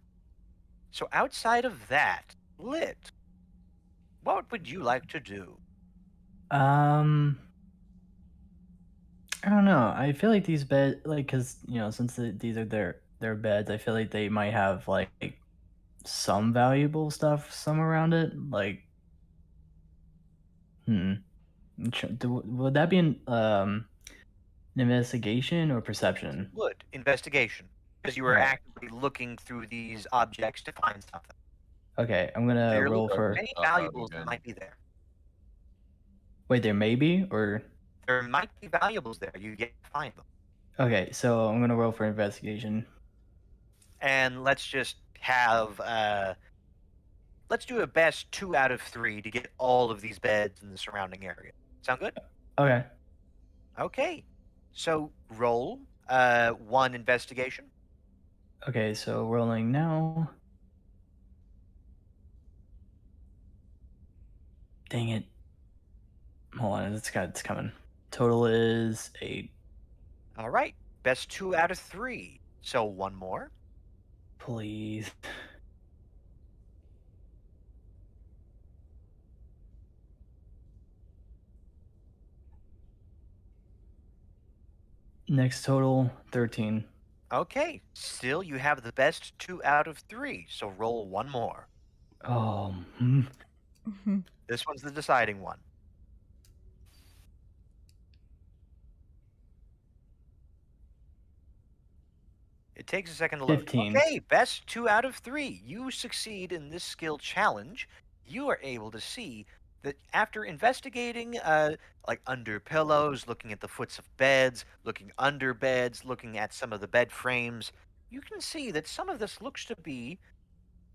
So outside of that, Lit, what would you like to do? Um, I don't know. I feel like these beds, like, cause since these are their beds, I feel like they might have like some valuable stuff some around it. Like, would that be an investigation or perception? Would investigation, because you were Alright. actively looking through these objects to find something. Okay, I'm So gonna you're roll looking for for. many Oh, that'd be valuables that good. might be there. Wait, there may be or. There might be valuables there. You get to find them. Okay, so I'm gonna roll for investigation. And let's just have let's do a best 2 out of 3 to get all of these beds in the surrounding area. Sound good? Okay. Okay. So roll 1 investigation. Okay, so rolling now. Dang it. Hold on, it's coming. Total is 8. All right. Best 2 out of 3. So 1 more. Please. Next total 13. Okay. Still you have the best 2 out of 3. So roll 1 more. Oh, This one's the deciding one. It takes a second to load. 15. Okay, best 2 out of 3. You succeed in this skill challenge. You are able to see that after investigating, like under pillows, looking at the foots of beds, looking under beds, looking at some of the bed frames, you can see that some of this looks to be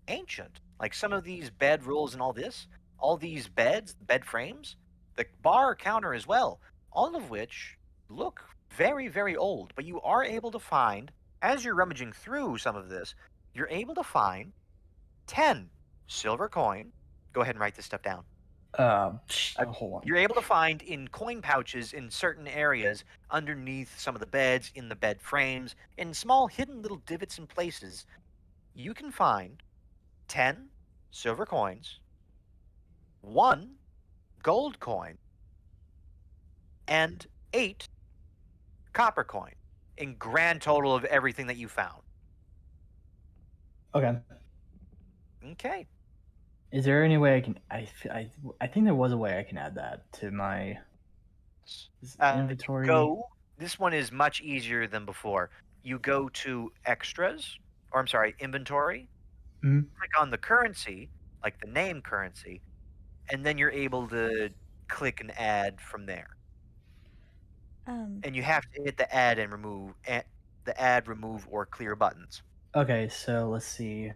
ancient. Like some of these bed rolls and all these beds, bed frames, the bar counter as well, all of which look very, very old. But you are able to find, as you're rummaging through some of this, you're able to find 10 silver coin. Go ahead and write this stuff down. Hold on. You're able to find in coin pouches in certain areas, underneath some of the beds, in the bed frames, in small hidden little divots and places. You can find 10 silver coins, 1 gold coin, and 8 copper coin in grand total of everything that you found. Okay. Okay. Is there any way I can? I think there was a way I can add that to my inventory. This one is much easier than before. You go to extras, or I'm sorry, inventory. Mhm. Click on the currency, like the name currency, and then you're able to click and add from there. And you have to hit the add and remove, remove, or clear buttons. Okay, so let's see.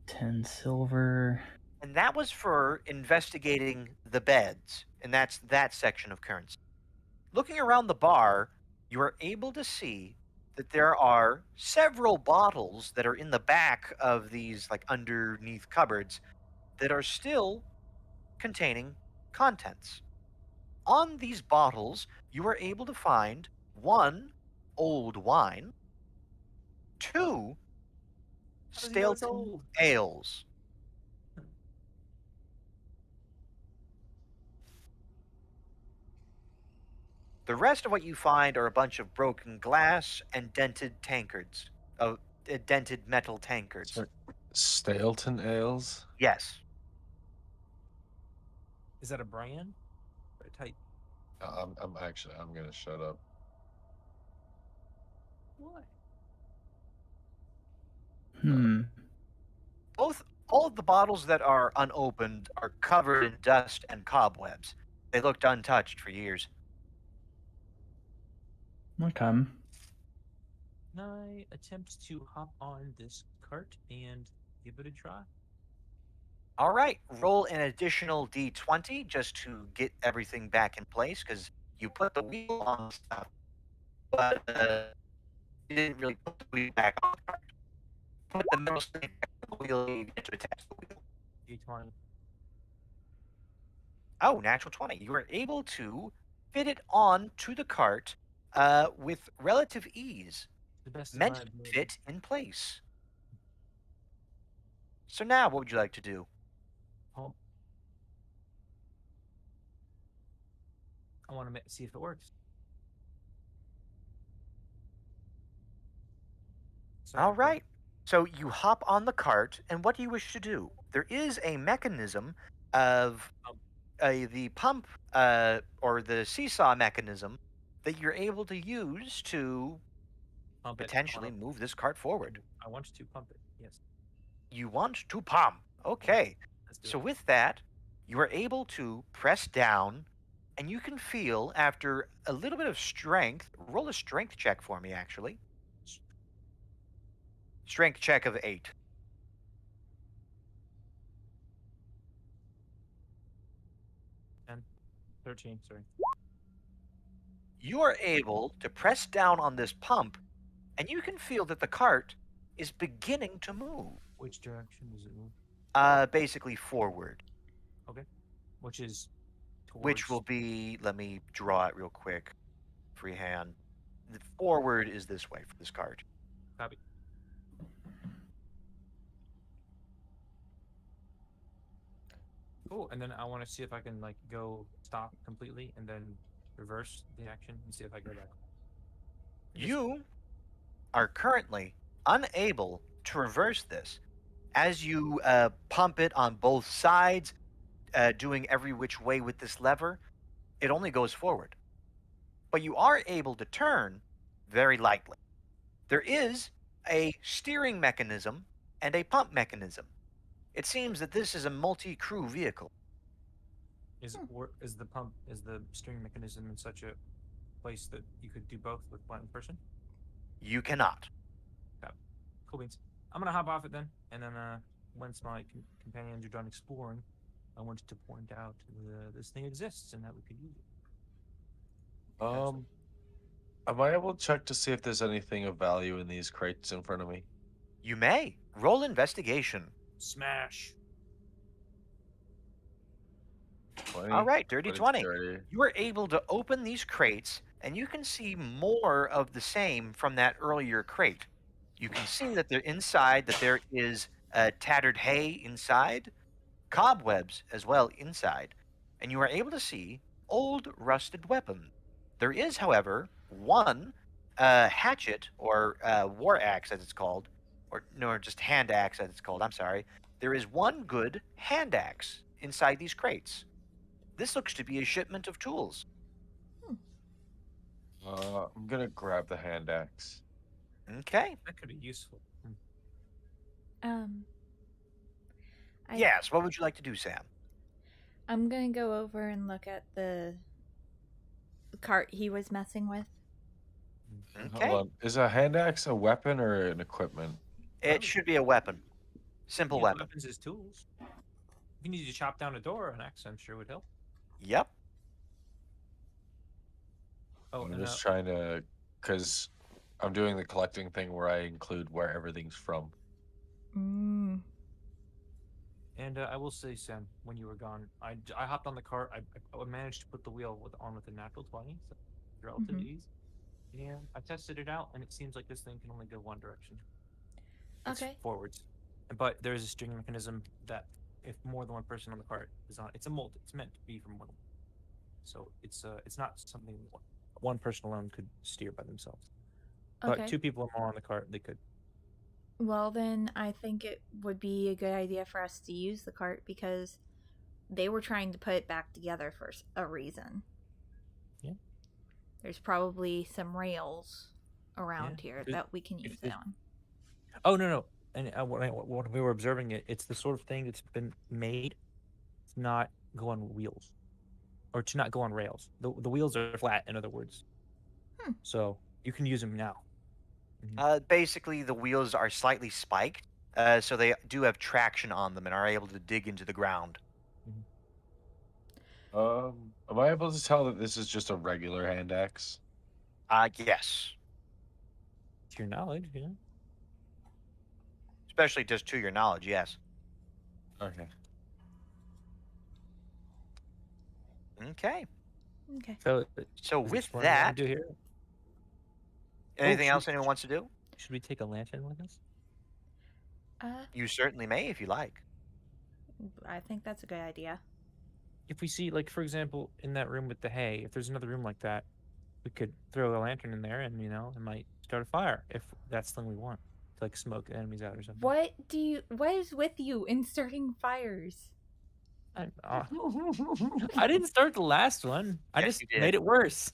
10 silver. And that was for investigating the beds, and that's that section of currency. Looking around the bar, you are able to see that there are several bottles that are in the back of these, like underneath cupboards, that are still containing contents. On these bottles, you are able to find 1 old wine, 2 How does he know it's Stilton old? ales. The rest of what you find are a bunch of broken glass and dented tankards. Dented metal tankards. Sorry. Staleton ales. Yes. Is that a brand? Or a type? I'm gonna shut up. What? All of the bottles that are unopened are covered in dust and cobwebs. They looked untouched for years. Okay. Can I attempt to hop on this cart and give it a try? All right, roll an additional d20 just to get everything back in place because you put the wheel on stuff, but you didn't really put the wheel back on the cart. Put the middle stick back on the wheel you get to attach the wheel. D20. Oh, natural 20. You are able to fit it on to the cart with relative ease, The best of meant my to ability. fit in place. So now, what would you like to do? Home. I want to see if it works. Sorry, All right. So you hop on the cart, and what do you wish to do? There is a mechanism of the pump or the seesaw mechanism that you're able to use to pump it. potentially move this cart forward. I want to pump it. Yes. You want to pump. Okay. Let's do So it. with that, you are able to press down, and you can feel after a little bit of strength. Roll a strength check for me, actually. Strength check of 8. 13. Sorry. You are able to press down on this pump, and you can feel that the cart is beginning to move. Which direction does it move? Basically forward. Okay. Which is towards. Which will be, let me draw it real quick, freehand. The forward is this way for this cart. Copy. Cool. And then I want to see if I can like go stop completely and then reverse the action and see if I go back. You are currently unable to reverse this. As you pump it on both sides, doing every which way with this lever, it only goes forward. But you are able to turn very lightly. There is a steering mechanism and a pump mechanism. It seems that this is a multi-crew vehicle. Is the steering mechanism in such a place that you could do both with one person? You cannot. Cool beans. I'm gonna hop off it then, and then once my companions are done exploring, I wanted to point out this thing exists and that we could use it. Am I able to check to see if there's anything of value in these crates in front of me? You may. Roll investigation. Smash. 20, All right, dirty 20. 30. You are able to open these crates, and you can see more of the same from that earlier crate. You can see that they're inside, that there is tattered hay inside, cobwebs as well inside, and you are able to see old rusted weapons. There is, however, one hatchet or war axe, as it's called, or no, just hand axe, as it's called. I'm sorry. There is one good hand axe inside these crates. This looks to be a shipment of tools. I'm gonna grab the hand axe. Okay. That could be useful. Yes. What would you like to do, Sam? I'm gonna go over and look at the cart he was messing with. Okay. Hold on. Is a hand axe a weapon or an equipment? It should be a weapon. Simple Use weapon. weapons as tools. If you need to chop down a door, an axe I'm sure would help. Yep. Oh, I'm and just trying to, because I'm doing the collecting thing where I include where everything's from. And I will say, Sam, when you were gone, I hopped on the cart. I managed to put the wheel on with a natural 20, so relative Mhm. ease. And I tested it out, and it seems like this thing can only go one direction. It's Okay. forwards. But there is a steering mechanism that, if more than one person on the cart is on, it's a mold. It's meant to be from one. So it's not something one person alone could steer by themselves. But Okay. 2 people or more on the cart, they could. Well, then I think it would be a good idea for us to use the cart because they were trying to put it back together for a reason. Yeah. There's probably some rails around Yeah. here that we can use it on. Oh no. And when we were observing it, it's the sort of thing that's been made to not go on wheels, or to not go on rails. The wheels are flat, in other words. So you can use them now. Basically, the wheels are slightly spiked, so they do have traction on them and are able to dig into the ground. Am I able to tell that this is just a regular hand axe? Yes. To your knowledge, yeah. Especially just to your knowledge, yes. Okay. Okay. Okay. So is with there what we wanna that, do here? anything should else we- anyone wants to do? Should we take a lantern with us? You certainly may if you like. I think that's a good idea. If we see, like, for example, in that room with the hay, if there's another room like that, we could throw a lantern in there, and it might start a fire if that's the thing we want to, like, smoke the enemies out or something. What is with you in starting fires? I didn't start the last one. I Yes, just you did. made it worse.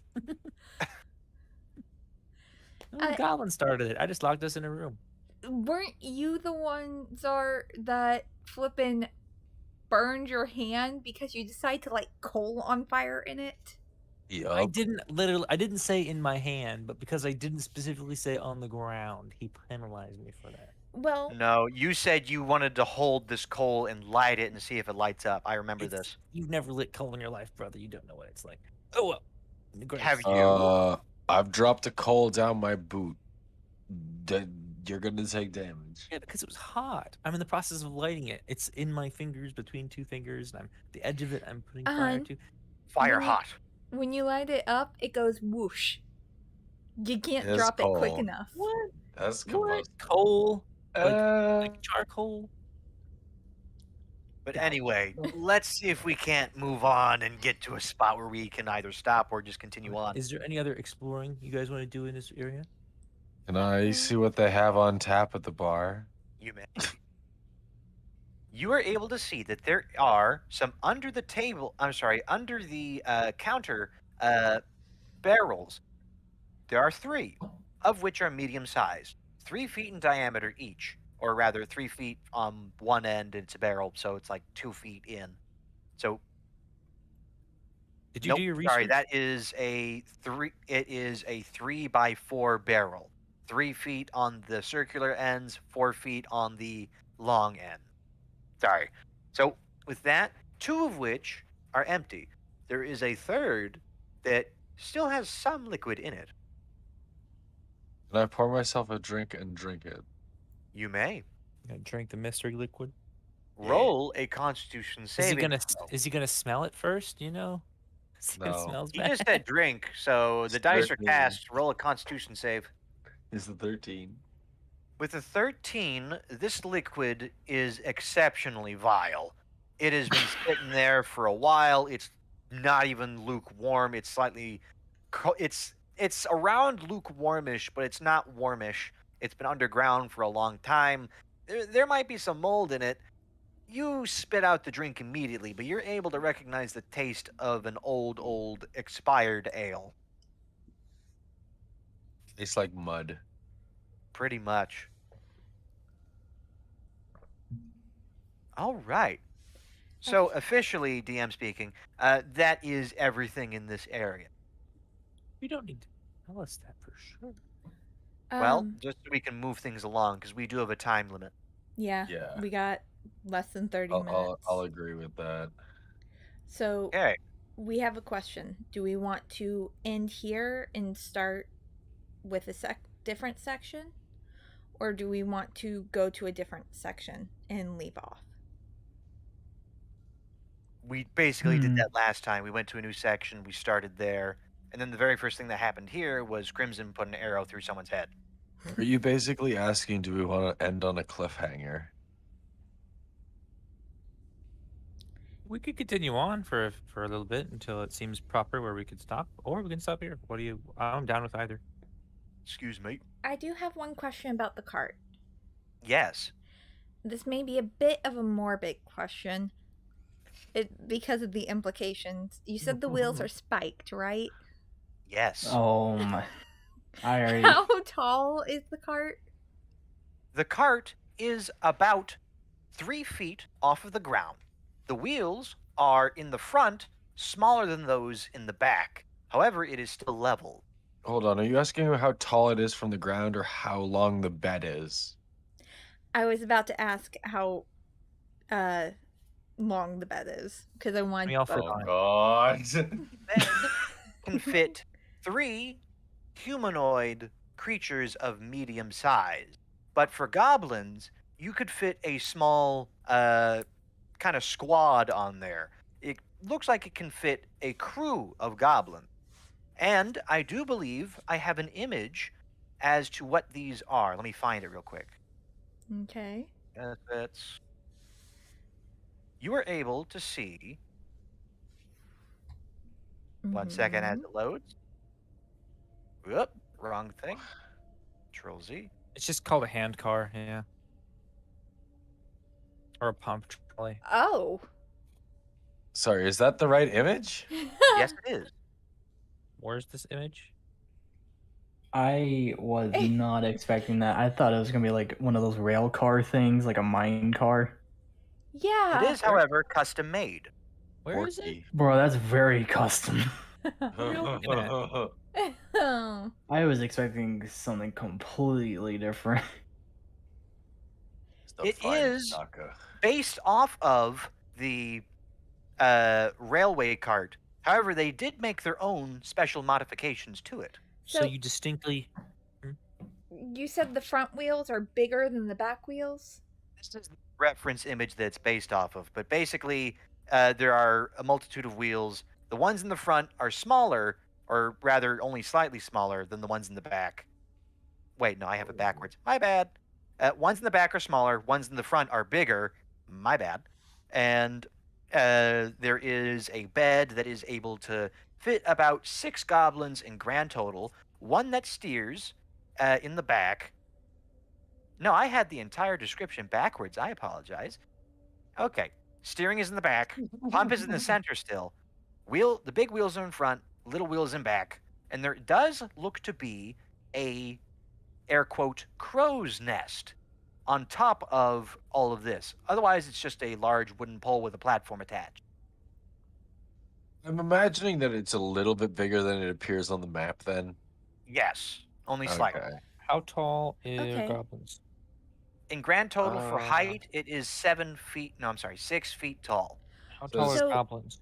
The goblin started it. I just locked us in a room. Weren't you the ones that flippin' burned your hand because you decided to light coal on fire in it? I didn't say in my hand, but because I didn't specifically say on the ground, he penalized me for that. Well, No, you said you wanted to hold this coal and light it and see if it lights up. I remember this. You've never lit coal in your life, brother. You don't know what it's like. Oh well. Have you? I've dropped a coal down my boot. You're gonna take damage. Yeah, because it was hot. I'm in the process of lighting it. It's in my fingers, between 2 fingers, and the edge of it I'm putting fire to. Fire When you- hot. when you light it up, it goes whoosh. You can't It's drop it quick coal. enough. What? That's What? combustible. Coal? Like charcoal? But Yeah. anyway, let's see if we can't move on and get to a spot where we can either stop or just continue on. Is there any other exploring you guys want to do in this area? Can I see what they have on tap at the bar? You may. You are able to see that there are some under the counter barrels. There are 3, of which are medium sized, 3 feet in diameter each, or rather 3 feet on one end. It's a barrel, so it's like 2 feet in. So Did you do your research? sorry, that is a 3. It is a 3x4 barrel, 3 feet on the circular ends, 4 feet on the long end. Sorry. So with that, 2 of which are empty. There is a third that still has some liquid in it. Can I pour myself a drink and drink it? You may Drink the mystery liquid. roll a Constitution saving. Is he gonna smell it first? No. It smells He bad. just said drink, so the dice are 13. cast. Roll a Constitution save. Is the 13? With a 13, this liquid is exceptionally vile. It has been sitting there for a while. It's not even lukewarm. It's slightly, it's around lukewarmish, but it's not warmish. It's been underground for a long time. There might be some mold in it. You spit out the drink immediately, but you're able to recognize the taste of an old expired ale. Tastes like mud. Pretty much. All right. So officially, DM speaking, that is everything in this area. You don't need to tell us that for sure. Well, just so we can move things along, because we do have a time limit. Yeah. Yeah. We got less than 30 minutes. I'll agree with that. So Okay. we have a question. Do we want to end here and start with a different section? Or do we want to go to a different section and leave off? We basically did that last time. We went to a new section, we started there, and then the very first thing that happened here was Crimson put an arrow through someone's head. Are you basically asking, do we want to end on a cliffhanger? We could continue on for a little bit until it seems proper where we could stop, or we can stop here. What do you? I'm down with either. Excuse me? I do have one question about the cart. Yes. This may be a bit of a morbid question. Because of the implications. You said the wheels are spiked, right? Yes. Oh my! I already. How tall is the cart? The cart is about 3 feet off of the ground. The wheels are in the front, smaller than those in the back. However, it is still level. Hold on, are you asking how tall it is from the ground or how long the bed is? I was about to ask how long the bed is because I want. We all Oh forgot. God! Bed can fit 3 humanoid creatures of medium size. But for goblins, you could fit a small kind of squad on there. It looks like it can fit a crew of goblins. And I do believe I have an image as to what these are. Let me find it real quick. Okay. That's... You are able to see... 1 second as it loads. Whoop, wrong thing. Control Z. It's just called a hand car, yeah. Or a pump trolley. Oh. Sorry, is that the right image? Yes, it is. Where's this image? I was not expecting that. I thought it was gonna be like one of those rail car things, like a mine car. Yeah. It is, however, custom made. Where is it? Porky. Bro, that's very custom. Oh. I was expecting something completely different. It's the It fine is- Saka. Based off of the railway cart. However, they did make their own special modifications to it. So you distinctly. You said the front wheels are bigger than the back wheels? This is the reference image that it's based off of. But basically, there are a multitude of wheels. The ones in the front are smaller, or rather only slightly smaller than the ones in the back. Wait, no, I have it backwards. My bad. Ones in the back are smaller. Ones in the front are bigger. My bad. And there is a bed that is able to fit about 6 goblins in grand total. One that steers in the back. No, I had the entire description backwards. I apologize. Okay. Steering is in the back. Pump is in the center still. The big wheels are in front. Little wheels in back. And there does look to be a, air quote, crow's nest on top of all of this. Otherwise, it's just a large wooden pole with a platform attached. I'm imagining that it's a little bit bigger than it appears on the map then. Yes, only slightly. Okay. How tall is Okay. goblins? In grand total for height, it is 7 feet. No, I'm sorry, 6 feet tall. How tall So- are goblins?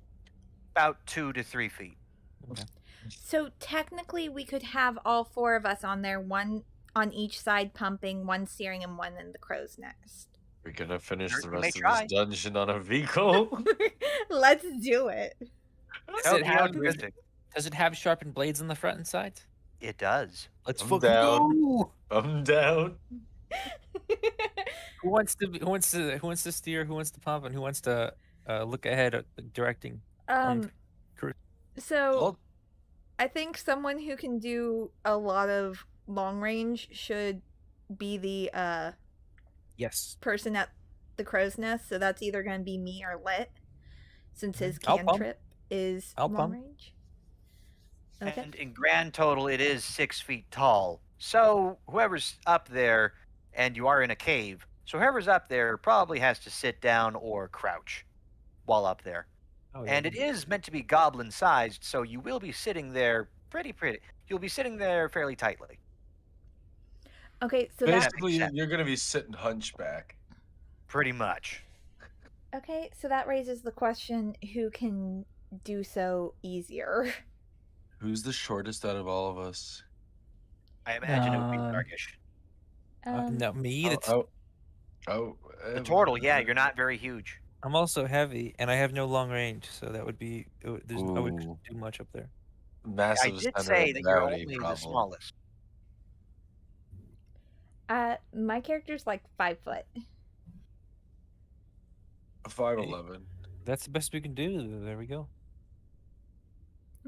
About 2 to 3 feet. Okay. So technically we could have all 4 of us on there, one on each side pumping, one steering, and one in the crow's nest. We're gonna finish Sure, the you may rest of try. this dungeon on a vehicle. Let's do it. Does it have Optimistic. Does it have sharpened blades on the front and sides? It does. Let's I'm fucking down. go. I'm down. Who wants to steer? Who wants to pump? And who wants to look ahead at the directing? Cru- So Well, I think someone who can do a lot of long range should be the Yes. person at the crow's nest. So that's either going to be me or Lit, since his I'll pump. cantrip is I'll long pump. range. Okay. And in grand total, it is 6 feet tall. So whoever's up there, and you are in a cave, so whoever's up there probably has to sit down or crouch while up there. Oh, And it is meant to be goblin sized, so you will be sitting there pretty. You'll be sitting there fairly tightly. Okay, so that basically, sense. you're gonna be sitting hunchback. Pretty much. raises the question: who can do so easier? Who's the shortest out of all of us? I imagine it would be Um, Darkish. no, me. That's Oh, The turtle, yeah, you're not very huge. I'm also heavy, and I have no long range, so that would be. I wouldn't Ooh, do much up there. I massive did center say of that you're gravity only the problem. smallest. My character's like 5 foot. 5'11". That's the best we can do. There we go.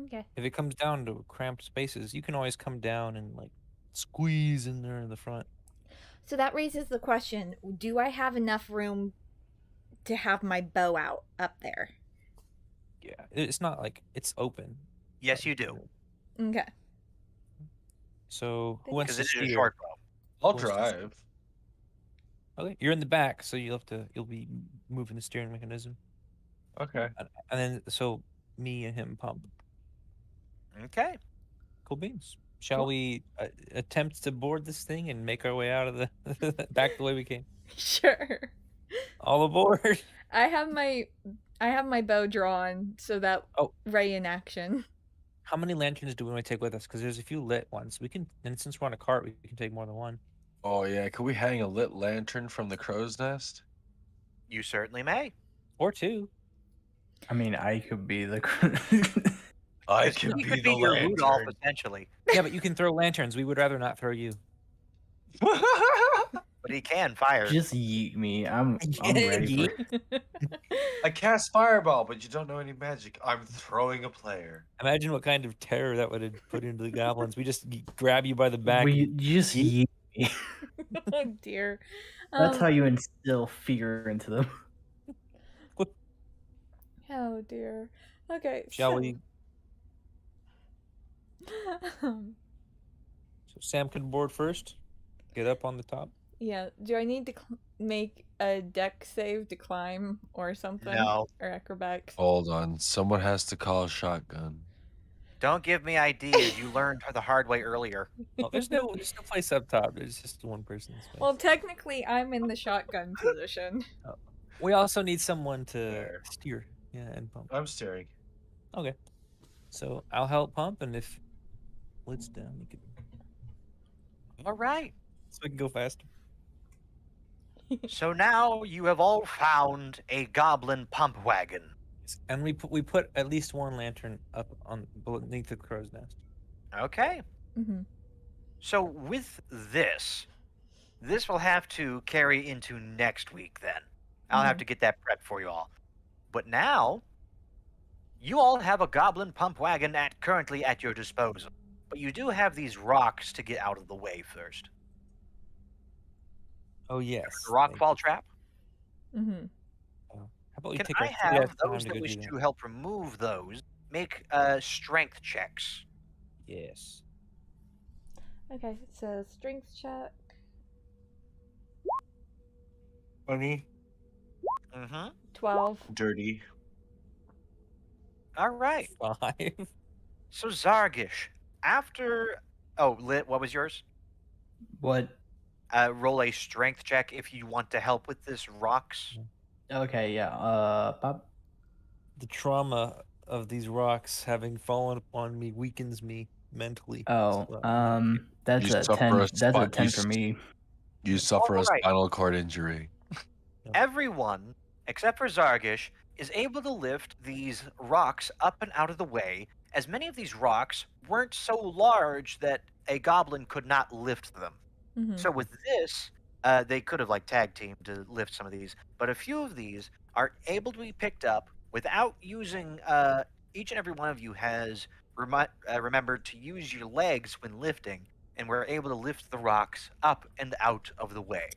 Okay. If it comes down to cramped spaces, you can always come down and like squeeze in there in the front. So that raises the question, do I have enough room to have my bow out up there? Yeah, it's not like it's open. Yes, you do. Okay. So who wants Because to it is a steer? short bow. I'll Who wants to- drive. Okay, you're in the back, so you'll be moving the steering mechanism, Okay. and then so me and him pump. Okay. Cool beans. Shall Cool. we attempt to board this thing and make our way out of the back the way we came? Sure. All aboard! I have my bow drawn so that Oh. ready in action. How many lanterns do we want to take with us? Because there's a few lit ones. We can, and since we're on a cart, we can take more than one. Oh yeah, could we hang a lit lantern from the crow's nest? You certainly may. Or two. I mean, I could be the. I 'Cause could he be could the be your Rudolph, lantern. essentially. Yeah, but you can throw lanterns. We would rather not throw you. But he can fire. Just yeet me. I'm ready for it. I cast fireball, but you don't know any magic. I'm throwing a player. Imagine what kind of terror that would have put into the goblins. We just grab you by the back. You and just yeet. yeet me. Oh dear. That's how you instill fear into them. Oh dear. Okay. Shall so- we? So Sam can board first. Get up on the top. Yeah. Do I need to make a deck save to climb or something? No. Or acrobatics? Hold on, someone has to call a shotgun. Don't give me ideas. You learned the hard way earlier. Oh, there's no place up top. There's just one person. Well, technically, I'm in the shotgun position. We also need someone to There. steer. Yeah, and pump. I'm steering. Okay. So I'll help pump, and if lid's down, you can. All right. So we can go faster. So now you have all found a goblin pump wagon. And we put at least one lantern up on beneath the crow's nest. Okay. Mm-hmm. So with this will have to carry into next week then. I'll have to get that prepped for you all. But now, you all have a goblin pump wagon currently at your disposal. But you do have these rocks to get out of the way first. Oh yes. The rock fall trap. Mm-hmm. How about we Can take I our have time those to that go wish do to help remove those make strength checks? Yes. Okay, so strength check. 20. Mm-hmm. 12. Dirty. All right. 5. So Zargish, after Lit, what was yours? What? Roll a strength check if you want to help with this rocks. Okay, yeah. Bob. The trauma of these rocks having fallen upon me weakens me mentally. Oh, So, that's You a suffer 10. a That's a spot- 10 you for s- me. You suffer a Alright. spinal cord injury. Everyone, except for Zargish, is able to lift these rocks up and out of the way, as many of these rocks weren't so large that a goblin could not lift them. Mm-hmm. So with this, they could have tag teamed to lift some of these, but a few of these are able to be picked up without using. Each and every one of you has remembered to use your legs when lifting, and we're able to lift the rocks up and out of the way.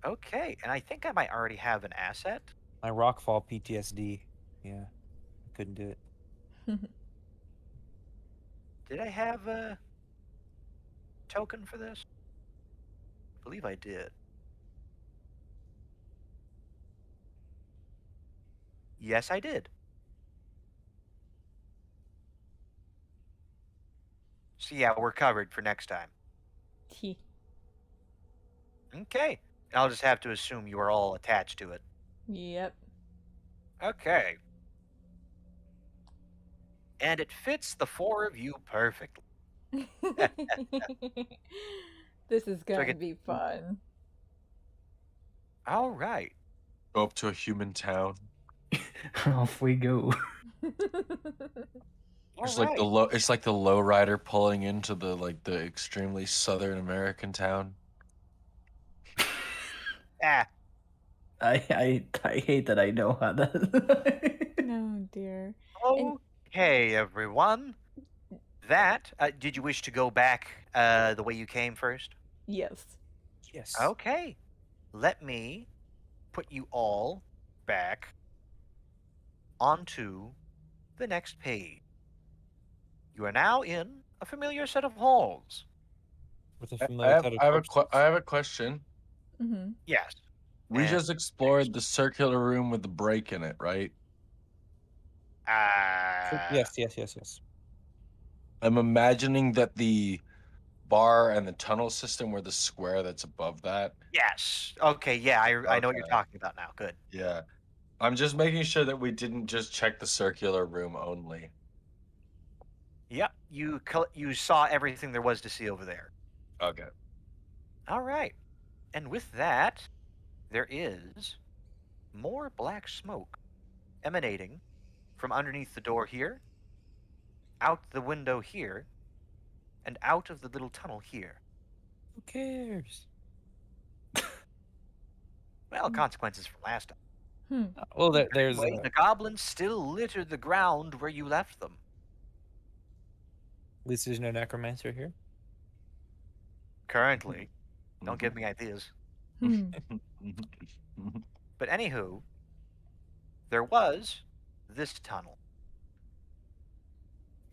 Okay, and I think I might already have an asset. my rockfall PTSD. Yeah, I couldn't do it. Did I have a token for this? I believe I did. Yes, I did. So yeah, we're covered for next time. Okay. I'll just have to assume you are all attached to it. Yep. Okay. And it fits the four of you perfectly. This is I gonna get- be fun. All right. Go up to a human town. Off we go. It's like the Alright. low. It's like the lowrider pulling into the the extremely Southern American town. Ah, I hate that I know how that. No, dear. okay, everyone. That, did you wish to go back the way you came first? Yes. Yes. Okay. Let me put you all back onto the next page. You are now in a familiar set of halls. With a I familiar have set of I have a corpses. I have a question. Mm-hmm. Yes. We And- just explored the circular room with the break in it, right? Yes, yes, yes, yes. I'm imagining that the bar and the tunnel system were the square that's above that. Yes. Okay, yeah, I know what you're Okay. talking about now. Good. Yeah. I'm just making sure that we didn't just check the circular room only. Yep. You saw everything there was to see over there. Okay. All right. And with that, there is more black smoke emanating from underneath the door here, out the window here, and out of the little tunnel here. Who cares? Well, consequences from last time. Well, there's Anyway, the goblins still litter the ground where you left them. at least there's no necromancer here. Currently. Don't give me ideas. Hmm. But anywho, there was this tunnel.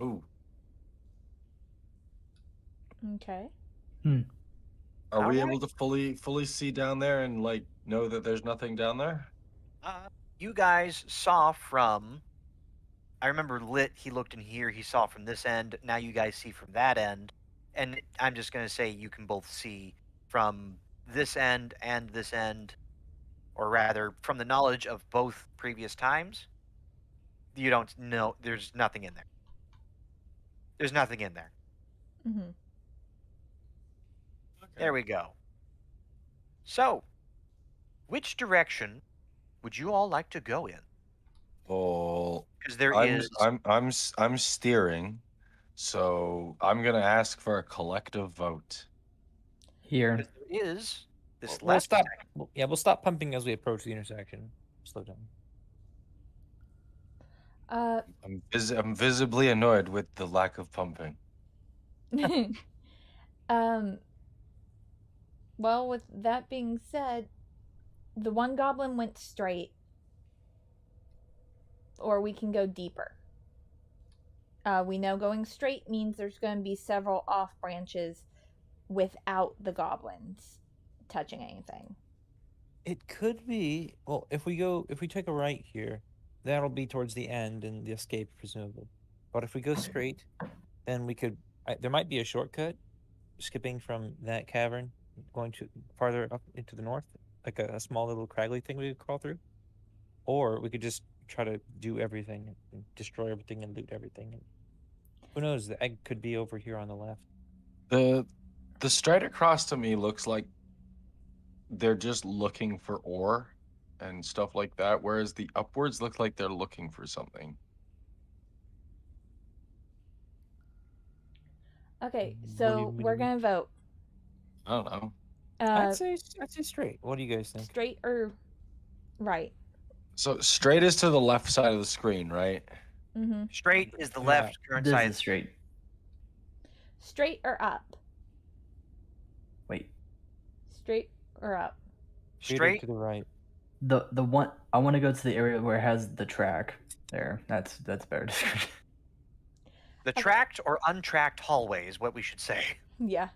Ooh. Okay. Are we Alright. able to fully see down there and know that there's nothing down there? You guys saw from. I remember Lit, he looked in here, he saw from this end. Now you guys see from that end. And I'm just going to say you can both see from this end and this end, or rather, from the knowledge of both previous times. You don't know. There's nothing in there. There's nothing in there. Mm-hmm. There we go. So, which direction would you all like to go in? Well, Because there I'm is. I'm steering, so I'm gonna ask for a collective vote. Here. Because there is this We'll left. stop. Yeah, we'll stop pumping as we approach the intersection. Slow down. I'm visibly annoyed with the lack of pumping. um. Well, with that being said, the one goblin went straight, or we can go deeper. We know going straight means there's going to be several off branches without the goblins touching anything. It could be. Well, if we take a right here, that'll be towards the end and the escape, presumably. But if we go straight, then we could. There might be a shortcut, skipping from that cavern, going to farther up into the north, like a small little craggly thing we could crawl through. Or we could just try to do everything, and destroy everything, and loot everything. And who knows? The egg could be over here on the left. The straight across to me looks like they're just looking for ore and stuff like that, whereas the upwards look like they're looking for something. Okay, so we're going to vote. I don't know. I'd say straight. What do you guys think? Straight or right? So straight is to the left side of the screen, right? Mm-hmm. Straight is the Yeah. left current This side. is straight. Straight or up? Wait. Straight or up? Straight. to the right. The one I want to go to the area where it has the track. There. That's better description. The tracked or untracked hallway is what we should say. Yeah.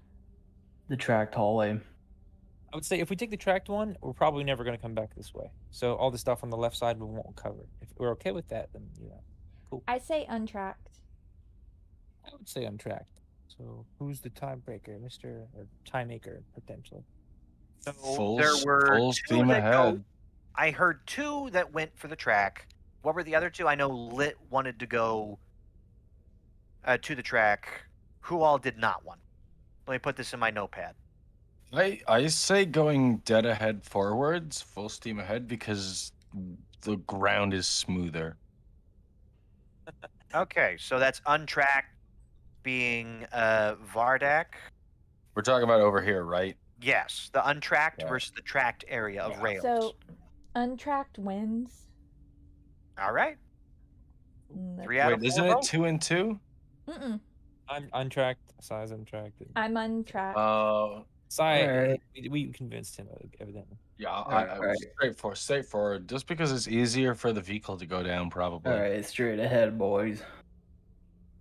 The tracked hallway. I would say if we take the tracked one, we're probably never going to come back this way. So all the stuff on the left side we won't cover. If we're okay with that, then cool. I say untracked. I would say untracked. So who's the tiebreaker, Mr. or time maker potentially? So Full there were full two steam that go. ahead. I heard two that went for the track. What were the other two? I know Lit wanted to go to the track. Who all did not want? Let me put this in my notepad. I say going dead ahead forwards, full steam ahead, because the ground is smoother. Okay, so that's untracked being Vardak. We're talking about over here, right? Yes, the untracked Yeah. versus the tracked area of Yeah. rails. So, untracked wins. All right, Mm, 3 out Wait, of 4 isn't it votes. 2 and 2? Mm-mm. I'm untracked. Size untracked. I'm untracked. Sai, Alright. we convinced him evidently. Yeah, I Alright. straightforward. Just because it's easier for the vehicle to go down, probably. Alright, straight ahead, boys.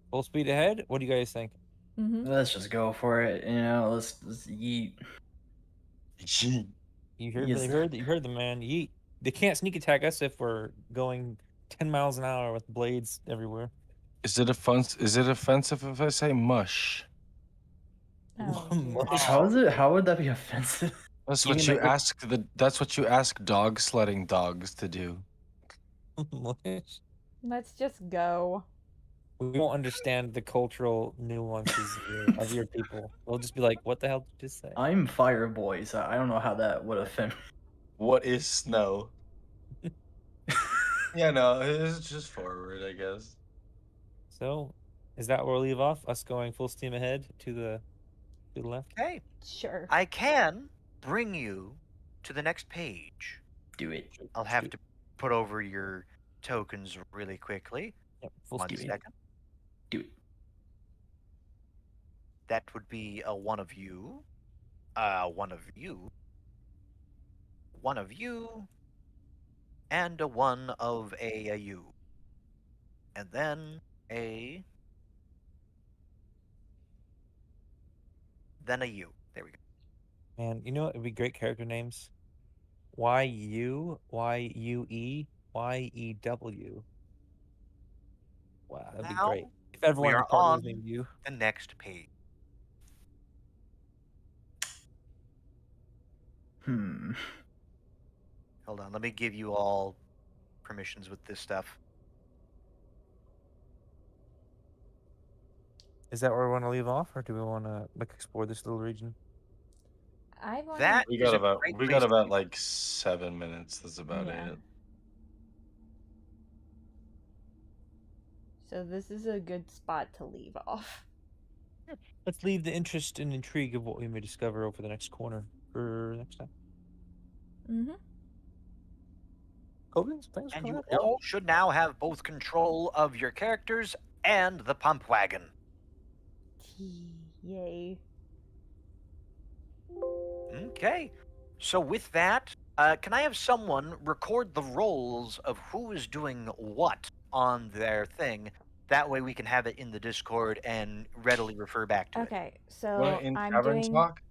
Full speed ahead. What do you guys think? Mm-hmm. Let's just go for it. You know, let's yeet. You heard, Yes. you heard the man. Yeet. They can't sneak attack us if we're going 10 miles an hour with blades everywhere. Is it offensive if I say mush? Oh, Mush. How is it? How would that be offensive? That's You what mean you like- ask that's what you ask dog sledding dogs to do. Mush. Let's just go. We won't understand the cultural nuances of your people. We'll just be like, "What the hell did you just say?" I'm fire boy, so I don't know how that would offend. What is snow? Yeah, no, it's just forward, I guess. So, is that where we'll leave off? Us going full steam ahead to the left. Okay, Sure. I can bring you to the next page. Do it. I'll have to put over your tokens really quickly. Yep, full 1 speed. second. Do it. That would be a one of you, one of you, one of you, and a one of a you. And then a. Then a you. There we go. Man, you know what would be great character names? YU, YUE, YEW. Wow, that'd be Now, great. If everyone in are the party was on- named you. The next page. Hold on, let me give you all permissions with this stuff. Is that where we want to leave off, or do we want to explore this little region? I want That We is got a about great we place got to about leave. like 7 minutes. That's about Yeah. it. So this is a good spot to leave off. Let's leave the interest and intrigue of what we may discover over the next corner for next time. Mm-hmm. Thanks for And coming you out. Yeah. all should now have both control of your characters and the pump wagon. Yay. Okay. So with that, can I have someone record the roles of who is doing what on their thing? That way we can have it in the Discord and readily refer back to it. Okay, so Wanna in I'm tavern doing talk?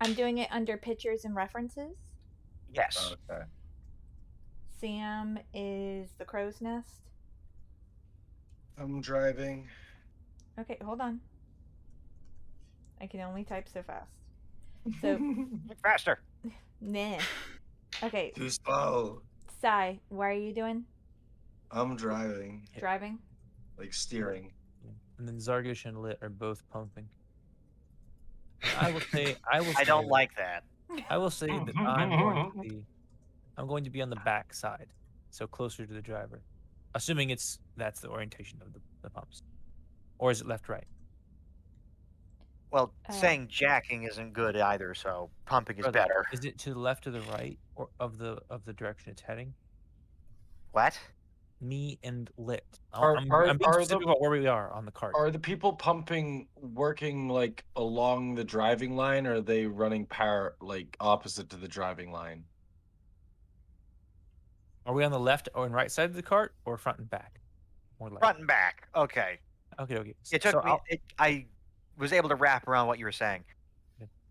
I'm doing it under pictures and references. Yes. Okay. Sam is the crow's nest. I'm driving. Okay, hold on. I can only type so fast. So, Faster. nah. Okay, Too slow. Sai, what are you doing? I'm driving. Driving? Like steering. And then Zargish and Lit are both pumping. I will say. I don't like that. I will say that I'm going to be on the back side, so closer to the driver, assuming that's the orientation of the pumps, or is it left right? Well, saying jacking isn't good either, so pumping is Brother, better. Is it to the left or the right, or of the direction it's heading? What? Me and Lit. Are- I'm are- being are specific the- about where we are on the cart. Are the people pumping working like along the driving line, or are they running like opposite to the driving line? Are we on the left or right side of the cart, or front and back? Or left? Front and back. Okay. Okay. It took So me. I was able to wrap around what you were saying.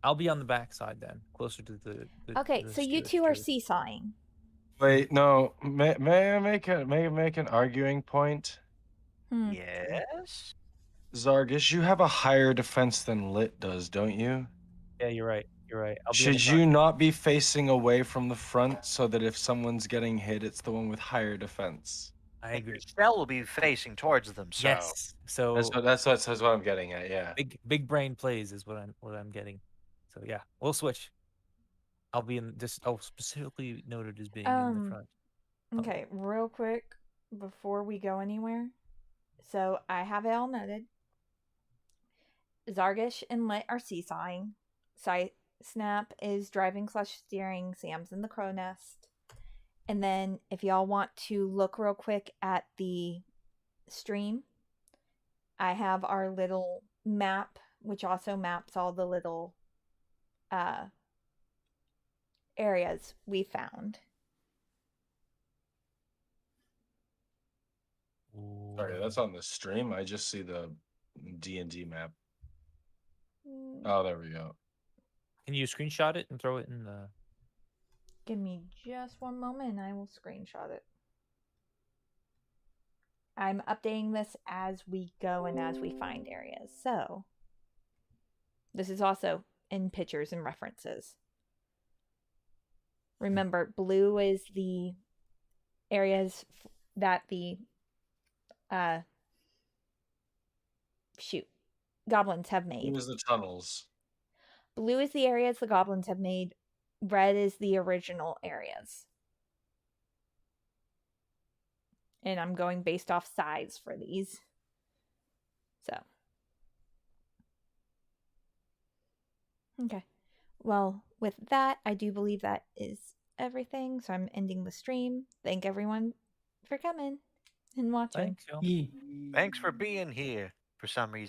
I'll be on the back side then, closer to the Okay, so you two are seesawing. Wait, no. May I make an arguing point? Yes. Zargish, you have a higher defense than Lit does, don't you? Yeah, you're right. I'll be on the Should front. you not be facing away from the front so that if someone's getting hit, it's the one with higher defense? I agree. Shell will be facing towards them. So. Yes. So That's what I'm getting at. Yeah. big brain plays is what I'm getting. So yeah, we'll switch. I'll be in this. Oh, specifically noted as being in the front. Okay, real quick before we go anywhere. So I have it all noted. Zargish and Lit are seesawing. Snap is driving/steering. Sam's in the crow nest. And then if y'all want to look real quick at the stream, I have our little map, which also maps all the little areas we found. Sorry, that's on the stream. I just see the D&D map. Oh, there we go. Can you screenshot it and throw it in the... Give me just one moment and I will screenshot it. I'm updating this as we go and as we find areas. So, this is also in pictures and references. Remember, blue is the areas that the goblins have made. Blue is the tunnels. Blue is the areas the goblins have made. Red is the original areas. And I'm going based off size for these. So. Okay. Well, with that, I do believe that is everything. So I'm ending the stream. Thank everyone for coming and watching. Thank you. Thanks for being here for some reason.